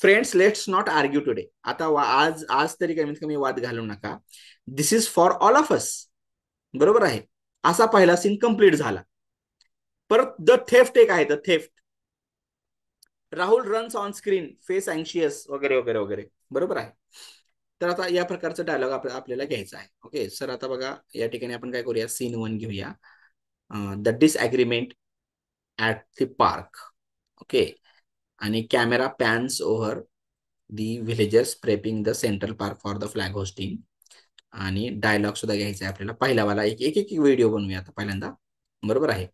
friends let's not argue today. आता आज आज तरी कमीत कमी वाद घालू नका. This is for all of us. बरोबर आहे. असा पहिला सीन कंप्लीट झाला. परत द थेफ्ट एक आहे, the theft. Rahul runs on screen face अँशियस वगैरे वगैरे वगैरे. बरोबर आहे. तर आता या प्रकारचा डायलॉग आपल्याला घ्यायचा आहे. Okay sir. आता बघा या ठिकाणी आपण काय करूया, सीन 1 घेऊया, the disagreement at the park. Okay. आणि camera pans over the villagers prepping the central park for the flag hoisting. आणि डायलॉग सुद्धा घ्यायचा आहे आपल्याला. पहिलावाला एक एक एक व्हिडिओ बनवूया आता पहिल्यांदा. बरोबर आहे.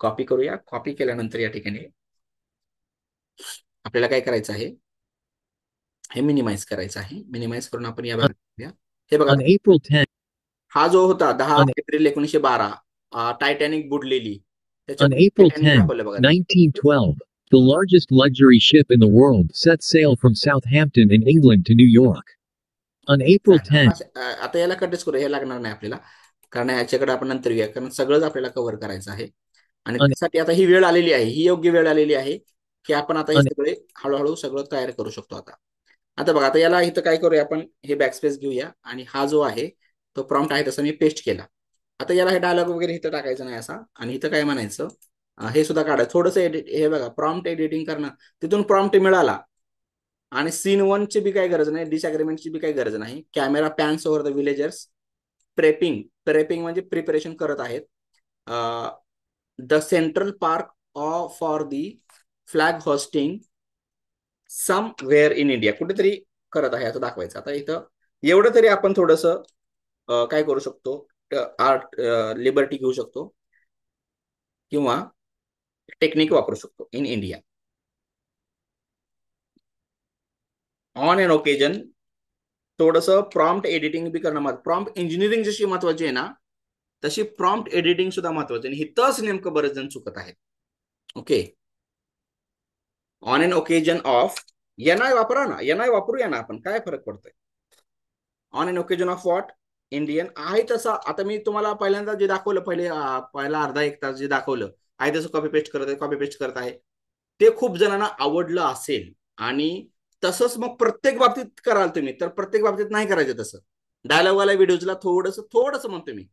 कॉपी करूया. कॉपी केल्यानंतर या ठिकाणी आपल्याला काय करायचं आहे, हे मिनिमाइज करायचं आहे. मिनिमाइज करून आपण या भागात हे बघा, On April 10, हा जो होता 10 एप्रिल 1912 टायटॅनिक बुडलेली, on त्याच्यामध्ये April टायटॅनिक 10, दाखवलं बघा. 1912, the largest luxury ship in the world set sail from Southampton in England to New York. On April 10, आता याला कटच करू, हे लागणार नाही आपल्याला, कारण याच्याकडे आपण नंतर येऊया, कारण सगळंच आपल्याला कव्हर करायचं आहे. आणि त्यासाठी आता ही वेळ आलेली आहे, ही योग्य वेळ आलेली आहे की आपण आता हे सगळे हळूहळू सगळं तयार करू शकतो. आता बघा, आता याला इथं काय करूया आपण, हे बॅकस्पेस घेऊया आणि हा जो आहे तो प्रॉम्प्ट आहे तसं मी पेस्ट केला. आता याला हे डायलॉग वगैरे इथं टाकायचं नाही असा, आणि इथं काय म्हणायचं हे सुद्धा काढायचं थोडंसं एडिट. हे बघा प्रॉम्प्ट एडिटिंग करणं, तिथून प्रॉम्प्ट मिळाला. आणि सीन 1 ची बी काही गरज नाही, डिसएग्रीमेंटची बी काही गरज नाही. Camera pans over the villagers prepping. Prepping म्हणजे प्रिपरेशन करत आहेत. The central park for the flag hosting somewhere in India, कुठेतरी करत आहे असं दाखवायचं. आता इथं एवढं तरी आपण थोडंसं काय करू शकतो, आर्ट लिबर्टी घेऊ शकतो किंवा टेक्निक वापरू शकतो. In India on an occasion, थोडंसं प्रॉम्प्ट एडिटिंग बी करणं, प्रॉम्प्ट इंजिनिअरिंग जशी महत्वाची आहे ना, तशी प्रॉम्प्ट एडिटिंग सुद्धा महत्वाची आहे. हिथंच नेमकं बरेच जण चुकत आहेत. Okay. On an occasion of, NIA वापरा ना, एनआय वापरूया ना आपण, काय फरक पडतोय. On an occasion of what, Indian आहे तसं. आता मी तुम्हाला पहिल्यांदा जे दाखवलं, पहिला अर्धा एक तास जे दाखवलं आहे तसं कॉपी पेस्ट करत आहे, ते खूप जणांना आवडलं असेल. आणि तसंच मग प्रत्येक बाबतीत कराल तुम्ही, तर प्रत्येक बाबतीत नाही करायचं तसं. डायलॉगवाला व्हिडिओजला थोडंसं म्हणतो मी,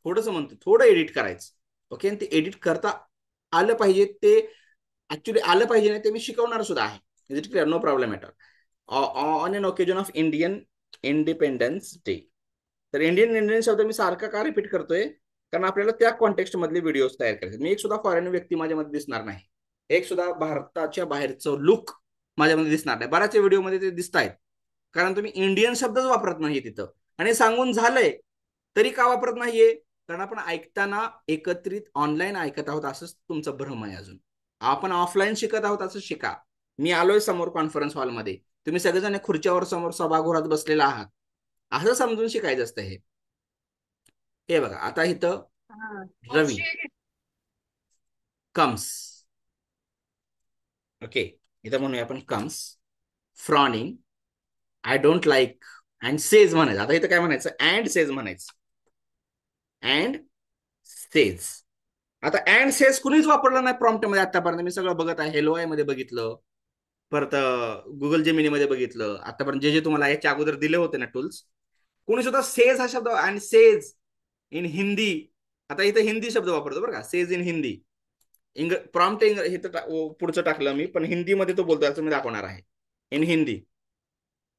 थोडं एडिट करायचं. ओके. आणि ते एडिट करता आलं पाहिजे, ते ऍक्च्युली आलं पाहिजे नाही, ते मी शिकवणार सुद्धा आहे. Is it clear? No problem at all. On an occasion of Indian Independence Day. तर इंडियन शब्द मी सारखा का रिपीट करतोय, कारण आपल्याला त्या कॉन्टेक्स्ट मधले व्हिडिओ तयार करायचे. मी एक सुद्धा फॉरेन व्यक्ती माझ्यामध्ये दिसणार नाही, एक सुद्धा भारताच्या बाहेरचं लुक माझ्यामध्ये दिसणार नाही. बऱ्याचशा व्हिडिओमध्ये ते दिसत आहेत, कारण तुम्ही इंडियन शब्दच वापरत नाही तिथं. आणि सांगून झालंय तरी का वापरत नाहीये, कारण आपण ऐकताना एकत्रित ऑनलाईन ऐकत आहोत असंच तुमचं भ्रम आहे अजून. आपण ऑफलाईन शिकत आहोत असं शिका. मी आलोय समोर कॉन्फरन्स हॉलमध्ये, तुम्ही सगळेजण खुर्च्यावर समोर सभागृहात बसलेला आहात, असं समजून शिकायचं असतं. हे बघा, आता इथं रवी कम्स. ओके, इथं म्हणूया आपण comes, frowning, I don't like, and says म्हणायचं. आता इथं काय म्हणायचं, अँड सेज म्हणायचं, अँड सेज. आता अँड सेज कुणीच वापरलं नाही प्रॉम्प्ट मध्ये आतापर्यंत. मी सगळं बघत आहे, हेलो आय मध्ये बघितलं, परत गुगल जेमिनी मध्ये बघितलं, आतापर्यंत जे तुम्हाला याच्या अगोदर दिले होते ना टूल्स, कोणी सुद्धा सेज हा शब्द आणि सेज इन हिंदी. आता इथं हिंदी शब्द वापरतो बरं का, सेज इन हिंदी. प्रॉम्प्ट हे तर पुढचं टाकलं मी, पण हिंदीमध्ये तो बोलतो असं मी दाखवणार आहे, इन हिंदी.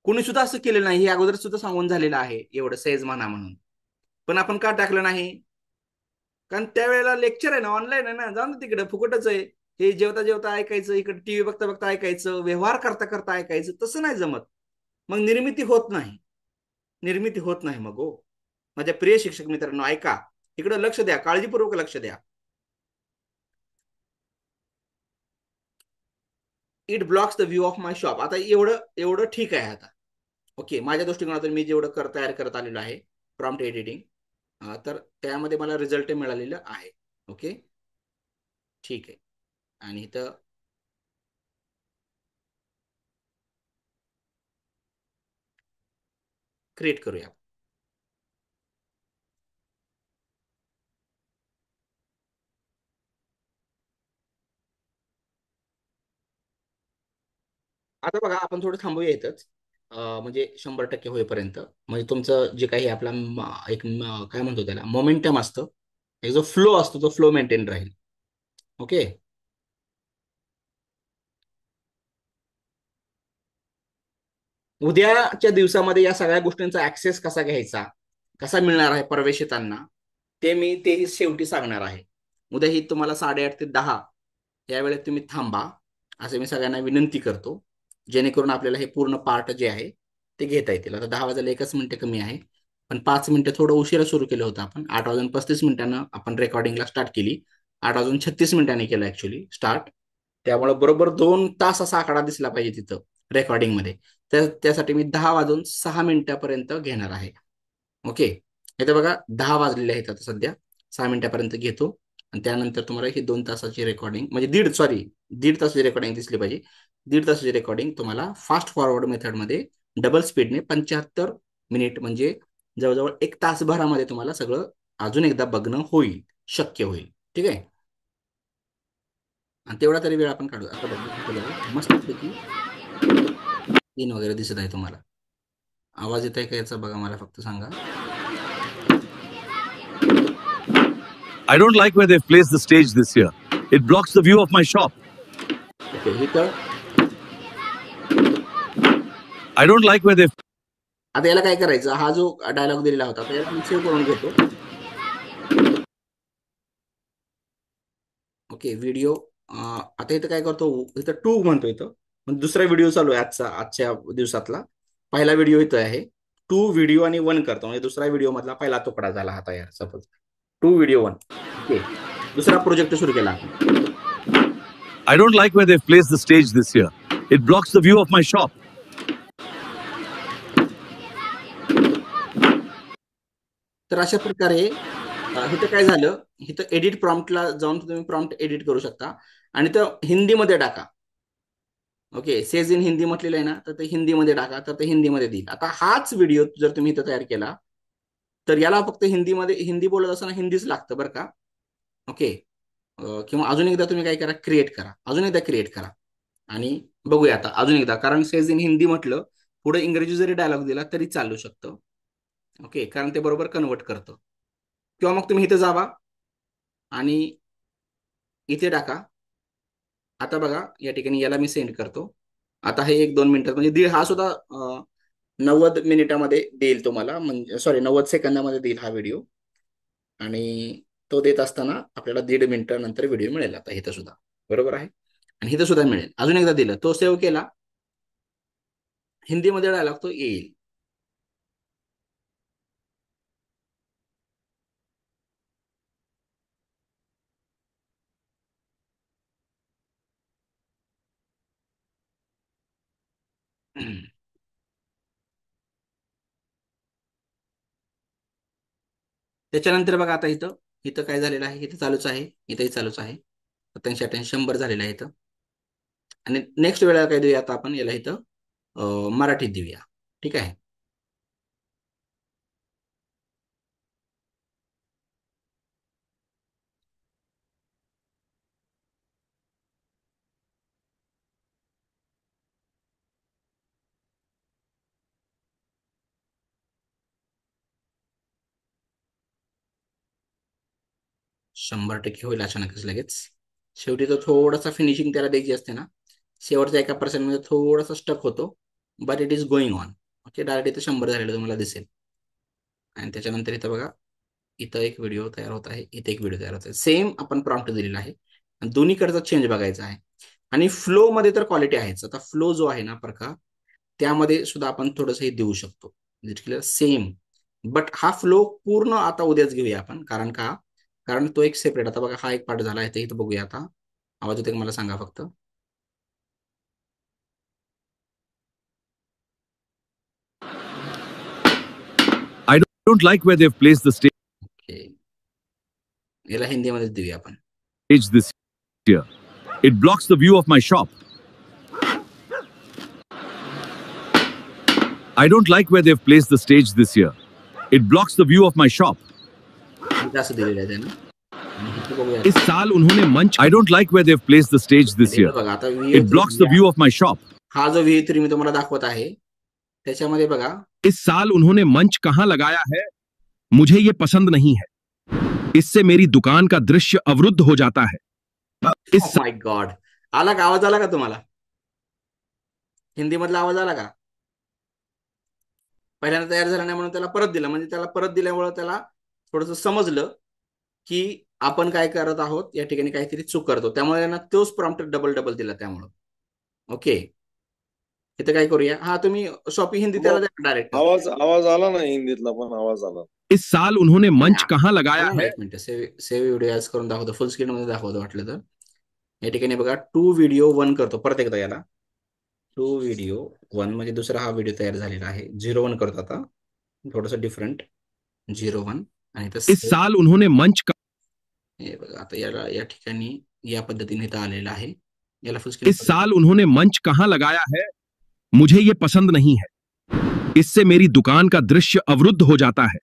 कोणी सुद्धा असं केलेलं नाही, हे अगोदर सुद्धा सांगून झालेलं आहे एवढं सेज म्हणा म्हणून. पण आपण का टाकलं नाही, कारण त्यावेळेला लेक्चर आहे ना, ऑनलाईन आहे ना, जाऊन तिकडे फुकटच आहे. हे जेवता जेवता ऐकायचं, इकडे टीव्ही बघता बघता ऐकायचं, व्यवहार करता करता ऐकायचं, तसं नाही जमत. मग निर्मिती होत नाही, निर्मिती होत नाही. मग हो माझ्या प्रिय शिक्षक मित्रांनो, ऐका, इकडे लक्ष द्या, काळजीपूर्वक लक्ष द्या. It blocks the view of my shop. आता एवढं एवढं ठीक आहे. आता ओके, माझ्या दृष्टिकोनातून मी जेवढं तयार करत आलेलं आहे प्रॉम्प्ट एडिटिंग, तर त्यामध्ये मला रिझल्ट मिळालेलं आहे. ओके, ठीक आहे. आणि इथं क्रिएट करूया. आता बघा, आपण थोडं थांबूया इथंच, म्हणजे 100% होईपर्यंत. म्हणजे तुमचं जे काही आपला काय म्हणतो त्याला, मोमेंटम असतं, एक जो फ्लो असतो, तो फ्लो मेंटेन राहील. ओके, उद्याच्या दिवसामध्ये या सगळ्या गोष्टींचा ऍक्सेस कसा घ्यायचा, कसा मिळणार आहे प्रवेशितांना, ते मी तेही शेवटी सांगणार आहे. उद्या ही तुम्हाला 8:30 ते 10 या वेळेत तुम्ही थांबा, असं मी सगळ्यांना विनंती करतो, जेणेकरून आपल्याला हे पूर्ण पार्ट जे आहे ते घेता येतील. आता 10 वाजायला 1 मिनिट कमी आहे, पण 5 मिनिटं थोडं उशिरा सुरू केलं होतं आपण. 8:35 आपण रेकॉर्डिंगला स्टार्ट केली, 8:36 केलं ऍक्च्युली स्टार्ट. त्यामुळे बरोबर 2 तास असा आकडा दिसला पाहिजे तिथं रेकॉर्डिंगमध्ये. त्यासाठी मी 10 वाजून 6 मिनिटापर्यंत घेणार आहे. ओके, इथे बघा 10 वाजलेले आहेत आता सध्या, 6 मिनिटापर्यंत घेतो. आणि त्यानंतर तुम्हाला ही 2 तासाची रेकॉर्डिंग, म्हणजे दीड तासाची रेकॉर्डिंग दिसली पाहिजे. 1.5 तासाची रेकॉर्डिंग तुम्हाला फास्ट फॉरवर्ड मेथडमध्ये डबल स्पीडने 75 मिनिट, म्हणजे जवळजवळ 1 तासभरामध्ये तुम्हाला सगळं अजून एकदा बघणं होईल, शक्य होईल. ठीक आहे, आणि तेवढा तरी वेळ आपण काढू. आता बघू, मस्तपैकी 3 वगैरे दिसत आहे तुम्हाला. आवाज येत आहे का याचा बघा, मला फक्त सांगा. I don't like where they've placed the stage this year. It blocks the view of my shop. Okay, इथं I don't like where they've. आता याला काय करायचं, हा जो डायलॉग दिलेला होता तर याला मी सेव्ह करून घेतो. Okay, video. आता इथं काय करतो, इथं 2 म्हणतो, इथं म्हणजे दुसरा व्हिडिओ चालू आहे आजच्या दिवसातला. पहिला व्हिडिओ इथं आहे, 2 व्हिडिओ आणि 1 करतो, म्हणजे दुसरा व्हिडिओ मधला पहिला तुकडा झाला हा तयार. Suppose 2 video 1. ओके, दुसरा प्रोजेक्ट सुरू केला. I don't like where they've placed the stage this year. It blocks the view of my shop. तर अशा प्रकारे इथं काय झालं, इथं एडिट प्रॉम्प्टला जाऊन तुम्ही प्रॉम्प्ट एडिट करू शकता आणि तो हिंदीमध्ये टाका. ओके, सेज इन हिंदी म्हटलेलं आहे ना, तर ते हिंदीमध्ये टाका, तर ते हिंदीमध्ये देईल. आता हाच व्हिडिओ जर तुम्ही इथं तयार केला तर याला फक्त हिंदीमध्ये, हिंदी बोलत असताना हिंदीच लागतं बरं का. ओके, किंवा अजून एकदा तुम्ही काय करा, क्रिएट करा, अजून एकदा क्रिएट करा आणि बघूया आता अजून एकदा. कारण सेज इन हिंदी म्हटलं, पुढे इंग्रजी जरी डायलॉग दिला तरी चालू शकतं. ओके, कारण ते बरोबर कन्वर्ट करतं. किंवा मग तुम्ही इथे जावा आणि इथे टाका. आता बघा, या ठिकाणी याला मी सेंड करतो. आता हे 1-2 मिनिटात, म्हणजे हा सुद्धा 90 मिनिटामध्ये देईल तुम्हाला, म्हणजे सॉरी 90 सेकंदामध्ये देईल हा व्हिडिओ. आणि तो देत असताना आपल्याला 1.5 मिनिटानंतर व्हिडिओ मिळेल. आता इथं सुद्धा बरोबर आहे, आणि इथं सुद्धा मिळेल. अजून एकदा दिलं, तो सेव्ह केला, हिंदीमध्ये डायलॉग तो येईल. त्याच्यानंतर बघा आता इथं इथं काय झालेलं आहे, इथं चालूच आहे, इथंही चालूच आहे. 87, 100 झालेलं आहे इथं. आणि नेक्स्ट वेळेला काय देऊया आता आपण याला इथं मराठीत देऊया. ठीक आहे. शंभर टक्के होईल अचानकच लगेच. शेवटी तो थोडासा फिनिशिंग त्याला द्यायची असते ना, शेवटच्या 1% मध्ये थोडासा स्टक होतो, but it is going on. Okay, direct इथं 100 झालेलं तुम्हाला दिसेल. आणि त्याच्यानंतर इथं बघा, इथं एक व्हिडिओ तयार होत आहे, इथे एक व्हिडिओ तयार होत आहे. सेम आपण प्रॉम्प्ट दिलेला आहे, दोन्हीकडचा चेंज बघायचा आहे. आणि फ्लो मध्ये तर क्वालिटी आहेच. आता फ्लो जो आहे ना प्रकार, त्यामध्ये सुद्धा आपण थोडंसं हे देऊ शकतो. सेम, बट हा फ्लो पूर्ण आता उद्याच घेऊया आपण. कारण तो एक सेपरेट. आता बघा हा एक पार्ट झाला आहे, ते इथं बघूया. आता आवाज येतो का मला सांगा फक्त. I don't like where they've placed the okay, याला हिंदीमध्येच देऊया आपण. stage this year. It blocks the view of my shop. I don't like where they've placed the stage this year. It blocks the view of my shop. असं दिलेलं आहे त्यानं. आणि इथं बघूया इस साल उन्होंने मंच I don't like where they've placed the stage this इथं year. बघा आता It blocks the view of my shop. हा जो V3 मी तुम्हाला दाखवत आहे, त्याच्यामध्ये बघा इस साल उन्होंने मंच कहां लगाया है, मुझे ये पसंद नहीं है. इससे मेरी दुकान का दृश्य अवरुद्ध हो जाता है. इस माय गॉड, आला का आवाज? आला का तुम्हाला हिंदी मधला आवाज? आला का? पहिल्यांदा तयार झाला नाही म्हणून त्याला परत दिलं. म्हणजे त्याला परत दिल्यामुळे त्याला थोडस समजलं की आपण काय करत आहोत, या ठिकाणी काहीतरी चूक करतो. त्यामुळे ना तोच प्रॉम्प्ट डबल डबल दिला त्यामुळं. ओके, इथं काय करूया, हा तुम्ही शॉपी हिंदी त्याला द्या डायरेक्ट. आवाज आला ना हिंदीतला पण आवाज आला. इस साल उन्होंने मंच कहां लगाया है. एक मिनिट, सेव्ह व्हिडिओ ॲज करून दाखवतो, फुल स्क्रीन मध्ये दाखवतो वाटलं तर. या ठिकाणी बघा 2 व्हिडिओ 1 करतो परत एकदा. याला 2 व्हिडिओ 1 म्हणजे दुसरा हा व्हिडिओ तयार झालेला आहे. 0-1 करतो आता, थोडस डिफरंट. 0-1 आणि इस साल उन्होंने मंच का हे बघा आता याला या ठिकाणी या पद्धतीने इथं आलेलं आहे. याला फुल स्क्रीन. इस साल उन्होंने मंच कहां लगाया है, मुझे ये पसंद नहीं है. इससे मेरी दुकान का दृश्य अवरुद्ध हो जाता है.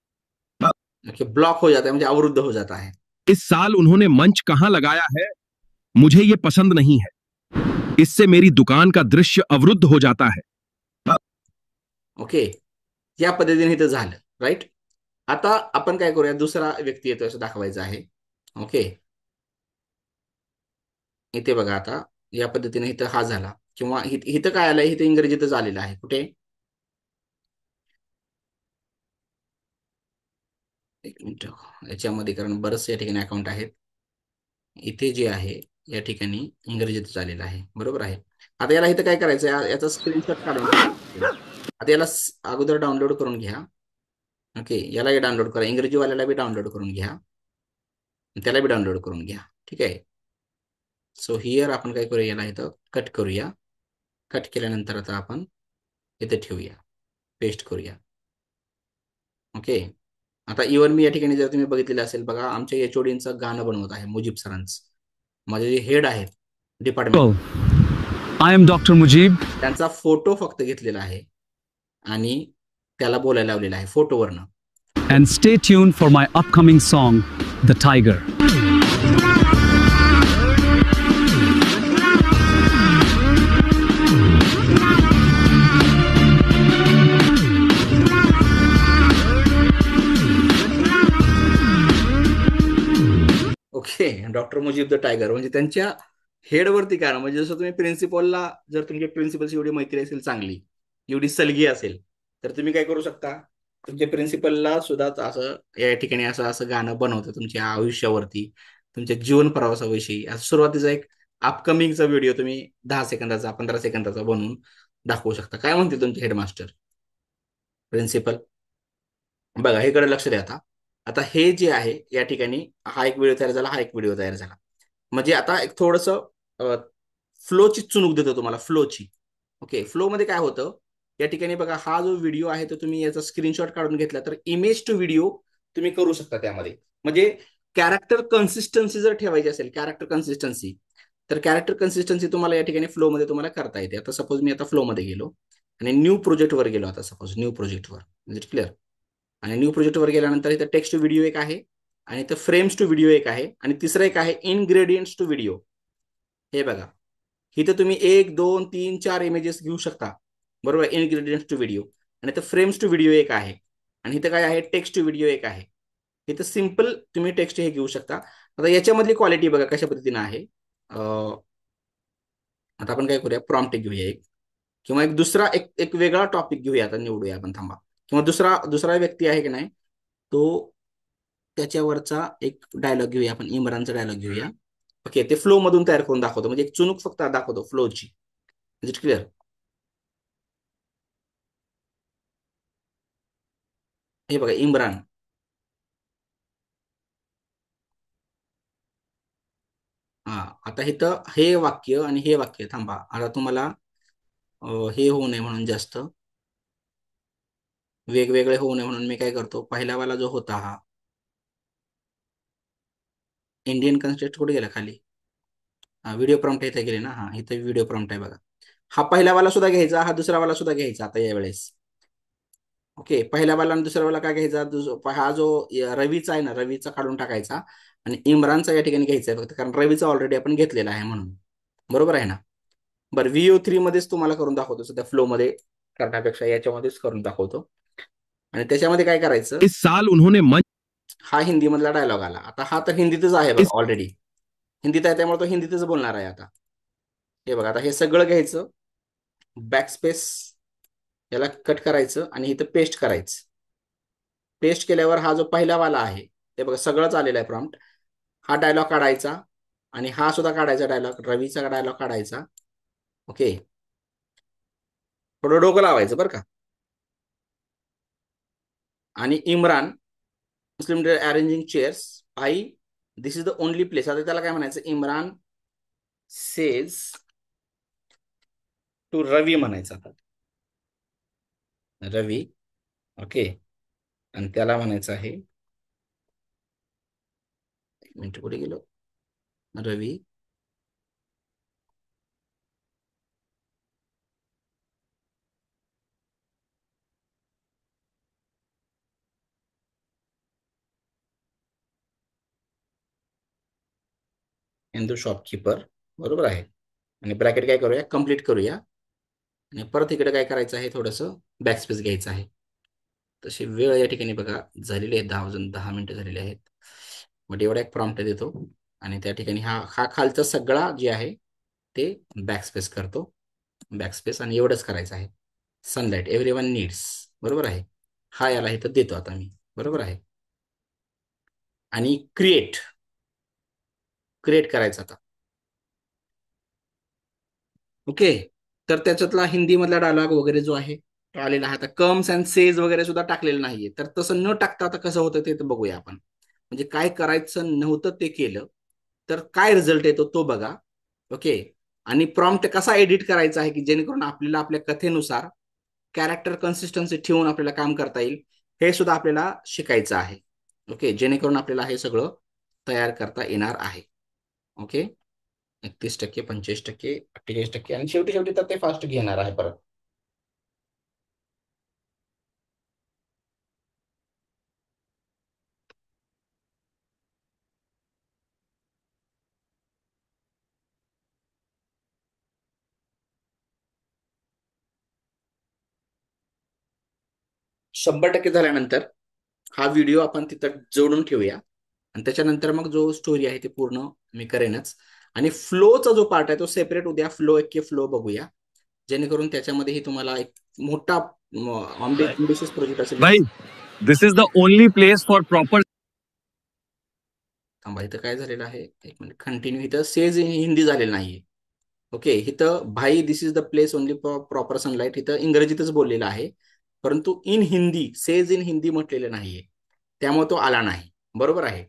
ब्लॉक हो जाता है म्हणजे अवरुद्ध हो जाता है. इस साल उन्होंने मंच कहां लगाया है, मुझे ये पसंद नहीं है. इससे मेरी दुकान का दृश्य अवरुद्ध हो जाता है. ओके, या पद्धतीने इथं झालं. राईट. आता आपण काय करूया, दुसरा व्यक्ती येतो असं दाखवायचं आहे. ओके, इथे बघा आता या पद्धतीने इथं हा झाला, किंवा इथं काय आलंय, इथं इंग्रजीतच आलेलं आहे. कुठे, एक मिनिट, याच्यामध्ये कारण बरंच या ठिकाणी अकाउंट आहेत. इथे जे आहे या ठिकाणी इंग्रजीतच आलेलं आहे. बरोबर आहे. आता याला इथं काय करायचं, याचा स्क्रीनशॉट काढून आता याला अगोदर डाउनलोड करून घ्या. ओके, यालाही डाउनलोड करा, इंग्रजीवाल्याला बी डाउनलोड करून घ्या, त्याला बी डाउनलोड करून घ्या. ठीक आहे. सो हिअर आपण काय करूया, याला इथं कट करूया. कट केल्यानंतर आता आपण इथे ठेवूया, पेस्ट करूया. ओके, आता इव्हन मी या ठिकाणी जर तुम्ही बघितलेलं असेल, बघा आमच्या एचओडींचं गाणं बनवत आहे मुजीब सरांचं. माझे जे हेड आहेत department, I am doctor Mujib. त्यांचा फोटो फक्त घेतलेला आहे आणि त्याला बोलायला लावलेला आहे फोटोवरनं. And stay tuned for my upcoming song, The Tiger. Okay, doctor Mujib the tiger म्हणजे त्यांच्या हेडवरती कारण, म्हणजे जसं तुम्ही प्रिन्सिपलला, जर तुमच्या प्रिन्सिपलची एवढी मैत्री असेल चांगली, एवढी सलगी असेल, तर तुम्ही काय करू शकता, तुमच्या प्रिन्सिपलला सुद्धा असं या ठिकाणी असं असं गाणं बनवतं तुमच्या आयुष्यावरती, तुमच्या जीवन प्रवासाविषयी. असं सुरुवातीचा एक अपकमिंगचा व्हिडिओ तुम्ही 10 सेकंदाचा 15 सेकंदाचा बनवून दाखवू शकता. काय म्हणते तुमचे हेडमास्टर, प्रिन्सिपल? बघा हेकडे लक्ष द्या. आता हे जे आहे या ठिकाणी हा एक व्हिडिओ तयार झाला, हा एक व्हिडिओ तयार झाला. म्हणजे आता एक थोडंसं फ्लोची चुणूक देतो तुम्हाला, फ्लोची. ओके, फ्लो मध्ये काय होतं, या ठिकाणी बघा हा जो व्हिडिओ आहे तो तुम्ही याचा स्क्रीनशॉट काढून घेतला तर इमेज टू व्हिडिओ तुम्ही करू शकता त्यामध्ये. म्हणजे कॅरेक्टर कन्सिस्टन्सी जर ठेवायची असेल, कॅरेक्टर कन्सिस्टन्सी, तर कॅरेक्टर कन्सिस्टन्सी तुम्हाला या ठिकाणी फ्लो मध्ये तुम्हाला करता येते. आता सपोज मी आता फ्लो मध्ये गेलो आणि न्यू प्रोजेक्टवर गेलो. आता सपोज न्यू प्रोजेक्टवर, म्हणजे क्लिअर. आणि न्यू प्रोजेक्टवर गेल्यानंतर इथं टेक्स्ट टू व्हिडिओ एक आहे आणि इथं फ्रेम्स टू व्हिडिओ एक आहे आणि तिसरं एक आहे इनग्रेडियंट्स टू व्हिडिओ. हे बघा, इथं तुम्ही 1 2 3 4 इमेजेस घेऊ शकता, बरोबर. Ingredients to video. आणि इथं फ्रेम्स टू व्हिडिओ एक आहे आणि इथं काय आहे, टेक्स्ट टू व्हिडिओ एक आहे. इथं सिम्पल तुम्ही टेक्स्ट हे घेऊ शकता. आता याच्यामधली क्वालिटी बघा कशा पद्धतीने आहे. आता आपण काय करूया, प्रॉम्प्ट घेऊया एक, किंवा एक दुसरा एक वेगळा टॉपिक घेऊया. आता निवडूया आपण, थांबा. किंवा दुसरा व्यक्ती आहे की नाही, तो त्याच्यावरचा एक डायलॉग घेऊया आपण, इम्रानचा डायलॉग घेऊया. ओके, ते फ्लो मधून तयार करून दाखवतो, म्हणजे एक चुणूक फक्त दाखवतो फ्लोची. Is it clear? हे बघा, इम्रान. हा, आता इथं हे वाक्य आणि हे वाक्य, थांबा. आता तुम्हाला हे होऊ नये म्हणून, जास्त वेगवेगळे होऊ नये म्हणून मी काय करतो, पहिला वाला जो होता हा इंडियन कन्स्ट्रक्ट कुठे गेला खाली, हा व्हिडिओ प्रॉम्प्ट इथे गेले ना, हा इथे व्हिडिओ प्रॉम्प्ट आहे बघा. हा पहिला वाला सुद्धा घ्यायचा, हा दुसरा वाला सुद्धा घ्यायचा आता यावेळेस. ओके, पहिल्या वाला आणि दुसऱ्या वाला काय घ्यायचा, हा जो रवीचा आहे ना, रवीचा काढून टाकायचा आणि इम्रानचा या ठिकाणी घ्यायचा आहे फक्त, कारण रवीचा ऑलरेडी आपण घेतलेला आहे म्हणून, बरोबर आहे ना. बरं, VO3 मध्येच तुम्हाला करून दाखवतो, सध्या फ्लो मध्ये करण्यापेक्षा याच्यामध्येच करून दाखवतो. आणि त्याच्यामध्ये काय करायचं, इस साल उन्होंने हा हिंदी मधला डायलॉग आला. आता हा तर हिंदीतच आहे बघा, ऑलरेडी हिंदीत आहे, त्यामुळे तो हिंदीतच बोलणार आहे. आता हे बघा, आता हे सगळं घ्यायचं, बॅकस्पेस याला कट करायचं आणि इथं पेस्ट करायचं. पेस्ट केल्यावर हा जो पहिला वाला आहे ते बघा सगळंच आलेलं आहे प्रॉम्प्ट. हा डायलॉग काढायचा आणि हा सुद्धा काढायचा डायलॉग, रवीचा डायलॉग काढायचा. ओके, थोडं डोकं लावायचं बरं का. आणि Imran Muslim arranging chairs, I this is the only place. आता त्याला काय म्हणायचं, इम्रान सेज टू रवी म्हणायचं. आता रवी, ओके, आणि त्याला म्हणायचं आहे, एक मिनिट कुठे गेलो, रवी हिंदू शॉपकीपर, बरोबर आहे. आणि ब्रॅकेट काय करूया, कम्प्लीट करूया. आणि परत इकडे काय करायचं आहे, थोडंसं बॅकस्पेस घ्यायचं आहे. तशी वेळ या ठिकाणी बघा झालेली आहे, 10 मिनिटं झालेली आहेत. मग एवढा एक प्रॉम्प्ट देतो आणि त्या ठिकाणी हा खालचा सगळा जे आहे ते बॅकस्पेस करतो, बॅकस्पेस, आणि एवढंच करायचं आहे. सनलाइट एव्हरीवन नीड्स, बरोबर आहे. हा याला इथं देतो आता मी, बरोबर आहे. आणि क्रिएट करायचं आता. ओके, तर त्याच्यातला हिंदी मधला डायलॉग वगैरे जो आहे तो आलेला आहे. आता कम्स अँड सेज वगैरे सुद्धा टाकलेलं नाहीये, तर तसं न टाकता आता कसं होतं ते बघूया आपण. म्हणजे काय करायचं नव्हतं ते केलं तर काय रिझल्ट येतो तो बघा. ओके, आणि प्रॉम्प्ट कसा एडिट करायचा आहे की जेणेकरून आपल्याला आपल्या कथेनुसार कॅरेक्टर कन्सिस्टन्सी ठेवून आपल्याला काम करता येईल, हे सुद्धा आपल्याला शिकायचं आहे. ओके, जेणेकरून आपल्याला हे सगळं तयार करता येणार आहे. ओके, 31%, 45%, 48%, आणि शेवटी तर ते फास्ट घेणार आहे परत. शंभर टक्के झाल्यानंतर हा व्हिडिओ आपण तिथं जोडून ठेवूया आणि त्याच्यानंतर मग जो स्टोरी आहे ते पूर्ण मी करेनच. आणि फ्लोचा जो पार्ट आहे तो सेपरेट उद्या फ्लो बघूया, जेणेकरून त्याच्यामध्येही तुम्हाला एक मोठा ambitious प्रोजेक्ट असेल. भाई, this is the only place for proper. थांबा, इथं काय झालेलं आहे, एक मिनिट, कंटिन्यू. इथं सेज इन हिंदी झालेलं नाहीये. ओके, इथं भाई this is the place only proper sunlight, इथं इंग्रजीतच बोललेलं आहे, परंतु in Hindi, says in Hindi म्हटलेलं नाहीये, त्यामुळे तो आला नाही. बरोबर आहे,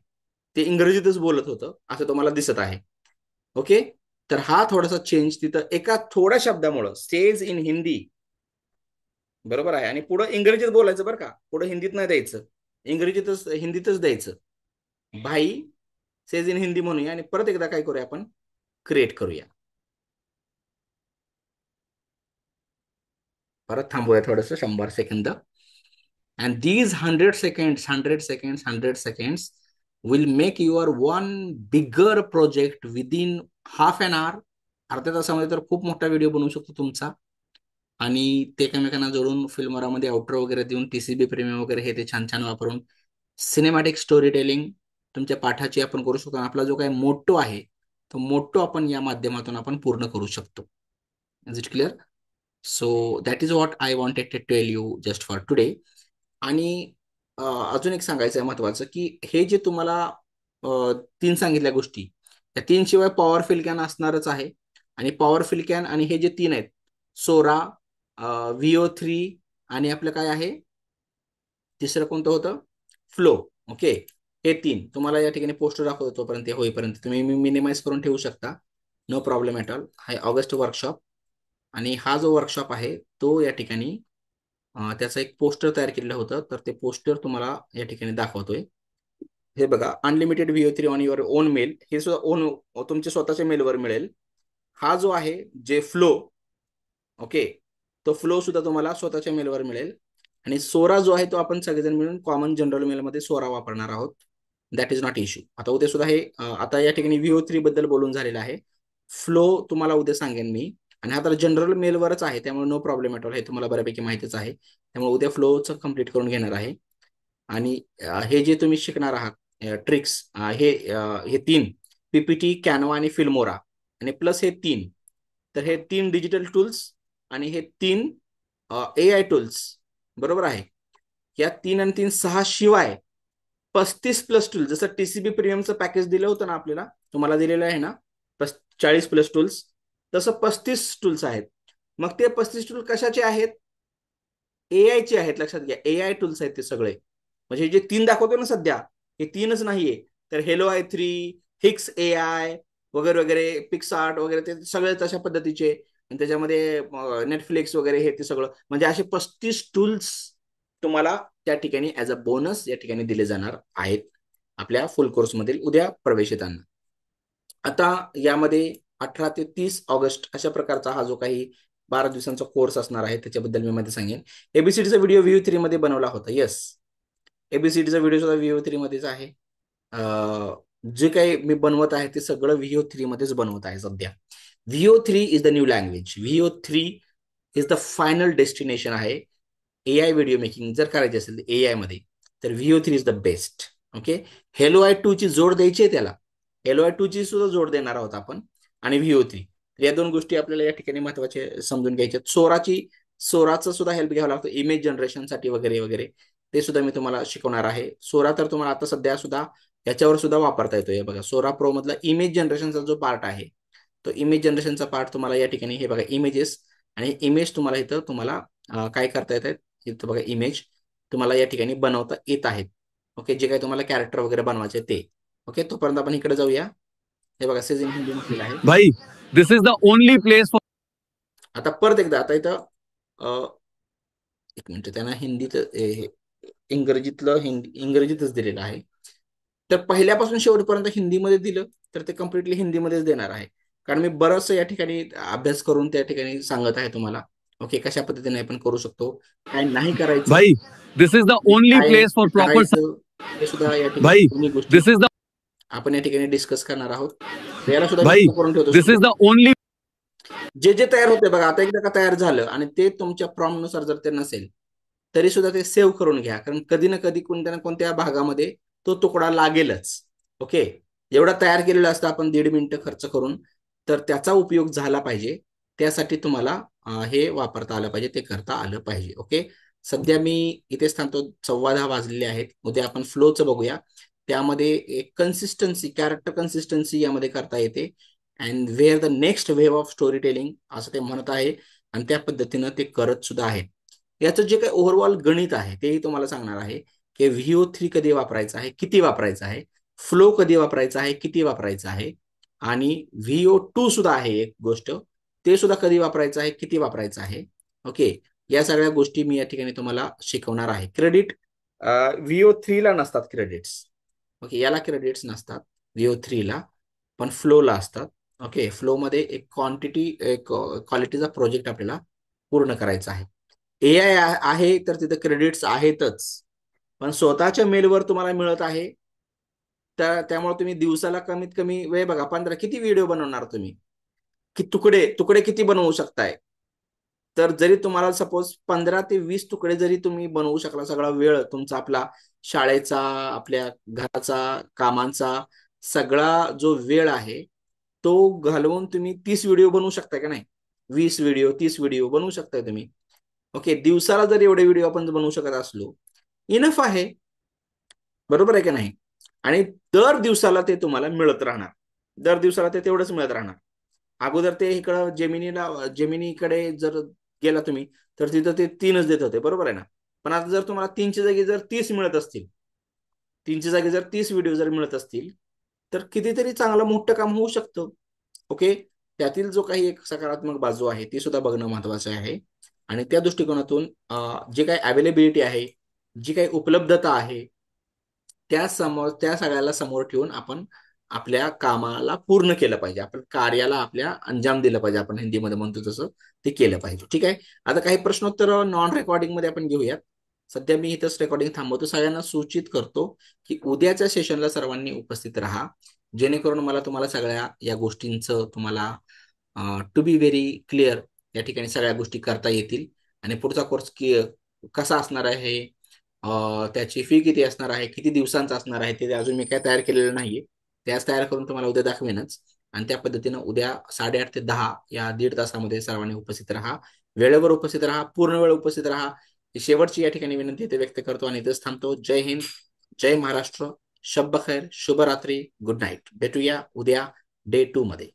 ते इंग्रजीतच बोलत होतं असं तुम्हाला दिसत आहे. ओके, तर हा थोडासा चेंज तिथं एका थोड्या शब्दामुळं, सेज इन हिंदी बरोबर आहे. आणि पुढे इंग्रजीत बोलायचं बरं का, पुढे हिंदीत नाही द्यायचं, हिंदीतच द्यायचं. भाई सेज इन हिंदी म्हणूया आणि परत एकदा काय करूया आपण, क्रिएट करूया. परत थांबूया थोडस 100 second. And these 100 seconds will make your one bigger project within half an hour. अर्ध्या तासामध्ये तर खूप मोठा व्हिडिओ बनवू शकतो तुमचा. आणि ते एकमेकांना जोडून फिल्मोरामध्ये आउटर वगैरे देऊन TCP प्रीमियम वगैरे हे ते छान छान वापरून सिनेमॅटिक स्टोरी टेलिंग तुमच्या पाठाची आपण करू शकतो. आपला जो काही मोटो आहे तो मोटो आपण या माध्यमातून आपण पूर्ण करू शकतो. Is it clear? So that is what I wanted to tell you just for today. आणि अजून एक सांगायचं आहे महत्वाचं, की हे जे तुम्हाला 3 सांगितल्या गोष्टी, त्या 3 शिवाय पॉवरफुल कॅन असणारच आहे. आणि पॉवरफुल कॅन आणि हे जे 3 आहेत, सोरा, VO3 आणि आपलं काय आहे तिसरं कोणतं होतं, फ्लो. ओके, हे 3 तुम्हाला या ठिकाणी पोस्टर दाखवतो. तोपर्यंत होईपर्यंत तुम्ही मिनिमाइज करून ठेवू शकता, नो प्रॉब्लेम ॲट ऑल. हा ऑगस्ट वर्कशॉप, आणि हा जो वर्कशॉप आहे तो या ठिकाणी त्याचं एक पोस्टर तयार केलेलं होतं, तर ते पोस्टर तुम्हाला या ठिकाणी दाखवतोय. हे बघा, unlimited VO3 on your own mail, हे सुद्धा ओन तुमच्या स्वतःच्या मेलवर मिळेल. हा जो आहे जे फ्लो, ओके, तो फ्लो सुद्धा तुम्हाला स्वतःच्या मेलवर मिळेल. आणि सोरा जो आहे तो आपण सगळेजण मिळून कॉमन जनरल मेलमध्ये सोरा वापरणार आहोत. That is not issue. आता उद्या सुद्धा हे आता या ठिकाणी VO3 बद्दल बोलून झालेलं आहे. फ्लो तुम्हाला उद्या सांगेन मी. आणि हा तर जनरल मेलवरच आहे, त्यामुळे नो प्रॉब्लेम ॲट ऑल. हे तुम्हाला बऱ्यापैकी माहितीच आहे, त्यामुळे उद्या फ्लोचं कम्प्लीट करून घेणार आहे. आणि हे जे तुम्ही शिकणार आहात ट्रिक्स, हे 3 PPT, कॅनवा आणि फिल्मोरा, आणि प्लस हे 3, तर हे 3 डिजिटल टूल्स आणि हे 3 AI टूल्स, बरोबर आहे. या 3 आणि 3 6 शिवाय 35+ टूल्स, जसं TCP प्रीमियमचं पॅकेज दिलं होतं ना आपल्याला, तुम्हाला दिलेलं आहे ना 40+ टूल्स, तसं 35 टूल्स आहेत. मग ते 35 टूल कशाचे आहेत? AI चे आहेत. लक्षात घ्या, AI टूल्स आहेत ते सगळे. म्हणजे जे 3 दाखवतो ना सध्या, हे 3च नाहीये. तर हेलो i3, हिक्स AI वगैरे वगैरे, पिक्सआर्ट वगैरे, ते सगळे तशा पद्धतीचे. आणि त्याच्यामध्ये नेटफ्लिक्स वगैरे हे ते सगळं, म्हणजे असे 35 टूल्स तुम्हाला त्या ठिकाणी ऍज अ बोनस या ठिकाणी दिले जाणार आहेत आपल्या फुल कोर्स मधील उद्या प्रवेशितांना. आता यामध्ये 18 ते 30 ऑगस्ट अशा प्रकारचा हा जो काही 12 दिवसांचा कोर्स असणार आहे त्याच्याबद्दल मी मध्ये सांगेन. ABCDचा व्हिडिओ VO3 मध्ये बनवला होता. येस, ABCDचा व्हिडिओ सुद्धा VO3 मध्येच आहे. जे काही मी बनवत आहे ते सगळं VO3 मध्येच बनवत आहे सध्या. VO3 is the new language. VO3 is the final destination आहे. AI व्हिडिओ मेकिंग जर करायची असेल AI मध्ये, तर VO3 is the best. Okay, hello i2 ची जोड द्यायची आहे त्याला, हेलो i2 ची सुद्धा जोड देणार आहोत आपण, आणि VO3. या 2 गोष्टी आपल्याला या ठिकाणी महत्वाचे समजून घ्यायच्या. सोराचं सुद्धा हेल्प घ्यावं लागतं इमेज जनरेशनसाठी वगैरे वगैरे, ते सुद्धा मी तुम्हाला शिकवणार आहे. सोरा तर तुम्हाला आता सध्या सुद्धा याच्यावर सुद्धा वापरता येतोय. बघा, सोरा प्रो मधला इमेज जनरेशनचा जो पार्ट आहे, तो इमेज जनरेशनचा पार्ट तुम्हाला या ठिकाणी, हे बघा इमेजेस, आणि इमेज तुम्हाला इथं तुम्हाला काय करता येत आहेत, इथं बघा इमेज तुम्हाला या ठिकाणी बनवता येत आहेत. ओके, जे काही तुम्हाला कॅरेक्टर वगैरे बनवायचे ते. ओके, तोपर्यंत आपण इकडे जाऊया. हे बघा, सेज इन हिंदी म्हटलेलं आहे. भाई, this is the only place for. आता परत एकदा, आता इथं एक मिनिट, त्यांना हिंदीत इंग्रजीतच दिलेलं आहे. तर पहिल्यापासून शेवटपर्यंत हिंदीमध्ये दिलं तर ते कम्प्लिटली हिंदीमध्येच देणार आहे, कारण मी बरंच या ठिकाणी अभ्यास करून त्या ठिकाणी सांगत आहे तुम्हाला. ओके, कशा पद्धतीने आपण करू शकतो, काय नाही करायचं. भाई, this is the only place for proper. हे सुद्धा या ठिकाणी गोष्टी दिस इज द आपण या ठिकाणी डिस्कस करणार आहोत. याला सुद्धा भाई, करून ठेवतो. दिस इज द ओनली. जे तयार होते बघा, आता एकदा का तयार झालं आणि ते तुमच्या प्रॉम्प्ट नुसार जर ते नसेल तरी सुद्धा ते सेव्ह करून घ्या, कारण कधी ना कधी कोणत्या ना कोणत्या भागामध्ये तो तुकडा लागेलच. ओके, एवढा तयार केलेला असतं आपण 1.5 मिनिटं खर्च करून, तर त्याचा उपयोग झाला पाहिजे, त्यासाठी तुम्हाला हे वापरता आलं पाहिजे, ते करता आलं पाहिजे. ओके, सध्या मी इथेच थांबतो. 10:15 वाजलेले आहेत. उद्या आपण फ्लोचं बघूया. त्यामध्ये एक कन्सिस्टन्सी, कॅरेक्टर कन्सिस्टन्सी यामध्ये करता येते. And where the next wave of story telling असं ते म्हणत आहे, आणि त्या पद्धतीनं ते करत सुद्धा आहे. याचं जे काही ओव्हरऑल गणित आहे तेही तुम्हाला सांगणार आहे, की VO3 कधी वापरायचा आहे, किती वापरायचा आहे, फ्लो कधी वापरायचा आहे, किती वापरायचा आहे, आणि VO2 सुद्धा आहे एक गोष्ट, ते सुद्धा कधी वापरायचं आहे, किती वापरायचं आहे. ओके, या सगळ्या गोष्टी मी या ठिकाणी तुम्हाला शिकवणार आहे. क्रेडिट VO3 ला नसतात क्रेडिट्स. ओके, याला क्रेडिट्स नसतात VO3 ला, पण फ्लोला असतात. ओके, फ्लो मध्ये एक क्वालिटीचा प्रोजेक्ट आपल्याला पूर्ण करायचा आहे. AI आहे तर तिथे क्रेडिट्स आहेतच, पण स्वतःच्या मेलवर तुम्हाला मिळत आहे. तर त्यामुळे तुम्ही दिवसाला कमीत कमी वेळ बघा, 15 किती व्हिडिओ बनवणार तुम्ही, की तुकडे किती बनवू शकताय. तर जरी तुम्हाला सपोज 15 ते 20 तुकडे जरी तुम्ही बनवू शकला, सगळा वेळ तुमचा आपला शाळेचा, आपल्या घराचा, कामांचा सगळा जो वेळ आहे तो घालवून तुम्ही 30 व्हिडिओ बनवू शकताय का नाही? 20 व्हिडिओ, 30 व्हिडिओ बनवू शकताय तुम्ही. ओके, दिवसाला जर एवढे व्हिडिओ आपण बनवू शकत असलो, इनफ आहे. बरोबर आहे की नाही? आणि दर दिवसाला ते तुम्हाला मिळत राहणार. दर दिवसाला ते तेवढंच मिळत राहणार. अगोदर ते इकडं जेमिनीकडे जर गेला तुम्ही तर तिथं ते 3च देत होते. बरोबर आहे ना? पण आता जर तुम्हाला 3च्या जागी जर 30 मिळत असतील, 3च्या जागी जर 30 व्हिडिओ जर मिळत असतील, तर कितीतरी चांगलं मोठं काम होऊ शकतं. ओके, त्यातील जो काही एक सकारात्मक बाजू आहे ती सुद्धा बघणं महत्वाचं आहे. आणि त्या दृष्टिकोनातून जे काही अवेलेबिलिटी आहे, जी काही उपलब्धता आहे, त्या सगळ्याला समोर ठेवून आपण आपल्या कामाला पूर्ण केलं पाहिजे. आपण कार्याला आपल्या अंजाम दिलं पाहिजे. आपण हिंदीमध्ये म्हणतो तसं ते केलं पाहिजे. ठीक आहे, आता काही प्रश्नोत्तर नॉन रेकॉर्डिंग मध्ये आपण घेऊयात. सध्या मी इथंच रेकॉर्डिंग थांबवतो. सगळ्यांना सूचित करतो की उद्याच्या सेशनला सर्वांनी उपस्थित राहा, जेणेकरून मला तुम्हाला सगळ्या या गोष्टींचं तुम्हाला टू बी व्हेरी क्लिअर या ठिकाणी सगळ्या गोष्टी करता येतील. आणि पुढचा कोर्स कसा असणार आहे, त्याची फी किती असणार आहे, किती दिवसांचा असणार आहे, ते अजून मी काय तयार केलेलं नाहीये. त्याच तयार करून तुम्हाला उद्या दाखवेनच. आणि त्या पद्धतीनं उद्या 8:30 ते 10 या 1.5 तासामध्ये सर्वांनी उपस्थित राहा. वेळेवर उपस्थित राहा, पूर्ण वेळ उपस्थित राहा. ही शेवटची या ठिकाणी विनंती इथे व्यक्त करतो आणि इथेच थांबतो. जय हिंद, जय महाराष्ट्र, शब्ब खैर, शुभरात्री, गुड नाईट. भेटूया उद्या डे 2 मध्ये.